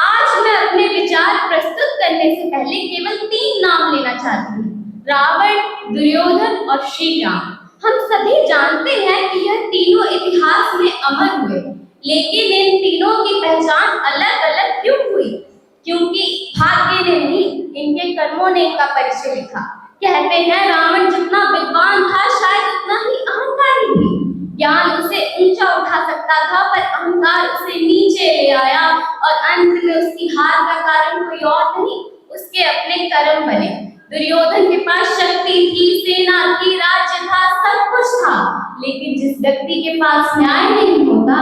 आज मैं अपने विचार प्रस्तुत करने से पहले केवल 3 नाम लेना चाहती हूँ, रावण, दुर्योधन और श्री राम। हम सभी जानते हैं कि यह तीनों इतिहास में अमर हुए, लेकिन इन तीनों की पहचान अलग अलग क्यों हुई? क्योंकि भाग्य ने नहीं, इनके कर्मों ने इनका परिचय लिखा। कहते हैं रावण जितना विद्वान था शायद उतना ही अहंकारी भी। ज्ञान उसे ऊंचा उठा सकता था, पर अहंकार उसे नीचे ले आया और अंत में उसकी हार का कारण कोई और नहीं, उसके अपने कर्म बने। दुर्योधन के पास शक्ति थी, सेना थी, राज्य था, सब कुछ था, लेकिन जिस व्यक्ति के पास न्याय नहीं होता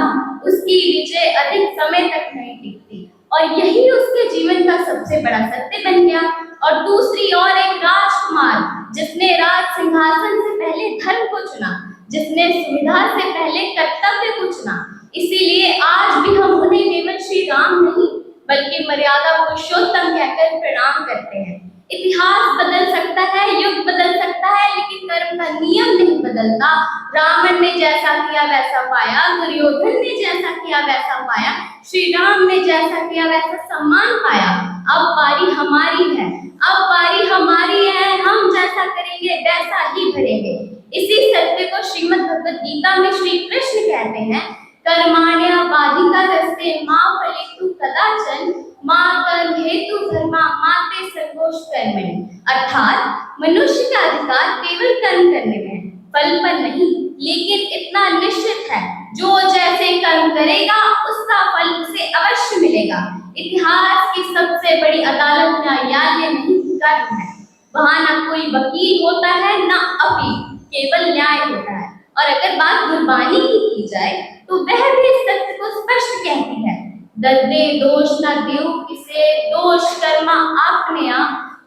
उसकी विजय अधिक समय तक नहीं टिकती, और यही उसके जीवन का सबसे बड़ा सत्य बन गया। और दूसरी ओर एक राजकुमार जिसने राज सिंहासन से पहले धर्म को चुना, जिसने सुविधा से पहले कर्तव्य को चुना, इसीलिए आज भी हम उन्हें केवल श्री राम नहीं बल्कि मर्यादा पुरुषोत्तम कहकर प्रणाम करते हैं। इतिहास बदल सकता है, युग बदल सकता है, लेकिन कर्म का नियम नहीं बदलता। रावण ने जैसा किया वैसा पाया, दुर्योधन ने जैसा किया वैसा पाया, श्री राम ने जैसा किया वैसा सम्मान पाया। अब बारी हमारी है, अब बारी हमारी है, हम जैसा करेंगे वैसा ही भरेंगे। इसी सत्य को श्रीमद् भगवद गीता में श्री कृष्ण कहते हैं, कर्माण्यवाधिकारस्ते मा फलेषु कदाचन मा कर्म हेतु धर्मा माते सर्वोष कर्मणि। अर्थात मनुष्य का अधिकार केवल कर्म करने में है, फल पर नहीं। लेकिन इतना निश्चित है, जो जैसे कर्म करेगा उसका फल उसे अवश्य मिलेगा। इतिहास की सबसे बड़ी अदालत न्यायालय नहीं, कर्म है। वहां न कोई वकील होता है न अपील, केवल न्याय होता है। और अगर बात गुरबानी की जाए तो वह भी इस सत्य को स्पष्ट कहती है, दर्दे दोष न देव किसे, दोष कर्मा आपने आ,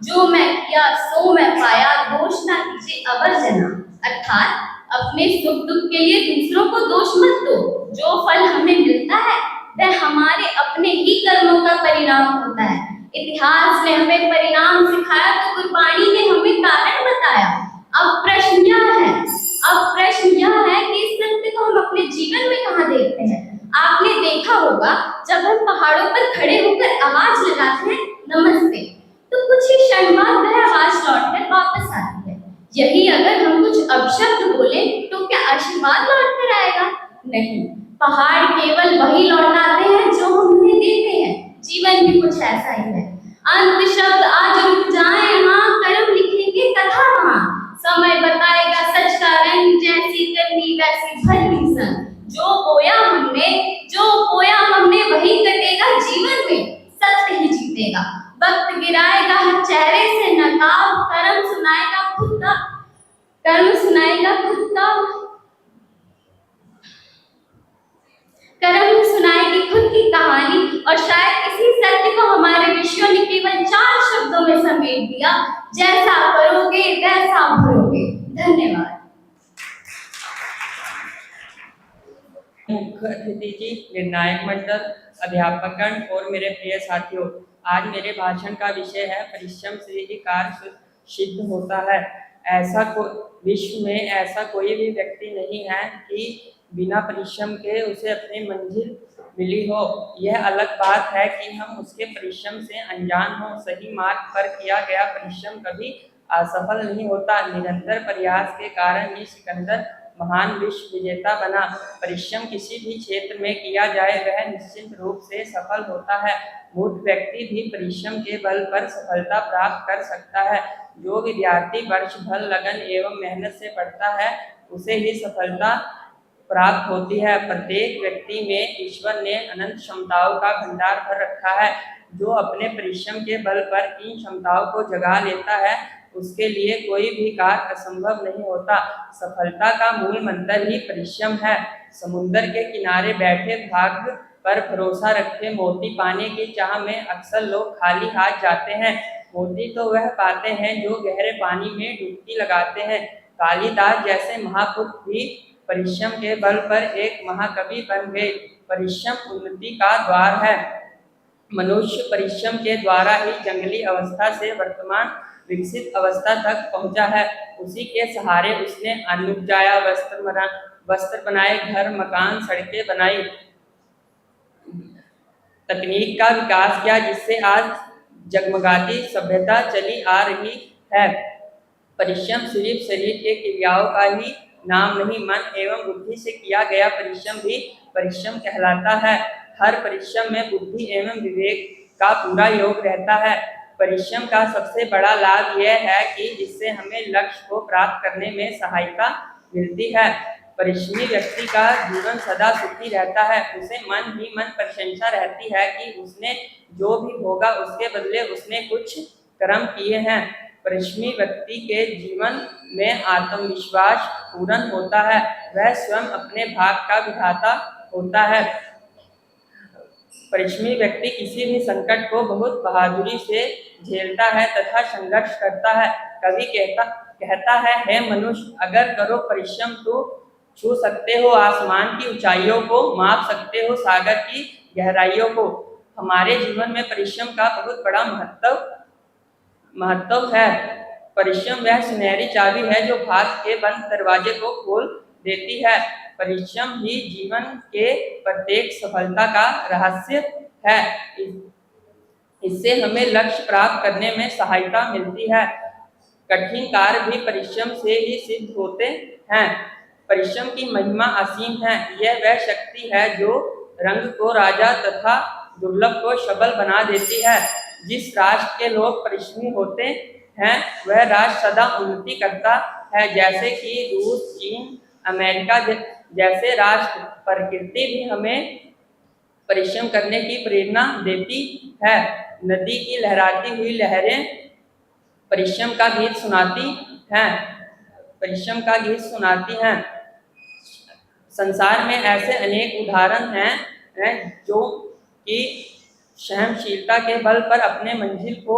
जो मैं किया सो मैं पाया, दोष न कीजिए अवर जना। अर्थात अपने सुख दुख के लिए दूसरों को दोष मत दो, जो फल हमें मिलता है वह हमारे अपने ही कर्मों का परिणाम होता है। इतिहास ने हमें परिणाम सिखाया तो गुरबानी ने हमें कारण बताया। अब प्रश्न यह है कि इस सत्य को हम अपने जीवन में कहाँ देखते हैं। आपने देखा होगा जब हम पहाड़ों पर खड़े होकर आवाज लगाते हैं नमस्ते, तो कुछ ही क्षण बाद वह आवाज लौटकर वापस आती है। यही अगर हम कुछ अपशब्द बोले तो क्या आशीर्वाद लौट कर आएगा? नहीं, पहाड़ केवल वही लौटाते हैं जो हम उन्हें देते हैं। जीवन भी कुछ ऐसा ही है। अंत शब्द आज रुक जाए, हाँ कर्म लिखेंगे कथा वहाँ, समय बताएगा सच का रंग, जैसी करनी वैसी भरनी सन। जो बोया हमने वही कटेगा जीवन में, सत्य ही जीतेगा। वक्त गिराएगा हर चेहरे से नकाब, कर्म सुनाएगा खुद का कर्म सुनाएगी खुद की कहानी। और शायद इसी सत्य को हमारे ऋषियों ने केवल 4 शब्दों में समेट दिया, जैसा करोगे वैसा भरोगे। धन्यवाद। मुख्य अतिथि जी, निर्णायक मंडल, अध्यापकगण और मेरे प्रिय साथियों, आज मेरे भाषण का विषय है परिश्रम से ही कार्य सिद्ध होता है। विश्व में ऐसा कोई भी व्यक्ति नहीं है कि बिना परिश्रम के उसे अपनी मंजिल मिली हो। यह अलग बात है कि हम उसके परिश्रम से अनजान हो। सही मार्ग पर किया गया परिश्रम कभी असफल नहीं होता। निरंतर प्रयास के कारण ही सिकंदर महान विश्व विजेता बना। परिश्रम किसी भी क्षेत्र में किया जाए वह निश्चित रूप से सफल होता है। मूर्ख व्यक्ति भी परिश्रम के बल पर सफलता प्राप्त कर सकता है। जो विद्यार्थी वर्ष भर लगन एवं मेहनत से पढ़ता है उसे ही सफलता प्राप्त होती है। प्रत्येक व्यक्ति में ईश्वर ने अनंत क्षमताओं का भंडार भर रखा है। जो अपने परिश्रम के बल पर इन क्षमताओं को जगा लेता है उसके लिए कोई भी कार्य असंभव नहीं होता। सफलता का मूल मंत्र ही परिश्रम है। समुद्र के किनारे बैठे भाग्य पर भरोसा रखे मोती पाने की चाह में अक्सर लोग खाली हाथ जाते हैं। मोती तो वह पाते हैं जो गहरे पानी में डुबकी लगाते हैं। कालिदास जैसे महापुरुष भी परिश्रम के बल पर एक महाकवि बन गए। परिश्रम उन्नति का द्वार है। मनुष्य परिश्रम के द्वारा ही जंगली अवस्था से वर्तमान विकसित अवस्था तक पहुंचा है। उसी के सहारे उसने अन्न उपजाया, वस्त्र बनाए, घर मकान सड़कें बनाई, तकनीक का विकास किया, जिससे आज जगमगाती सभ्यता चली आ रही है। परिश्रम सिर्फ शरीर के क्रियाओं का ही नाम नहीं, मन एवं बुद्धि से किया गया परिश्रम भी परिश्रम कहलाता है। हर परिश्रम में बुद्धि एवं विवेक का पूरा योग रहता है। परिश्रम का सबसे बड़ा लाभ यह है कि इससे हमें लक्ष्य को प्राप्त करने में सहायता मिलती है। परिश्रमी व्यक्ति का जीवन सदा सुखी रहता है। उसे मन ही मन प्रशंसा रहती है कि उसने जो भी भोगा उसके बदले उसने कुछ कर्म किए हैं। परिश्रमी व्यक्ति के जीवन में आत्मविश्वास पूर्ण होता है। वह स्वयं अपने भाग का विधाता होता है। परिश्रमी व्यक्ति किसी भी संकट को बहुत बहादुरी से झेलता है तथा संघर्ष करता है। कवि कहता है, हे मनुष्य, अगर करो परिश्रम तो छू सकते हो आसमान की ऊंचाइयों को, माप सकते हो सागर की गहराइयों को। हमारे जीवन में परिश्रम का बहुत बड़ा महत्व है। परिश्रम वह सुनहरी चाबी है जो भाग्य के बंद दरवाजे को खोल देती है। परिश्रम ही जीवन के प्रत्येक सफलता का रहस्य है। इससे हमें लक्ष्य प्राप्त करने में सहायता मिलती है। कठिन कार्य भी परिश्रम से ही सिद्ध होते हैं। परिश्रम की महिमा असीम है। यह वह शक्ति है जो रंग को राजा तथा दुर्लभ को सबल बना देती है। जिस राष्ट्र के लोग परिश्रमी होते हैं वह राष्ट्र सदा उन्नति करता है, जैसे कि रूस, चीन, अमेरिका जैसे राष्ट्र। प्रकृति भी हमें परिश्रम करने की प्रेरणा देती है। नदी की लहराती हुई लहरें परिश्रम का गीत सुनाती हैं। संसार में ऐसे अनेक उदाहरण हैं जो कि सहनशीलता के बल पर अपने मंजिल को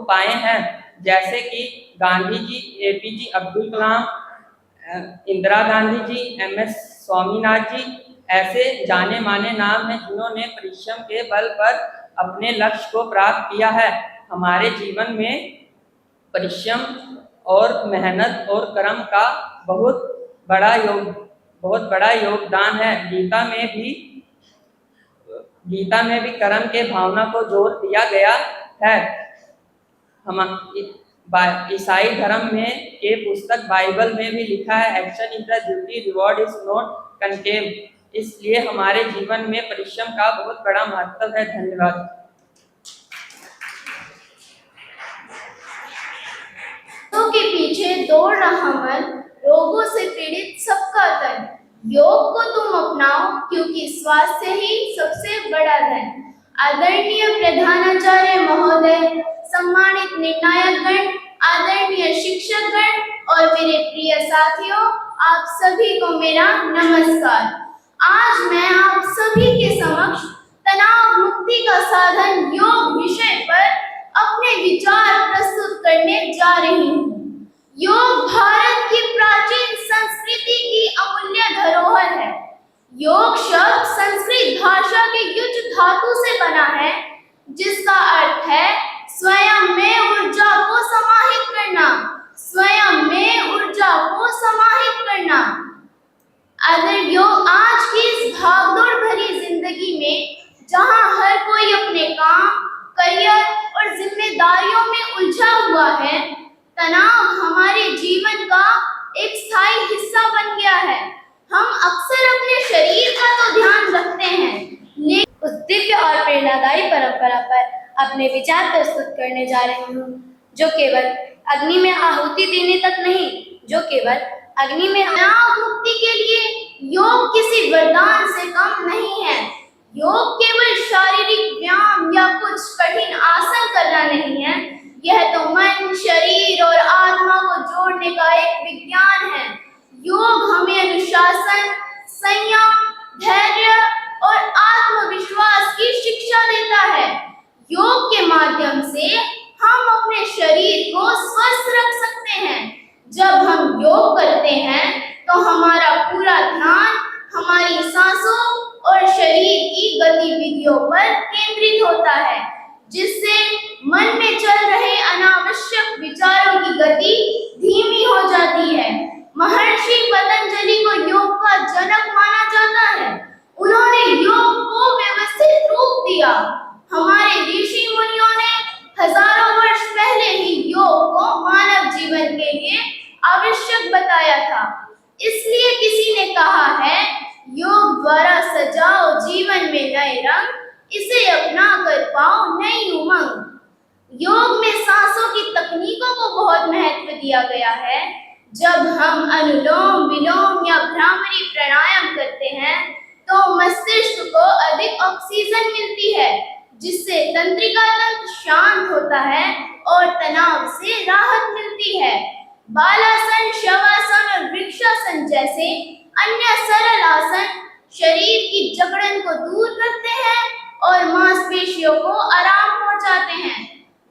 पाए हैं, जैसे कि गांधी जी, APJ अब्दुल कलाम, इंदिरा गांधी जी, MS स्वामीनाथन जी ऐसे जाने माने नाम हैं जिन्होंने परिश्रम के बल पर अपने लक्ष्य को प्राप्त किया है। हमारे जीवन में परिश्रम और मेहनत और कर्म का बहुत बड़ा योगदान है। गीता में भी कर्म के भावना को जोर दिया गया है। ईसाई धर्म में के पुस्तक बाइबल में भी लिखा है, action is the duty, reward is not contempt. इसलिए हमारे जीवन में परिश्रम का बहुत बड़ा महत्व है। धन्यवाद। के पीछे दौड़ रहा मन, रोगों से पीड़ित सबका तन। योग को तुम अपनाओ क्योंकि स्वास्थ्य ही सबसे बड़ा धन। आदरणीय प्रधानाचार्य महोदय, सम्मानित निर्णायकगण, आदरणीय शिक्षकगण और मेरे प्रिय साथियों, आप सभी को मेरा नमस्कार। आज मैं आप सभी के समक्ष तनाव मुक्ति का साधन योग विषय पर अपने विचार प्रस्तुत करने जा रही हूँ। योग भारत की प्राचीन संस्कृति की अमूल्य धरोहर है। योग शब्द संस्कृत भाषा के युज धातु से बना है, जिसका अर्थ है स्वयं में ऊर्जा को समाहित करना। स्वयं में ऊर्जा को समाहित करना। अगर योग आज की इस भागदौड़ भरी जिंदगी में, जहां हर कोई अपने काम, करियर और जिम्मेदारियों में उलझा हुआ है, तनाव हमारे जीवन का एक स्थायी हिस्सा बन गया है। हम अक्सर अपने शरीर का तो ध्यान रखते हैं, लेकिन उस दिव्य और प्रेरणादायी परंपरा पर अपने विचार प्रस्तुत करने जा रही हूँ, जो केवल अग्नि में आहुति देने तक नहीं, जो केवल अग्नि में तनाव मुक्ति के लिए योग किसी वरदान से कम नहीं है। योग केवल शारीरिक व्यायाम या कुछ कठिन आसन करना नहीं है। यह तो मन, शरीर और आत्मा को जोड़ने का एक विज्ञान है। योग हमें अनुशासन, संयम, धैर्य और आत्मविश्वास की शिक्षा देता है। योग के माध्यम से हम अपने शरीर को स्वस्थ रख सकते हैं। जब हम योग करते हैं तो हमारा पूरा ध्यान हमारी सांसों और शरीर की गतिविधियों पर केंद्रित होता है, जिससे मन में चल रहे अनावश्यक विचारों की गति धीमी हो जाती है। महर्षि पतंजलि को योग का जनक माना जाता है। उन्होंने योग को व्यवस्थित रूप दिया। हमारे ऋषि मुनियों ने हजारों वर्ष पहले ही योग को मानव जीवन के लिए आवश्यक बताया था। इसलिए किसी ने कहा है, योग द्वारा सजाओ जीवन में नए रंग, इसे अपना कर पाओ नई उमंग। योग में सांसों की तकनीकों को बहुत महत्व दिया गया है। जब हम अनुलोम विलोम या भ्रामरी प्राणायाम करते हैं तो मस्तिष्क को अधिक ऑक्सीजन मिलती है, जिससे तंत्रिका तंत्र शांत होता है और तनाव से राहत मिलती है। बालासन, शवासन और वृक्षासन जैसे अन्य सरल आसन शरीर की जकड़न को दूर करते हैं और मांसपेशियों को आराम पहुंचाते हैं।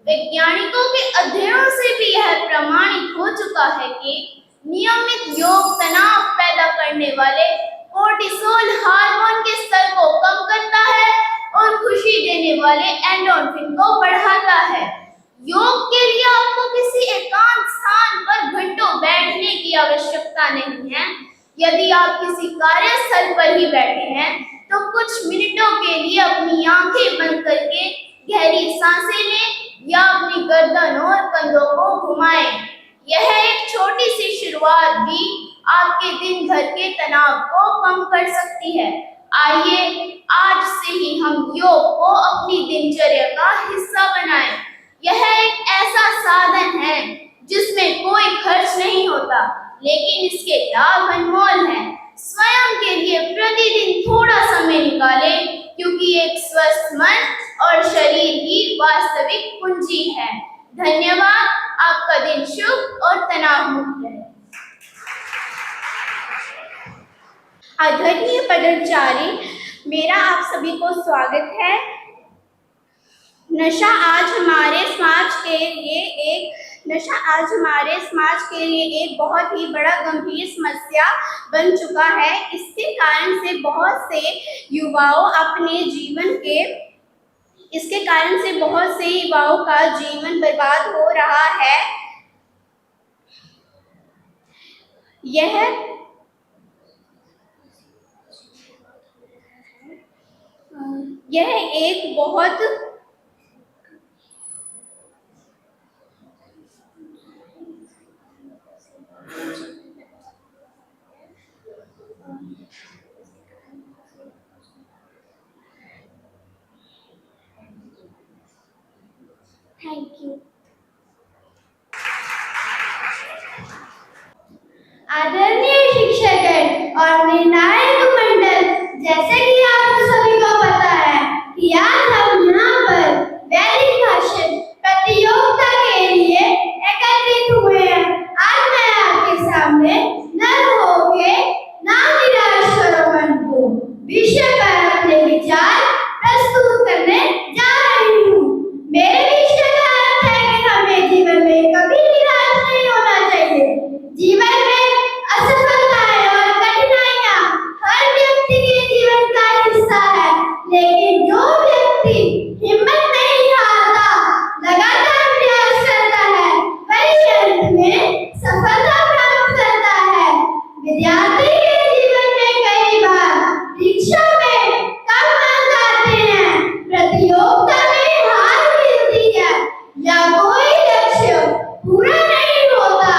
वैज्ञानिकों के अध्ययनों से भी यह प्रमाणित हो चुका है कि नियमित योग तनाव पैदा करने वाले कोर्टिसोल हार्मोन के स्तर को कम करता है और खुशी देने वाले एंडोर्फिन को बढ़ाता है। योग के लिए आपको किसी एकांत स्थान पर घंटों बैठने की आवश्यकता नहीं है। यदि आप किसी कार्यस्थल पर ही बैठे हैं तो कुछ मिनटों के लिए अपनी आंखें बंद करके गहरी सांसें लें या अपनी गर्दन और कंधों को घुमाएं। यह एक छोटी सी शुरुआत भी आपके दिन भर के तनाव को कम कर सकती है। आइए आज से ही हम योग को अपनी दिनचर्या का हिस्सा बनाएं। यह एक ऐसा साधन है जिसमें कोई खर्च नहीं होता, लेकिन इसके लाभ अनमोल हैं। स्वयं के लिए प्रतिदिन थोड़ा समय निकालें, क्योंकि एक स्वस्थ मन और शरीर ही वास्तविक पूंजी है। धन्यवाद। आपका दिन शुभ और तनाव मुक्त रहे। आदरणीय पदाधिकारी, मेरा आप सभी को स्वागत है। नशा आज हमारे समाज के लिए एक बहुत ही बड़ा गंभीर समस्या बन चुका है। इसके कारण से बहुत से युवाओं का जीवन बर्बाद हो रहा है। यह एक बहुत थैंक यू। आदरणीय शिक्षकगण और निर्णायक मंडल, जैसे कि आप सभी को पता है कि आज हम यहाँ पर वैदिक भाषण प्रतियोगिता के लिए एकत्रित हुए हैं। आज मैं आपके सामने नर होके ना निराश करो मन को विषय पर अपने विचार प्रस्तुत करने जा रही हूँ। मेरे विषय का अर्थ है कि हमें जीवन में कभी निराश नहीं होना चाहिए। जीवन में असफलताएं और कठिनाइयां हर व्यक्ति के जीवन का हिस्सा है, लेकिन जो व्यक्ति हिम्मत नहीं हारता, लगातार प्रयास करता है, वही अंत में सफलता प्राप्त करता है। विद्यार्थी के जीवन में कई बार परीक्षा में कम अंक आते हैं, प्रतियोगिता में हार मिलती है या कोई लक्ष्य पूरा नहीं होता,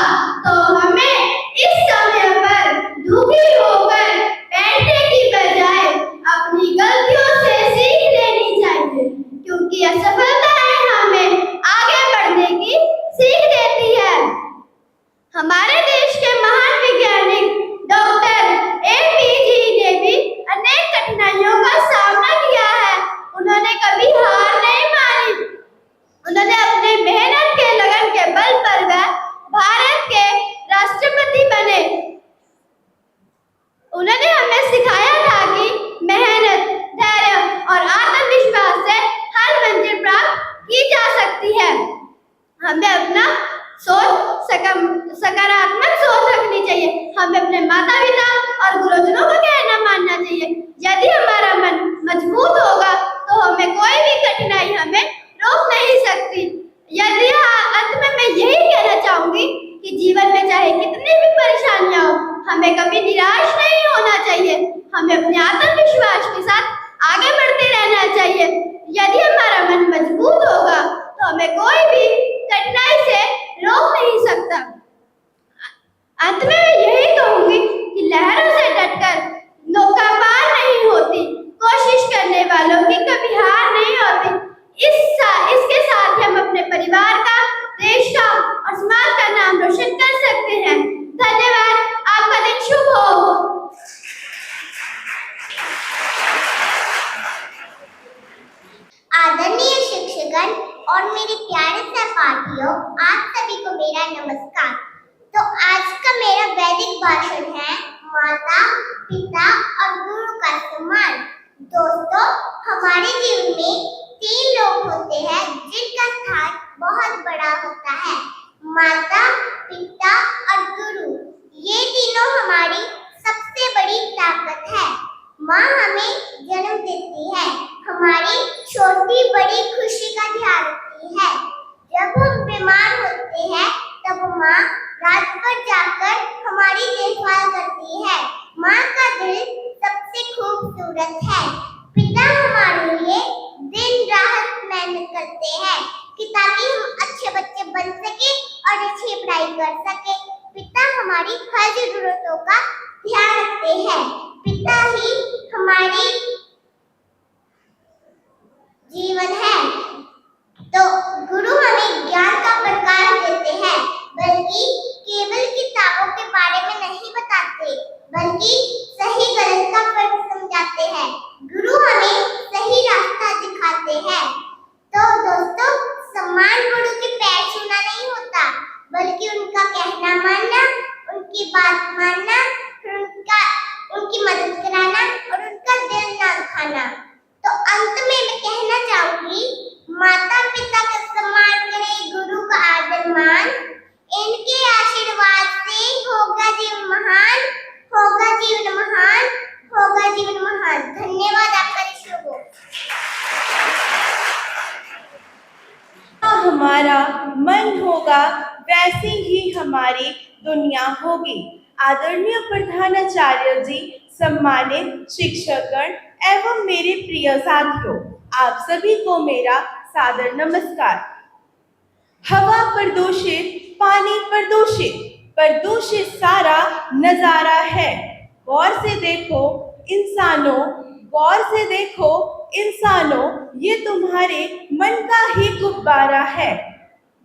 तो हमें इस समय पर दुखी होकर बैठने की बजाय अपनी गलतियों से सीख लेनी सम्मान। दोस्तों, हमारे जीवन में 3 लोग होते हैं जिनका स्थान बहुत बड़ा होता है, माता, पिता और गुरु। ये तीनों हमारी सबसे बड़ी ताकत है। माँ हमें जन्म देती है, हमारी छोटी बड़ी खुशी का ध्यान रखती है। जब हम बीमार होते हैं तब माँ रात पर जाकर हमारी देखभाल करती है। माँ का दिल सबसे खूबसूरत है। पिता हमारे लिए दिन रात मेहनत करते हैं कि ताकि हम अच्छे बच्चे बन सके और अच्छी पढ़ाई कर सके। पिता हमारी हर जरूरतों का ध्यान रखते हैं। पिता ही हमारी जीवन है। तो गुरु हमें ज्ञान का प्रकाश देते हैं, बल्कि केवल किताबों के बारे में नहीं बताते, बल्कि सही गलत का फर्क समझाते हैं। गुरु हमें सही रास्ता दिखाते हैं। तो दोस्तों, सम्मान गुरु के पैर छूना नहीं होता, बल्कि उनका कहना मानना, उनकी बात मानना, उनकी मदद कराना और उनका दिल ना दुखाना। तो अंत में मैं कहना चाहूंगी, माता पिता का सम्मान करें, गुरु का आदर मान। इनके आशीर्वाद से होगा जीवन महान, होगा जीवन महान, होगा जीवन महान। धन्यवाद आपका ईश्वर को। हमारा मन होगा वैसी ही हमारी दुनिया होगी। आदरणीय प्रधानाचार्य जी, सम्मानित शिक्षकगण एवं मेरे प्रिय साथियों, आप सभी को मेरा सादर नमस्कार। हवा प्रदूषित, पानी प्रदूषित, प्रदूषित सारा नजारा है। गौर से देखो इंसानों, गौर से देखो इंसानों, ये तुम्हारे मन का ही गुब्बारा है।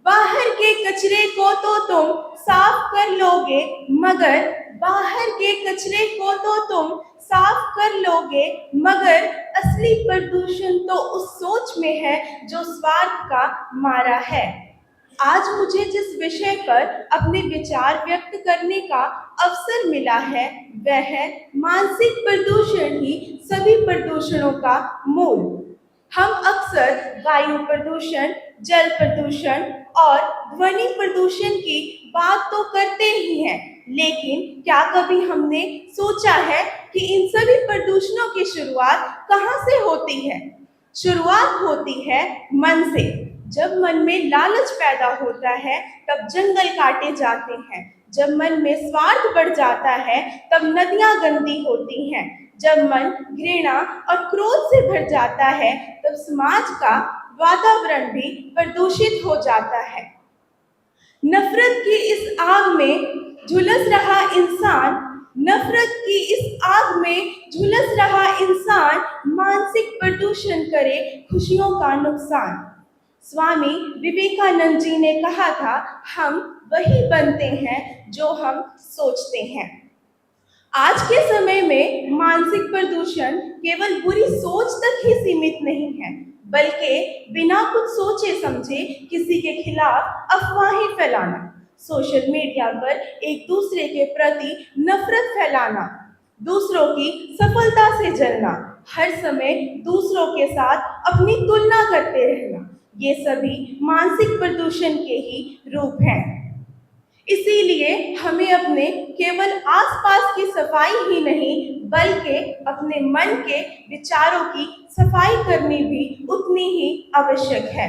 बाहर के कचरे को तो तुम साफ कर लोगे, मगर बाहर के कचरे को तो तुम साफ कर लोगे, मगर असली प्रदूषण तो उस सोच में है जो स्वार्थ का मारा है। आज मुझे जिस विषय पर अपने विचार व्यक्त करने का अवसर मिला है, वह है मानसिक प्रदूषण ही सभी प्रदूषणों का मूल। हम अक्सर वायु प्रदूषण, जल प्रदूषण और ध्वनि प्रदूषण की बात तो करते ही हैं, लेकिन क्या कभी हमने सोचा है कि इन सभी प्रदूषणों की शुरुआत कहाँ से होती है? शुरुआत होती है मन से। जब मन में लालच पैदा होता है तब जंगल काटे जाते हैं। जब मन में स्वार्थ बढ़ जाता है तब नदियां गंदी होती हैं। जब मन घृणा और क्रोध से भर जाता है तब समाज का वातावरण भी प्रदूषित हो जाता है। नफरत की इस आग में झुलस रहा इंसान, नफरत की इस आग में झुलस रहा इंसान मानसिक प्रदूषण करे खुशियों का नुकसान। स्वामी विवेकानंद जी ने कहा था, हम वही बनते हैं जो हम सोचते हैं। आज के समय में मानसिक प्रदूषण केवल बुरी सोच तक ही सीमित नहीं है, बल्कि बिना कुछ सोचे समझे किसी के खिलाफ अफवाहें फैलाना, सोशल मीडिया पर एक दूसरे के प्रति नफरत फैलाना, दूसरों की सफलता से जलना, हर समय दूसरों के साथ अपनी तुलना करते रहना, ये सभी मानसिक प्रदूषण के ही रूप हैं। इसीलिए हमें अपने केवल आसपास की सफाई ही नहीं, बल्कि अपने मन के विचारों की सफाई करनी भी उतनी ही आवश्यक है।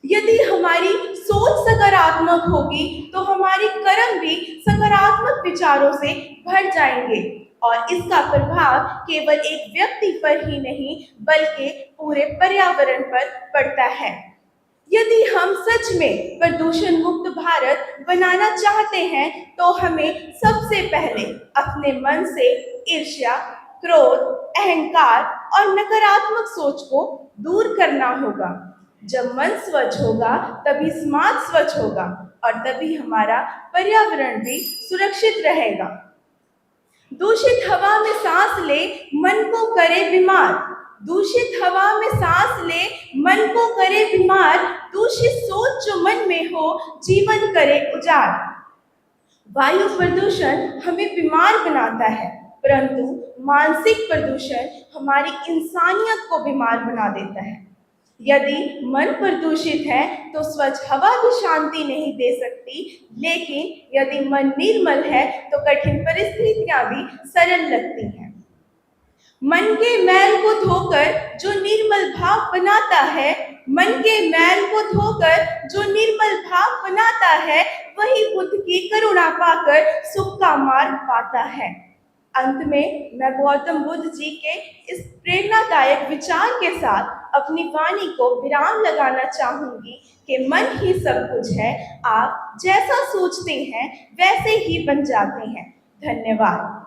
यदि हमारी सोच सकारात्मक होगी तो हमारे कर्म भी सकारात्मक विचारों से भर जाएंगे और इसका प्रभाव केवल एक व्यक्ति पर ही नहीं, बल्कि पूरे पर्यावरण पर पड़ता है। यदि हम सच में प्रदूषण मुक्त भारत बनाना चाहते हैं तो हमें सबसे पहले अपने मन से ईर्ष्या, क्रोध, अहंकार और नकारात्मक सोच को दूर करना होगा। जब मन स्वच्छ होगा तभी समाज स्वच्छ होगा और तभी हमारा पर्यावरण भी सुरक्षित रहेगा। दूषित हवा में सांस ले, मन को करे बीमार। दूषित हवा में सांस ले, मन को करे बीमार। दूषित सोच जो मन में हो, जीवन करे उजाड़। वायु प्रदूषण हमें बीमार बनाता है, परंतु मानसिक प्रदूषण हमारी इंसानियत को बीमार बना देता है। यदि मन प्रदूषित है तो स्वच्छ हवा भी शांति नहीं दे सकती, लेकिन यदि मन निर्मल है तो कठिन परिस्थितियां भी सरल लगती हैं। मन के मैल को धोकर जो निर्मल भाव बनाता है, मन के मैल को धोकर जो निर्मल भाव बनाता है, वही बुद्ध की करुणा पाकर सुख का मार्ग पाता है। अंत में मैं गौतम बुद्ध जी के इस प्रेरणादायक विचार के साथ अपनी वाणी को विराम लगाना चाहूंगी कि मन ही सब कुछ है, आप जैसा सोचते हैं वैसे ही बन जाते हैं। धन्यवाद।